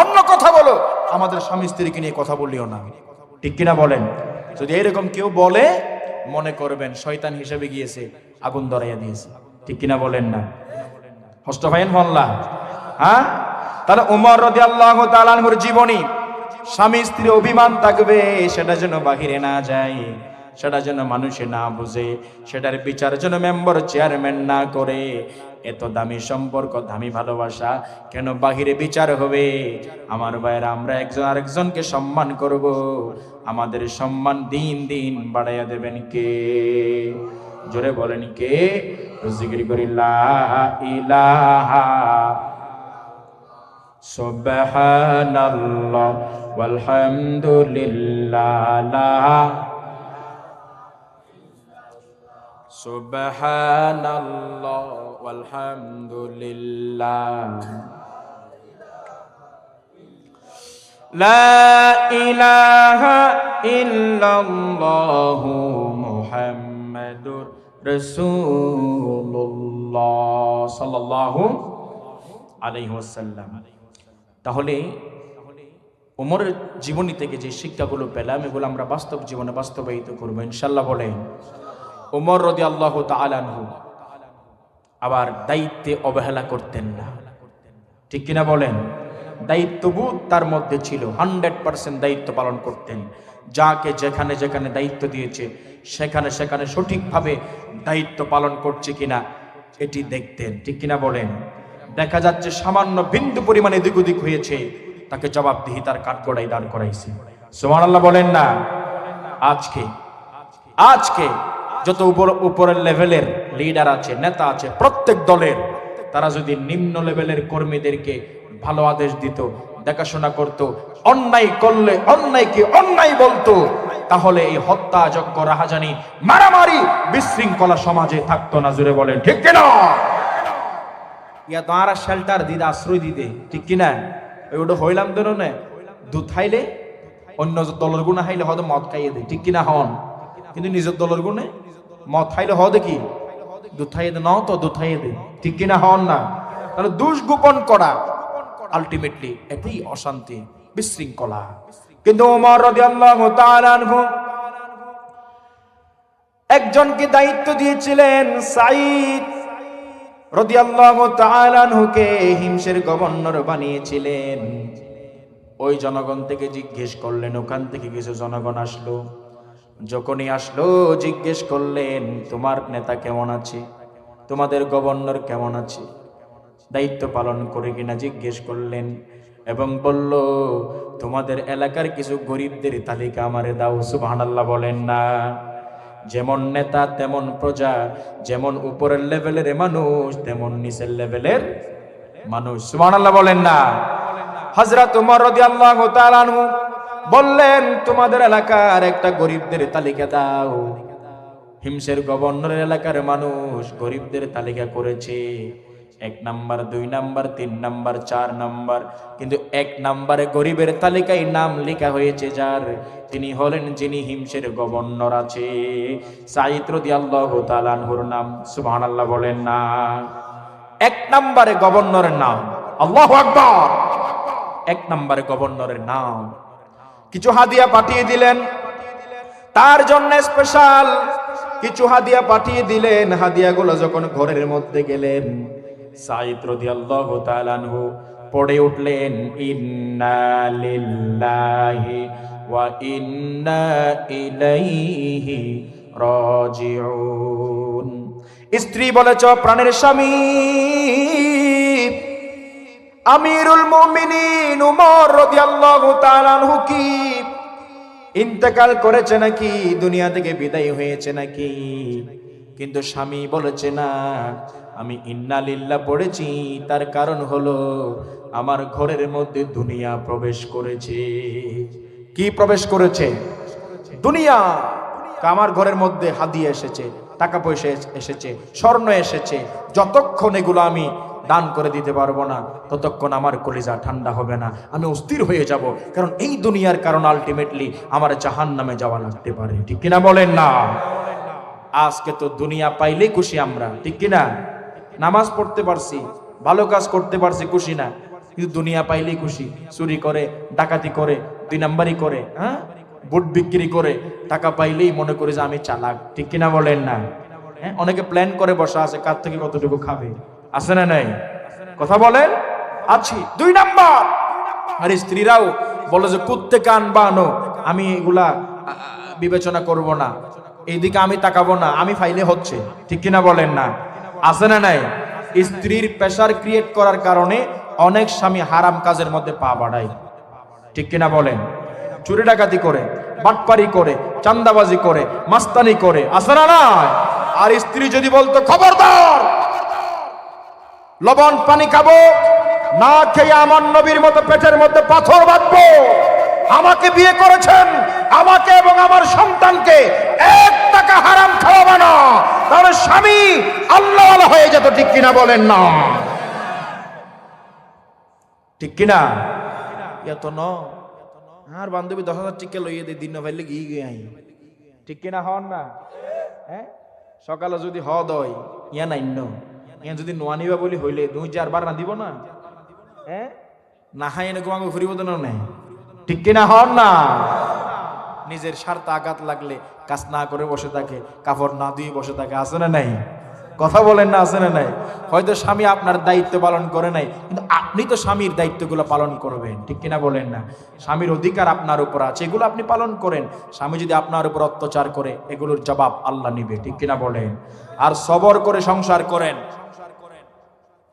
অন্য কথা বলো, আমাদের স্বামী স্ত্রীকে নিয়ে কথা বলিও না। ঠিক কিনা বলেন? যদি এইরকম কেউ বলে মনে করবেন শয়তান হিসেবে গিয়েছে, আগুন ধরাইয়া দিয়েছে। ঠিক কিনা বলেন না? কষ্ট পাইন বললা? হ্যাঁ, তাহলে উমর রাদিয়াল্লাহু তাআলা আনহুর জীবনী, স্বামী স্ত্রী অভিমান থাকবে, সেটা যেন বাহিরে না যায়, সেটা যেন মানুষে না বুঝে, সেটার বিচার যেন মেম্বার চেয়ারম্যান না করে। এত দামি সম্পর্ক, দামি ভালোবাসা কেন বাহিরে বিচার হবে? আমার ভাইয়েরা, আমরা একজন আরেকজনকে সম্মান করব, আমাদের সম্মান দিন দিন বাড়াইয়া দেবেন কে? জোরে বলেন কে? জিকির করি লা ইলাহা সুবহানাল্লাহ ওয়ালহামদুলিল্লাহ সুবহানাল্লাহ ওয়ালহামদুলিল্লাহ লা ইলাহা ইল্লাল্লাহু মুহাম্মাদুর রাসূলুল্লাহ সাল্লাল্লাহু আলাইহি ওয়াসাল্লাম। তাহলে ওমরের জীবনী থেকে যে শিক্ষাগুলো পেলাম এগুলো আমরা বাস্তব জীবনে বাস্তবায়িত করবো ইনশাআল্লাহ। বলেন ওমর রাদিয়াল্লাহু তাআলা আনহু আবার দায়িত্বে অবহেলা করতেন না, ঠিক কিনা বলেন? দায়িত্ববোধ তার মধ্যে ছিল, 100% দায়িত্ব পালন করতেন। যাকে যেখানে যেখানে দায়িত্ব দিয়েছে সেখানে সেখানে সঠিকভাবে দায়িত্ব পালন করছে কিনা এটি দেখতেন, ঠিক কিনা বলেন? দেখা যাচ্ছে সামান্য বিন্দু পরিমাণে এদিক ওদিক হয়েছে, তাকে জবাবদিহি তার কাঠগড়ায় দাঁড় করাইছে। সুবহানাল্লাহ বলেন না? আজকে যত উপরের লেভেলের লিডার আছে, নেতা আছে প্রত্যেক দলের, তারা যদি নিম্ন লেভেলের কর্মীদেরকে ভালো আদেশ দিত, দেখাশোনা করত, অন্যায় করলে অন্যায়কে অন্যায় বলতো, তাহলে এই হত্যাযজ্ঞ, রাহাজানি, মারামারি, বিশৃঙ্খলা সমাজে থাকতো না। জুড়ে বলেন ঠিক কিনা? ইয়া তারা শেল্টার দিতে, আশ্রয় দিতে, ঠিক কিনা? ওটা হইলাম তো না, দুধ খাইলে অন্য দলের গুণে খাইলে হয়তো মদ খাইয়ে দেয়, ঠিক কিনা হন? কিন্তু নিজের দলের গুণে মদ খাইলে হবে কি? দুধ খাইয়ে দে, নাও তো দুধ খাইয়ে দে, ঠিক কিনা হন না? তাহলে দোষ গোপন করা আলটিমেটলি এটাই অশান্তি, বিশৃঙ্খলা। কিন্তু ওমর রাদিয়াল্লাহু তাআলা আনহু একজনকে দায়িত্ব দিয়েছিলেন, সাঈদ রাদিয়াল্লাহু তাআলা আনহুকে হিমসের গভর্নর বানিয়েছিলেন। ওই জনগণ থেকে জিজ্ঞেস করলেন, ওখান থেকে কিছু জনগণ আসলো। যখনই আসলো জিজ্ঞেস করলেন, তোমার নেতা কেমন আছে, তোমাদের গভর্নর কেমন আছে, দায়িত্ব পালন করে কিনা জিজ্ঞেস করলেন, এবং বলল তোমাদের এলাকার কিছু গরিবদের তালিকা আমারে দাও। সুবহানাল্লাহ বলেন না? যেমন নেতা তেমন প্রজা, যেমন উপরের লেভেলের মানুষ তেমন নিচের লেভেলের মানুষ। সুবহানাল্লাহ বলেন না? হযরত ওমর রাদিয়াল্লাহু তাআলা আনহু বললেন, তোমাদের এলাকার একটা গরিবদের তালিকা দাও। হিমসের গভর্নরের এলাকার মানুষ গরিবদের তালিকা করেছে, 1 নাম্বার, 2 নাম্বার, 3 নাম্বার, 4 নাম্বার, কিন্তু 1 নাম্বারে গরিবের তালিকায় নাম লেখা হয়েছে যার, তিনি হলেন যিনি হিমসের গভর্নর আছে, সাঈদ রাদিয়াল্লাহু তাআলা আনহুর নাম। সুবহানাল্লাহ বলেন না? 1 নাম্বারে গভর্নরের নাম, আল্লাহু আকবার, 1 নাম্বারে গভর্নরের নাম। কিছু হাদিয়া পাঠিয়ে দিলেন তার জন্য, স্পেশাল কিছু হাদিয়া পাঠিয়ে দিলেন। হাদিয়াগুলো যখন ঘরের মধ্যে গেলেন, সাঈদ রাদিয়াল্লাহু তাআলা আনহু পড়ে উঠলেন, ইন্না লিল্লাহি ওয়া ইন্না ইলাইহি রাজিউন। স্ত্রী বলেছ, প্রাণের স্বামী আমিরুল মুমিনিন ওমর রাদিয়াল্লাহু তাআলা আনহু কি ইন্তেকাল করেছে নাকি, দুনিয়া থেকে বিদায় হয়েছে নাকি? কিন্তু স্বামী বলেছে না, আমি ইন্না লিল্লাহ পড়েছি, তার কারণ হলো আমার ঘরের মধ্যে দুনিয়া প্রবেশ করেছে। কি প্রবেশ করেছে? দুনিয়া। আমার ঘরের মধ্যে হাদিয়া এসেছে, টাকা পয়সা এসেছে, স্বর্ণ এসেছে, যতক্ষণ এগুলো আমি দান করে দিতে পারবো না ততক্ষণ আমার কলিজা ঠান্ডা হবে না, আমি অস্থির হয়ে যাব, কারণ এই দুনিয়ার কারণ আলটিমেটলি আমার জাহান্নামে যাওয়া লাগতে পারে, ঠিক কিনা বলেন না? আজকে তো দুনিয়া পাইলেই খুশি আমরা, ঠিক কিনা? নামাজ পড়তে পারছি, ভালো কাজ করতে পারছি, খুশি না? কিন্তু দুনিয়া পাইলেই খুশি, চুরি করে, ডাকাতি করে, 2 নাম্বারি করে, হ্যাঁ, বুট বিক্রি করে টাকা পাইলেই মনে করে যে আমি চালাক, ঠিক কিনা বলেন না? হ্যাঁ, অনেকে প্ল্যান করে বসা আছে কার থেকে কতটুকু খাবে, আছে না নাই? কথা বলেন, আছি। 2 নাম্বার, আর স্ত্রীরাও বলে যে কুত্তে কান বানো, আমি এগুলা বিবেচনা করব না, এইদিকে আমি তাকাবো না, আমি ফাইলে হচ্ছে, ঠিক কিনা বলেন না? আছে না নাই? স্ত্রীর প্রেসার ক্রিয়েট করার কারণে অনেক স্বামী হারাম কাজের মধ্যে পা বাড়ায়, ঠিক কিনা বলেন? চুরি ডাকাতি করে, বাটপারি করে, চান্দাবাজি করে, মাস্তানি করে, আছে না নয়? আর স্ত্রী যদি বলতো খবরদার, লবণ পানি খাবো না খেয়ে আমার নবীর মতো পেটের মধ্যে পাথর বাঁধবো, আমাকে বিয়ে করেছেন, আমাকে এবং আমার সন্তানকে 1 টাকা হারাম খাওয়াবো না, তাহলে স্বামী আল্লাহওয়ালা হয়ে যেত। ঠিক কিনা বলেন না? ঠিক কিনা? এত ন আর বান্ধবী 10,000 টিকা লইয়ে দিয়ে দিন ভাইলে গিয়ে গিয়ে আই। ঠিক কিনা হন না? হ্যাঁ, সকালে যদি দয় ইয়া নাই ইয়া যদি নোয়া নিবা বলি হইলে 2-4 বার না দিব না? হ্যাঁ, না হাই এনে গোমাঙ্গ ফুরিব তো না। ঠিক কিনা হন না? নিজের স্বার্থে আঘাত লাগলে কাজ না করে বসে থাকে, কাপড় না ধুয়ে বসে থাকে, আছে না নাই? কথা বলেন না, আছে না নাই? হয়তো স্বামী আপনার দায়িত্ব পালন করে নাই, কিন্তু আপনি তো স্বামীর দায়িত্বগুলো পালন করবেন। ঠিক কিনা বলেন না? স্বামীর অধিকার আপনার উপর আছে, এগুলো আপনি পালন করেন। স্বামী যদি আপনার উপর অত্যাচার করে, এগুলোর জবাব আল্লাহ নিবে। ঠিক কিনা বলেন? আর সবর করে সংসার করেন,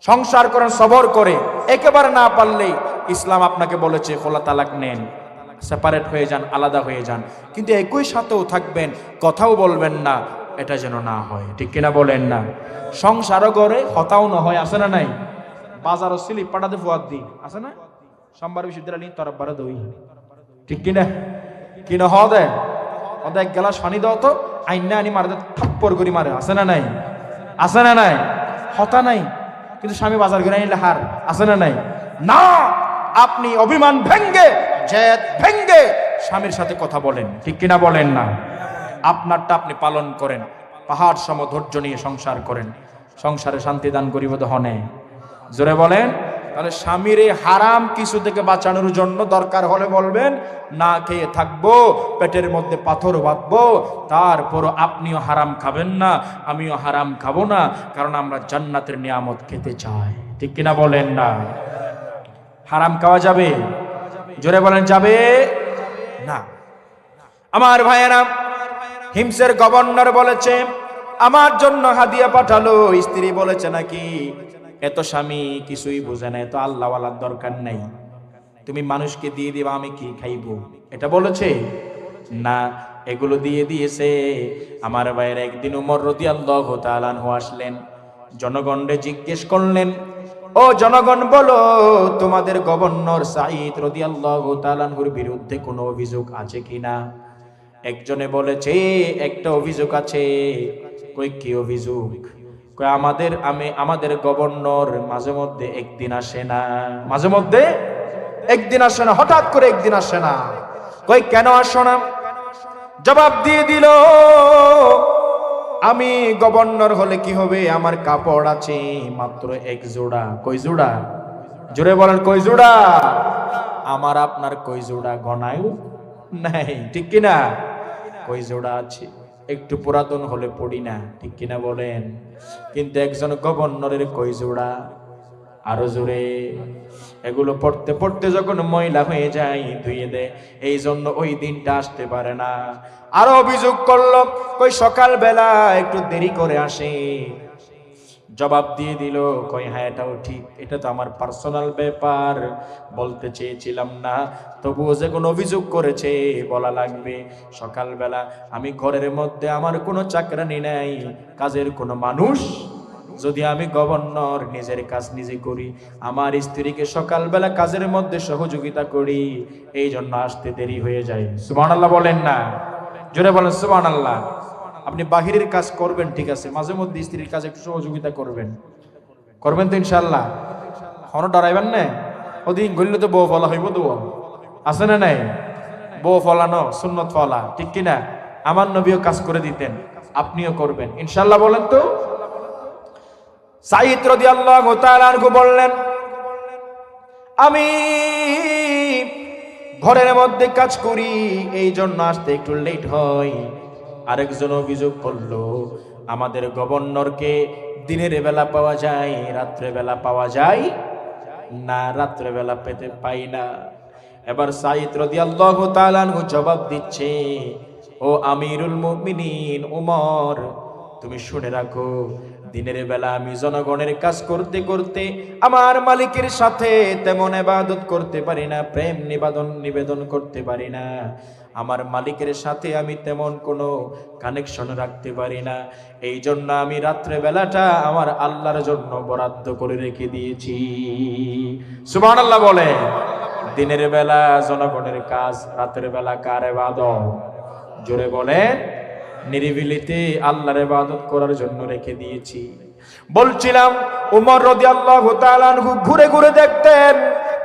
সংসার করেন সবর করে। একেবারে না পারলে ইসলাম আপনাকে বলেছে খোলা তালাক নেন, সেপারেট হয়ে যান, আলাদা হয়ে যান, কিন্তু একই সাথেও থাকবেন, কথাও বলবেন না, এটা যেন না হয়। ঠিক কিনা বলেন না? সংসারও করে হতাও না হয়, আছে না নাই? বাজারও স্লিপ পাঠাতে ফুয়াদ দি, আছে না? সোমবার বিশ্ববিদ্যালয় তরফ দই। ঠিক কিনা? কিনা দেয় ওদের 1 গ্লাস পানি দাও তো, আইনা আনি মারে থাপ্পড় করি মারে, আছে না নাই? আছে না নাই? হতা নাই, কিন্তু স্বামী বাজার করে আনিলে হার, আছে না নাই? না, আপনি অভিমান ভেঙ্গে, জেদ ভেঙ্গে স্বামীর সাথে কথা বলেন। ঠিক কিনা বলেন না? আপনারটা আপনি পালন করেন, পাহাড় সম ধৈর্য নিয়ে সংসার করেন, সংসারে শান্তি দান করিব হনে। জোরে বলেন। তাহলে স্বামীর এই হারাম কিছু থেকে বাঁচানোর জন্য দরকার হলে বলবেন না খেয়ে থাকবো, পেটের মধ্যে পাথর বাঁধবো, তারপর আপনিও হারাম খাবেন না, আমিও হারাম খাবো না, কারণ আমরা জান্নাতের নিয়ামত খেতে চাই। ঠিক কিনা বলেন না? হারাম খাওয়া যাবে? জোরে বলেন যাবে না। আমার ভাইয়েরা, হিমসের গভর্নর বলেছে আমার জন্য হাদিয়া পাঠালো, স্ত্রী বলেছে নাকি এত স্বামী কিছুই বোঝে না, এত আল্লাহওয়ালার দরকার নাই, তুমি মানুষকে দিয়ে দিবা, আমি কি খাইবো, এটা বলেছে না। এগুলো দিয়ে দিয়েছে। আমার ভাইয়ের একদিন উমর রাদিয়াল্লাহু তাআলা আনহু আসলেন, জনগণকে জিজ্ঞেস করলেন, ও জনগণ বলো তোমাদের গভর্নর সাঈদ রাদিয়াল্লাহু তাআলা আনহুর বিরুদ্ধে কোনো অভিযোগ আছে কিনা? একজনে বলেছে একটা অভিযোগ আছে। কই কি অভিযোগ? কই আমাদের গভর্নর মাঝে মধ্যে একদিন আসে না, মাঝে মধ্যে একদিন আসে না, হঠাৎ করে একদিন আসে না। কই কেন আসো না? জবাব দিয়ে দিল, আমি গভর্নর হলে কি হবে, আমার কাপড় আছে মাত্র 1 জোড়া। কই জোড়া? জোরে বলেন কই জোড়া? আমার আপনার কই জোড়া গনায়ও নাই। ঠিক কিনা? কই জোড়া আছে, একটু পুরাতন হলে পড়ি না। ঠিক কিনা বলেন? কিন্তু একজন গভর্নরের কই জোড়া? আরো জোরে। এগুলো পড়তে পড়তে যখন ময়লা হয়ে যায় ধুয়ে দেয়, এই জন্য ওই দিনটা আসতে পারে না। আরো অভিযোগ করলো, কই সকাল বেলা একটু দেরি করে আসে। জবাব দিয়ে দিল, কই হ্যাঁ এটাও ঠিক, এটা তো আমার পার্সোনাল ব্যাপার, বলতে চেয়েছিলাম না, তবুও যে কোনো অভিযোগ করেছে বলা লাগবে। সকালবেলা আমি ঘরের মধ্যে আমার কোনো চাকরানি নাই, কাজের কোনো মানুষ, যদি আমি গভর্নর নিজের কাজ নিজে করি, আমার স্ত্রীকে সকালবেলা কাজের মধ্যে সহযোগিতা করি, এই জন্য আসতে দেরি হয়ে যায়। সুবহানাল্লাহ বলেন না? জোরে বলেন সুবহানাল্লাহ। আপনি বাহিরের কাজ করবেন ঠিক আছে, মাঝে মধ্যে স্ত্রীর কাজে একটু সহযোগিতা করবেন, করবেন তো ইনশাআল্লাহ? হন ডরাইবেন না, ওদিন গড়লে তো বউ ফলা হইব, তো আছে না নাই? বউ ফলানো সুন্নত ফলা, ঠিক কিনা? আমার নবীও কাজ করে দিতেন, আপনিও করবেন ইনশাআল্লাহ। বলেন তো। সাঈদ রাদিয়াল্লাহু তাআলা আনহু বললেন, আমি ঘরের মধ্যে কাজ করি, এই জন্য আসতে একটু লেট হয়। আরেকজন অভিযোগ করলো, আমাদের গভর্নরকে দিনের বেলা পাওয়া যায়, রাত্রে বেলা পাওয়া যায় না, রাত্রে বেলা পেতে পাই না। এবার সাঈদ রাদিয়াল্লাহু তাআলা আনহু জবাব দিচ্ছে, ও আমিরুল মুমিনিন উমর, তুমি শুনে রাখো, দিনের বেলা আমি জনগণের কাজ করতে করতে আমার মালিকের সাথে তেমন ইবাদত করতে পারি না, প্রেম নিবেদন করতে পারি না। আমার মালিকের সাথে আমি তেমন কোনো কানেকশন রাখতে পারি না। এই জন্য আমি রাত্রে বেলাটা আমার আল্লাহর জন্য বরাদ্দ করে রেখে দিয়েছি। সুবহানাল্লাহ বলে। দিনের বেলা জনগণের কাজ, রাতের বেলা কার ইবাদত? জোরে বলে। নিরিবিলিতে আল্লাহর ইবাদত করার জন্য রেখে দিয়েছি। বলছিলাম ওমর রাদিয়াল্লাহু তাআলা আনহু ঘুরে ঘুরে দেখতেন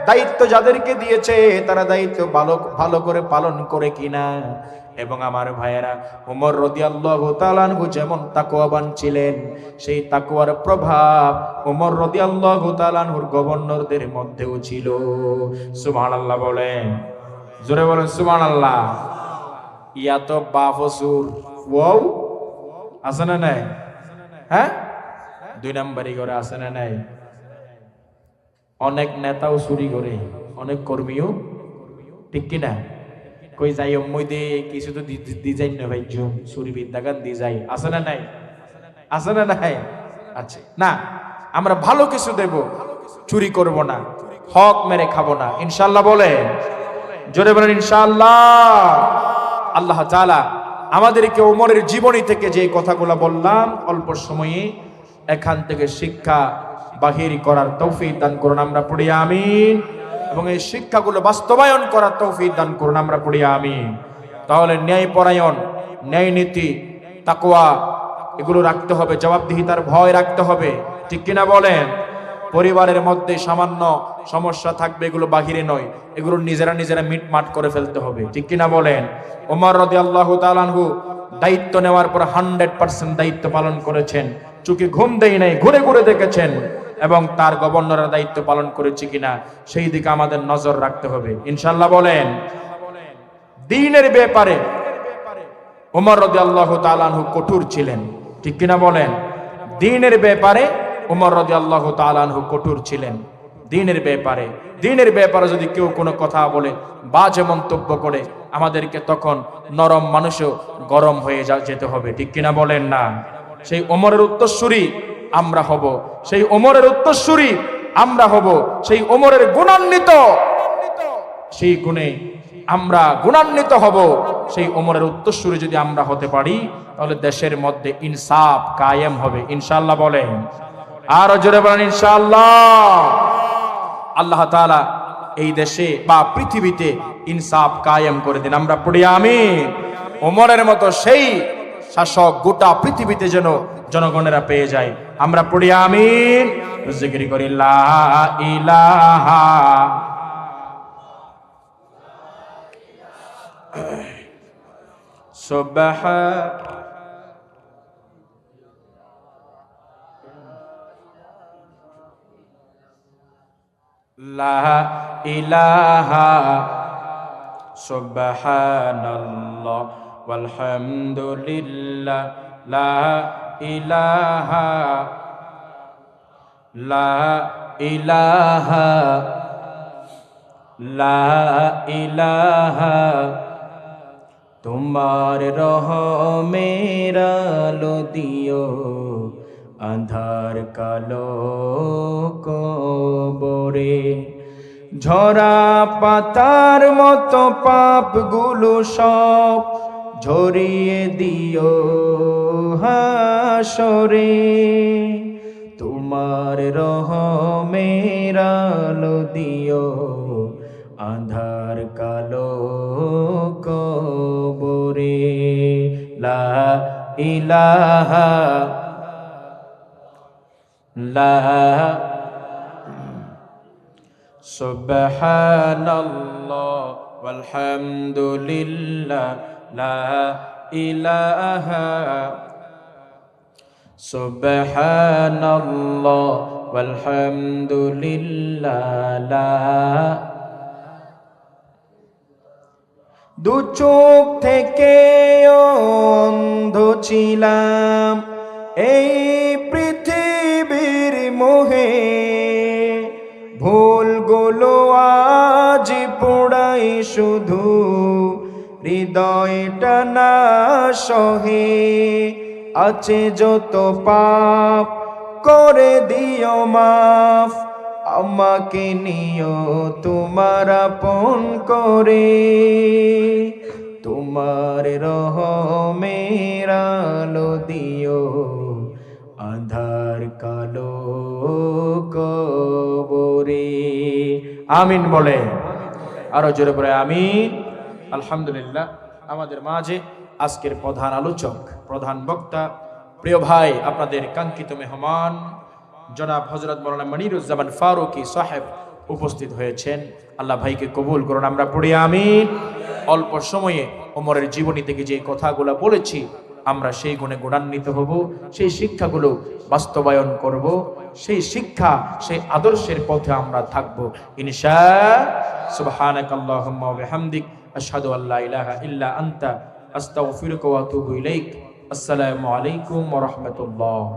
দায়িত্ব যাদেরকে দিয়েছে তারা দায়িত্ব ভালো করে পালন করে কিনা। এবং আমার ভাইয়েরা, ওমর রাদিয়াল্লাহু তাআলা আনহু যেমন তাকওয়াবান ছিলেন, সেই তাকওয়ার প্রভাব ওমর রাদিয়াল্লাহু তাআলা আনহুর গভর্নরদের মধ্যেও ছিল। সুবহানাল্লাহ বলেন, জোরে বলেন সুবহানাল্লাহ। ইয়া তো বাফসুর ওয়াও আছে না নাই? হ্যাঁ, 2 নম্বরই করে আছে না নাই? অনেক নেতাও চুরি করে, অনেক কর্মীও, ঠিক কিনা? কই যাই মই দে কিছু তো ডিজাইন না ভাই, জুম চুরি বিদ্যাগান দি যাই, আছে না নাই? আছে না নাই? আচ্ছা না, আমরা ভালো কিছু দেব, চুরি করব না, হক মেরে খাবো না, ইনশাআল্লাহ বলে। জোরে বলেন ইনশাআল্লাহ। আল্লাহ তাআলা আমাদেরকে ওমরের জীবনী থেকে যে কথাগুলো বললাম অল্প সময়ে, এখান থেকে শিক্ষা বাহির করার তৌফিক দান করুন, আমরা পড়ি আমিন। এবং এই শিক্ষাগুলো বাস্তবায়ন করার তৌফিক দান করুন, আমরা পড়ি আমিন। তাহলে ন্যায় পরায়ণ, ন্যায় নীতি, তাকওয়া এগুলো রাখতে হবে, জবাবদিহিতার ভয় রাখতে হবে, ঠিক কিনা বলেন? পরিবারের মধ্যে সামান্য সমস্যা থাকবে, এগুলো বাহিরে নয়, এগুলো নিজেরা মিটমাট করে ফেলতে হবে, ঠিক কিনা বলেন? ওমর রাদিয়াল্লাহু তাআলা আনহু দায়িত্ব নেওয়ার পর 100% দায়িত্ব পালন করেছেন, চোখে ঘুম দেই নাই, ঘুরে ঘুরে দেখেছেন, এবং তার গভর্নরের দায়িত্ব পালন করেছে কিনা সেই দিকে আমাদের নজর রাখতে হবে, ইনশাআল্লাহ বলেন। দ্বীনের ব্যাপারে ওমর রাদিয়াল্লাহু তাআলা আনহু কঠোর ছিলেন, ঠিক কিনা বলেন? দ্বীনের ব্যাপারে ওমর রাদিয়াল্লাহু তাআলা আনহু কঠোর ছিলেন। দ্বীনের ব্যাপারে যদি কেউ কোনো কথা বলে, বাজে মন্তব্য করে, আমাদেরকে তখন নরম মানুষও গরম হয়ে যেতে হবে, ঠিক কিনা বলেন না? সেই ওমরের উত্তরসূরি আমরা হব, সেই ওমরের উত্তরসূরি আমরা হব, সেই ওমরের গুণান্বিত, সেই গুণে আমরা গুণান্বিত হব। সেই ওমরের উত্তরসূরি যদি আমরা হতে পারি, তাহলে দেশের মধ্যে ইনসাফ কায়েম হবে, ইনশাআল্লাহ বলেন। আর জোরে বলেন ইনশাআল্লাহ। আল্লাহ তাআলা এই দেশে বা পৃথিবীতে ইনসাফ কায়েম করে দিন, আমরা পড়ি আমিন। ওমরের মতো সেই শাসক গোটা পৃথিবীতে যেন জনগণেরা পেয়ে যায়, আমরা পড়ি আমিন। জিকির করি লা ইলাহা সুবহান লা ইলাহা সুবহানাল্লাহ ওয়ালহামদুলিল্লাহ লা ইলাহা লা ইলাহা লা ইলাহা। তোমার রহমের আলো দিও আঁধার কালো কবরে, ঝরা পাতার মতো পাপগুলো সব ঝরিয়ে দিও হাসরে। তোমার রহমের আলো দিও আঁধার কালো কবরে, লা ইলাহা লা সুবহানাল্লাহ ওয়ালহামদুলিল্লাহ লা ইলাহা সুবহানাল্লাহ ওয়ালহামদুলিল্লাহ লা। দু চোখ থেকে অন্ধ ছিলাম এই পৃথিবীর মোহে, ভুলগুলো আজ পোড়াই শুধু হৃদয়টা না সহে। আছে যত পাপ করে দিও মাফ, আমাকে নিও তোমার আপন করে, তোমার রহমের আলো দিও আধার কালো কবরে। আমিন বলে আরো জোরে বলে আমিন। আলহামদুলিল্লাহ, আমাদের মাঝে আজকের প্রধান আলোচক, প্রধান বক্তা, প্রিয় ভাই, আপনাদের কাঙ্ক্ষিত মেহমান জনাব হযরত মাওলানা মনিরুজ্জামান ফারুকী সাহেব উপস্থিত হয়েছেন। আল্লাহ ভাইকে কবুল করুন, আমরা পড়ি আমিন। অল্প সময়ে ওমরের জীবনী থেকে যে কথাগুলো বলেছি, আমরা সেই গুণে গুণান্বিত হব, সেই শিক্ষাগুলো বাস্তবায়ন করব, সেই শিক্ষা, সেই আদর্শের পথে আমরা থাকব ইনশাআল্লাহ। সুবহানাকাল্লাহুম্মা ওয়া বিহামদিক, আশহাদু আল্লা ইলাহা ইল্লা আনতা, আস্তাগফিরুকা ওয়া আতুবু ইলাইক। আসসালামু আলাইকুম ওয়া রাহমাতুল্লাহ।